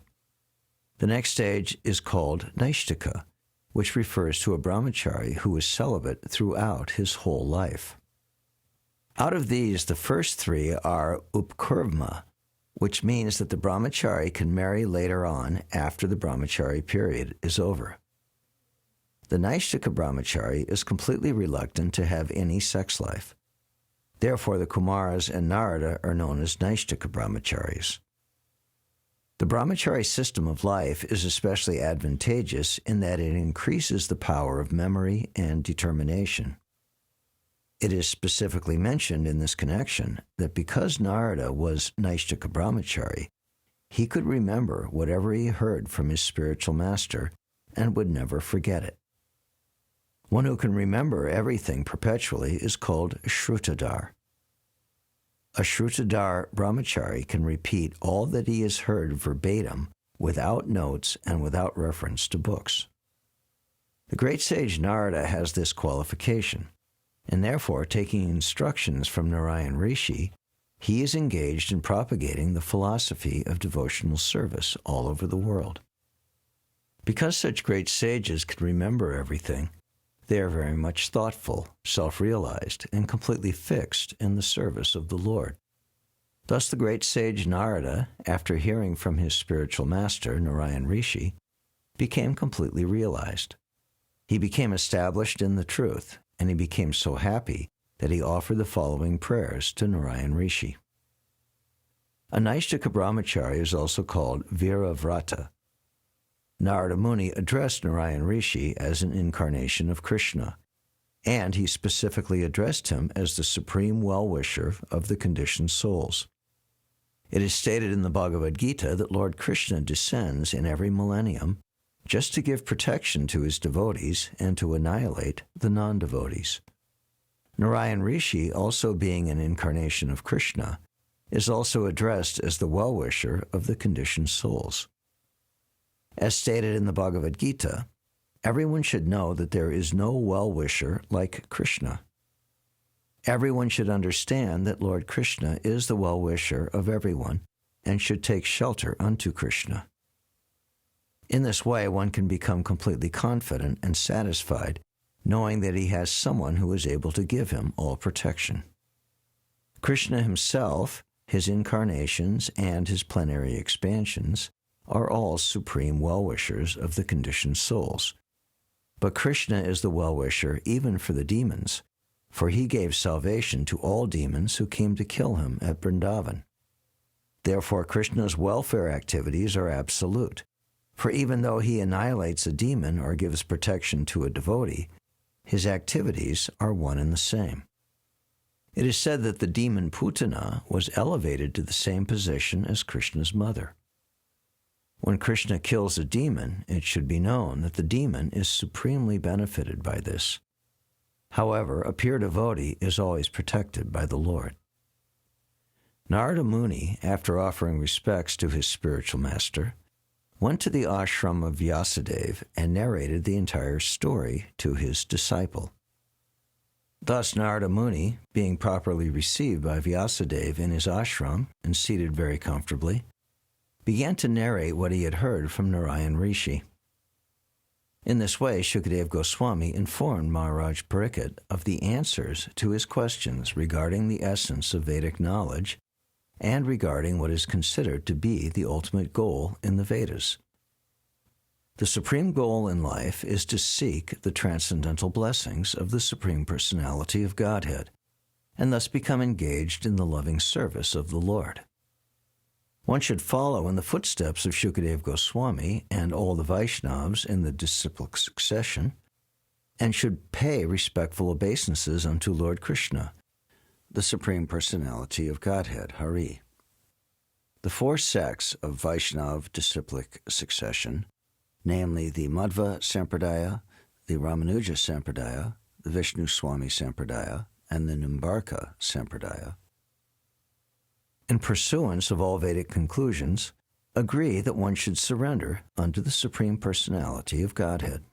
The next stage is called Naishtika, which refers to a brahmachari who is celibate throughout his whole life. Out of these, the first three are upkurvma, which means that the brahmachari can marry later on after the brahmachari period is over. The Naishtaka brahmachari is completely reluctant to have any sex life. Therefore, the Kumaras and Narada are known as Naishtaka brahmacharis. The brahmachari system of life is especially advantageous in that it increases the power of memory and determination. It is specifically mentioned in this connection that because Narada was Naishtaka brahmachari, he could remember whatever he heard from his spiritual master and would never forget it. One who can remember everything perpetually is called Shrutadhar. A Shrutadhar brahmachari can repeat all that he has heard verbatim without notes and without reference to books. The great sage Narada has this qualification, and therefore, taking instructions from Narayan Rishi, he is engaged in propagating the philosophy of devotional service all over the world. Because such great sages can remember everything, they are very much thoughtful, self-realized, and completely fixed in the service of the Lord. Thus the great sage Narada, after hearing from his spiritual master, Narayan Rishi, became completely realized. He became established in the truth, and he became so happy that he offered the following prayers to Narayan Rishi. A Naishtaka brahmachari is also called Viravrata. Narada Muni addressed Narayan Rishi as an incarnation of Krishna, and he specifically addressed him as the supreme well-wisher of the conditioned souls. It is stated in the Bhagavad Gita that Lord Krishna descends in every millennium just to give protection to his devotees and to annihilate the non-devotees. Narayan Rishi, also being an incarnation of Krishna, is also addressed as the well-wisher of the conditioned souls. As stated in the Bhagavad Gita, everyone should know that there is no well-wisher like Krishna. Everyone should understand that Lord Krishna is the well-wisher of everyone and should take shelter unto Krishna. In this way, one can become completely confident and satisfied, knowing that he has someone who is able to give him all protection. Krishna himself, his incarnations, and his plenary expansions are all supreme well-wishers of the conditioned souls. But Krishna is the well-wisher even for the demons, for he gave salvation to all demons who came to kill him at Vrindavan. Therefore, Krishna's welfare activities are absolute, for even though he annihilates a demon or gives protection to a devotee, his activities are one and the same. It is said that the demon Putana was elevated to the same position as Krishna's mother. When Krishna kills a demon, it should be known that the demon is supremely benefited by this. However, a pure devotee is always protected by the Lord. Narada Muni, after offering respects to his spiritual master, went to the ashram of Vyasadeva and narrated the entire story to his disciple. Thus Narada Muni, being properly received by Vyasadeva in his ashram and seated very comfortably, began to narrate what he had heard from Narayan Rishi. In this way, Shukadeva Goswami informed Maharaj Parikshit of the answers to his questions regarding the essence of Vedic knowledge and regarding what is considered to be the ultimate goal in the Vedas. The supreme goal in life is to seek the transcendental blessings of the Supreme Personality of Godhead, and thus become engaged in the loving service of the Lord. One should follow in the footsteps of Shukadeva Goswami and all the Vaishnavas in the disciplic succession, and should pay respectful obeisances unto Lord Krishna, the Supreme Personality of Godhead, Hari. The four sects of Vaishnava disciplic succession, namely the Madhva Sampradaya, the Ramanuja Sampradaya, the Vishnu Swami Sampradaya, and the Nimbarka Sampradaya, in pursuance of all Vedic conclusions, agree that one should surrender unto the Supreme Personality of Godhead.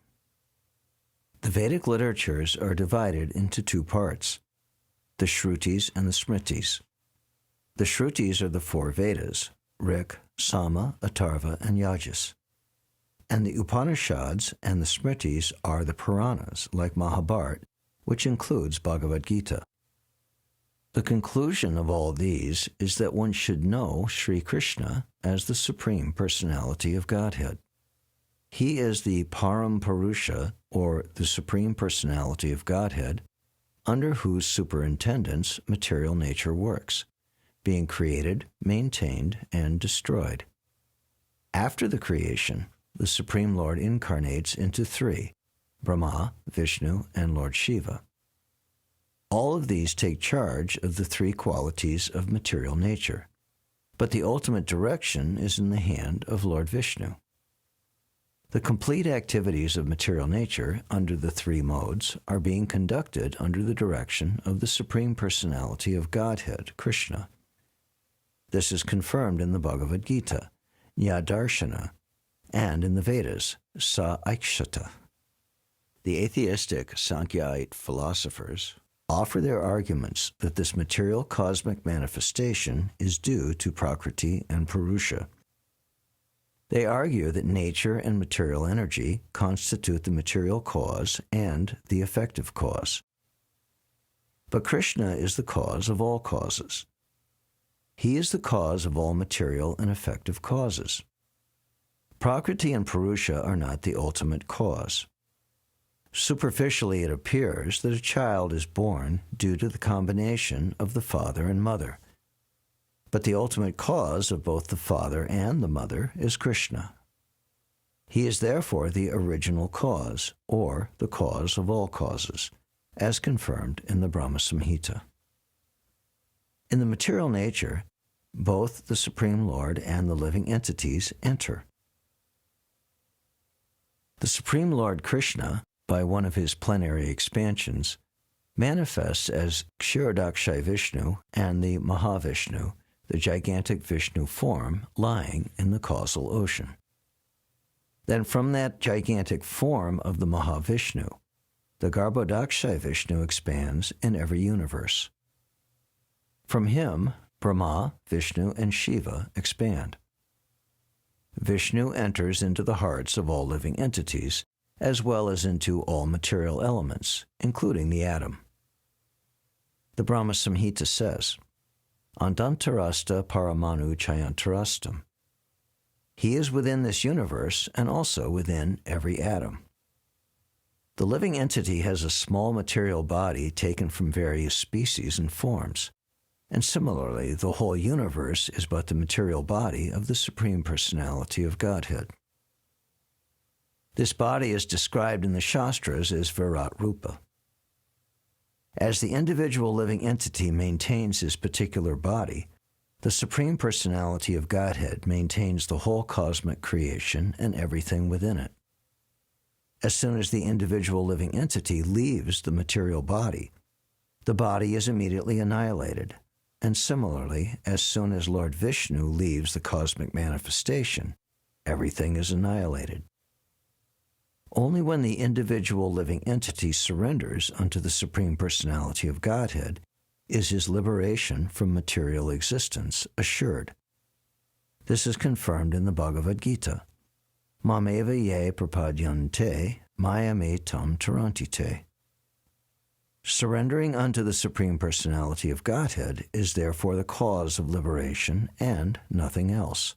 The Vedic literatures are divided into two parts, the Shrutis and the Smritis. The Shrutis are the four Vedas, Rik, Sama, Atharva, and Yajas. And the Upanishads and the Smritis are the Puranas, like Mahabharata, which includes Bhagavad Gita. The conclusion of all these is that one should know Sri Krishna as the Supreme Personality of Godhead. He is the Param Purusha, or the Supreme Personality of Godhead, under whose superintendence material nature works, being created, maintained, and destroyed. After the creation, the Supreme Lord incarnates into three: Brahma, Vishnu, and Lord Shiva. All of these take charge of the three qualities of material nature, but the ultimate direction is in the hand of Lord Vishnu. The complete activities of material nature under the three modes are being conducted under the direction of the Supreme Personality of Godhead, Krishna. This is confirmed in the Bhagavad Gita, Nyadarshana, and in the Vedas, Sa Aikshata. The atheistic Sankhyaite philosophers offer their arguments that this material cosmic manifestation is due to Prakriti and Purusha. They argue that nature and material energy constitute the material cause and the effective cause. But Krishna is the cause of all causes. He is the cause of all material and effective causes. Prakriti and Purusha are not the ultimate cause. Superficially, it appears that a child is born due to the combination of the father and mother. But the ultimate cause of both the father and the mother is Krishna. He is therefore the original cause, or the cause of all causes, as confirmed in the Brahma Samhita. In the material nature, both the Supreme Lord and the living entities enter. The Supreme Lord Krishna, by one of his plenary expansions, manifests as Kshirodakshay Vishnu and the Mahavishnu, the gigantic Vishnu form lying in the causal ocean. Then from that gigantic form of the Mahavishnu, the Garbhodakshay Vishnu expands in every universe. From him, Brahma, Vishnu, and Shiva expand. Vishnu enters into the hearts of all living entities, as well as into all material elements, including the atom. The Brahma Samhita says, Andantarasta paramanu chayantarastam. He is within this universe and also within every atom. The living entity has a small material body taken from various species and forms, and similarly, the whole universe is but the material body of the Supreme Personality of Godhead. This body is described in the Shastras as Virat Rupa. As the individual living entity maintains his particular body, the Supreme Personality of Godhead maintains the whole cosmic creation and everything within it. As soon as the individual living entity leaves the material body, the body is immediately annihilated, and similarly, as soon as Lord Vishnu leaves the cosmic manifestation, everything is annihilated. Only when the individual living entity surrenders unto the Supreme Personality of Godhead is his liberation from material existence assured. This is confirmed in the Bhagavad Gita. Mameva ye prapadyante mayame tam tarantite. Surrendering unto the Supreme Personality of Godhead is therefore the cause of liberation and nothing else.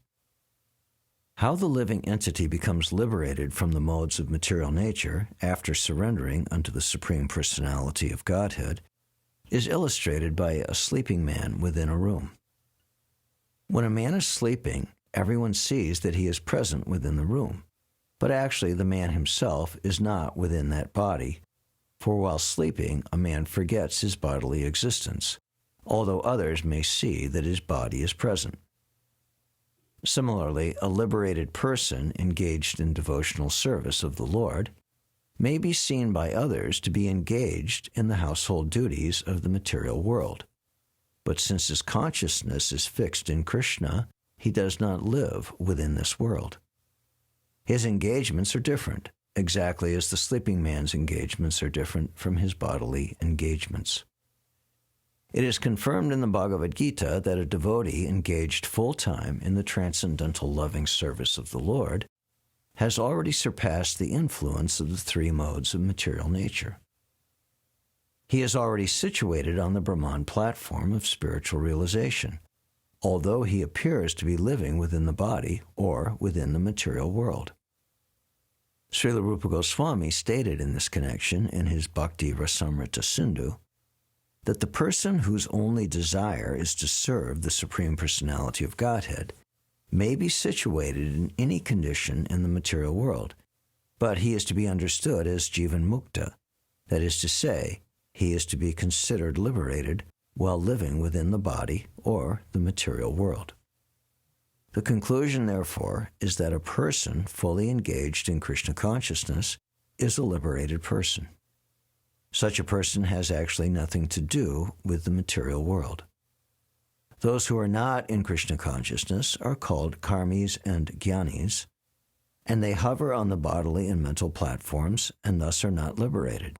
How the living entity becomes liberated from the modes of material nature after surrendering unto the Supreme Personality of Godhead is illustrated by a sleeping man within a room. When a man is sleeping, everyone sees that he is present within the room, but actually the man himself is not within that body, for while sleeping, a man forgets his bodily existence, although others may see that his body is present. Similarly, a liberated person engaged in devotional service of the Lord may be seen by others to be engaged in the household duties of the material world. But since his consciousness is fixed in Krishna, he does not live within this world. His engagements are different, exactly as the sleeping man's engagements are different from his bodily engagements. It is confirmed in the Bhagavad Gita that a devotee engaged full-time in the transcendental loving service of the Lord has already surpassed the influence of the three modes of material nature. He is already situated on the Brahman platform of spiritual realization, although he appears to be living within the body or within the material world. Srila Rupa Goswami stated in this connection in his Bhakti Rasamrita Sindhu that the person whose only desire is to serve the Supreme Personality of Godhead may be situated in any condition in the material world, but he is to be understood as Jivan Mukta, that is to say, he is to be considered liberated while living within the body or the material world. The conclusion, therefore, is that a person fully engaged in Krishna consciousness is a liberated person. Such a person has actually nothing to do with the material world. Those who are not in Krishna consciousness are called karmis and jnanis, and they hover on the bodily and mental platforms and thus are not liberated.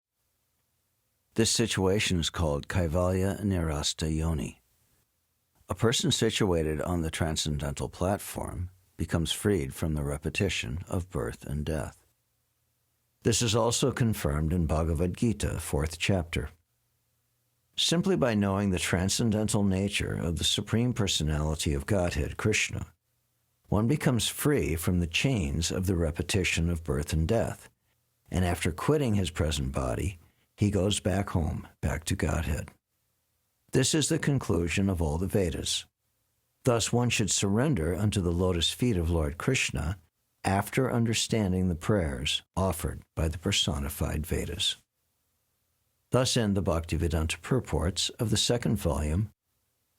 This situation is called Kaivalya Nirasta Yoni. A person situated on the transcendental platform becomes freed from the repetition of birth and death. This is also confirmed in Bhagavad Gita, 4th chapter. Simply by knowing the transcendental nature of the Supreme Personality of Godhead, Krishna, one becomes free from the chains of the repetition of birth and death, and after quitting his present body, he goes back home, back to Godhead. This is the conclusion of all the Vedas. Thus one should surrender unto the lotus feet of Lord Krishna after understanding the prayers offered by the personified Vedas. Thus end the Bhaktivedanta purports of the 2nd volume,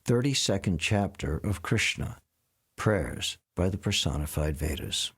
32nd chapter of Krishna, Prayers by the Personified Vedas.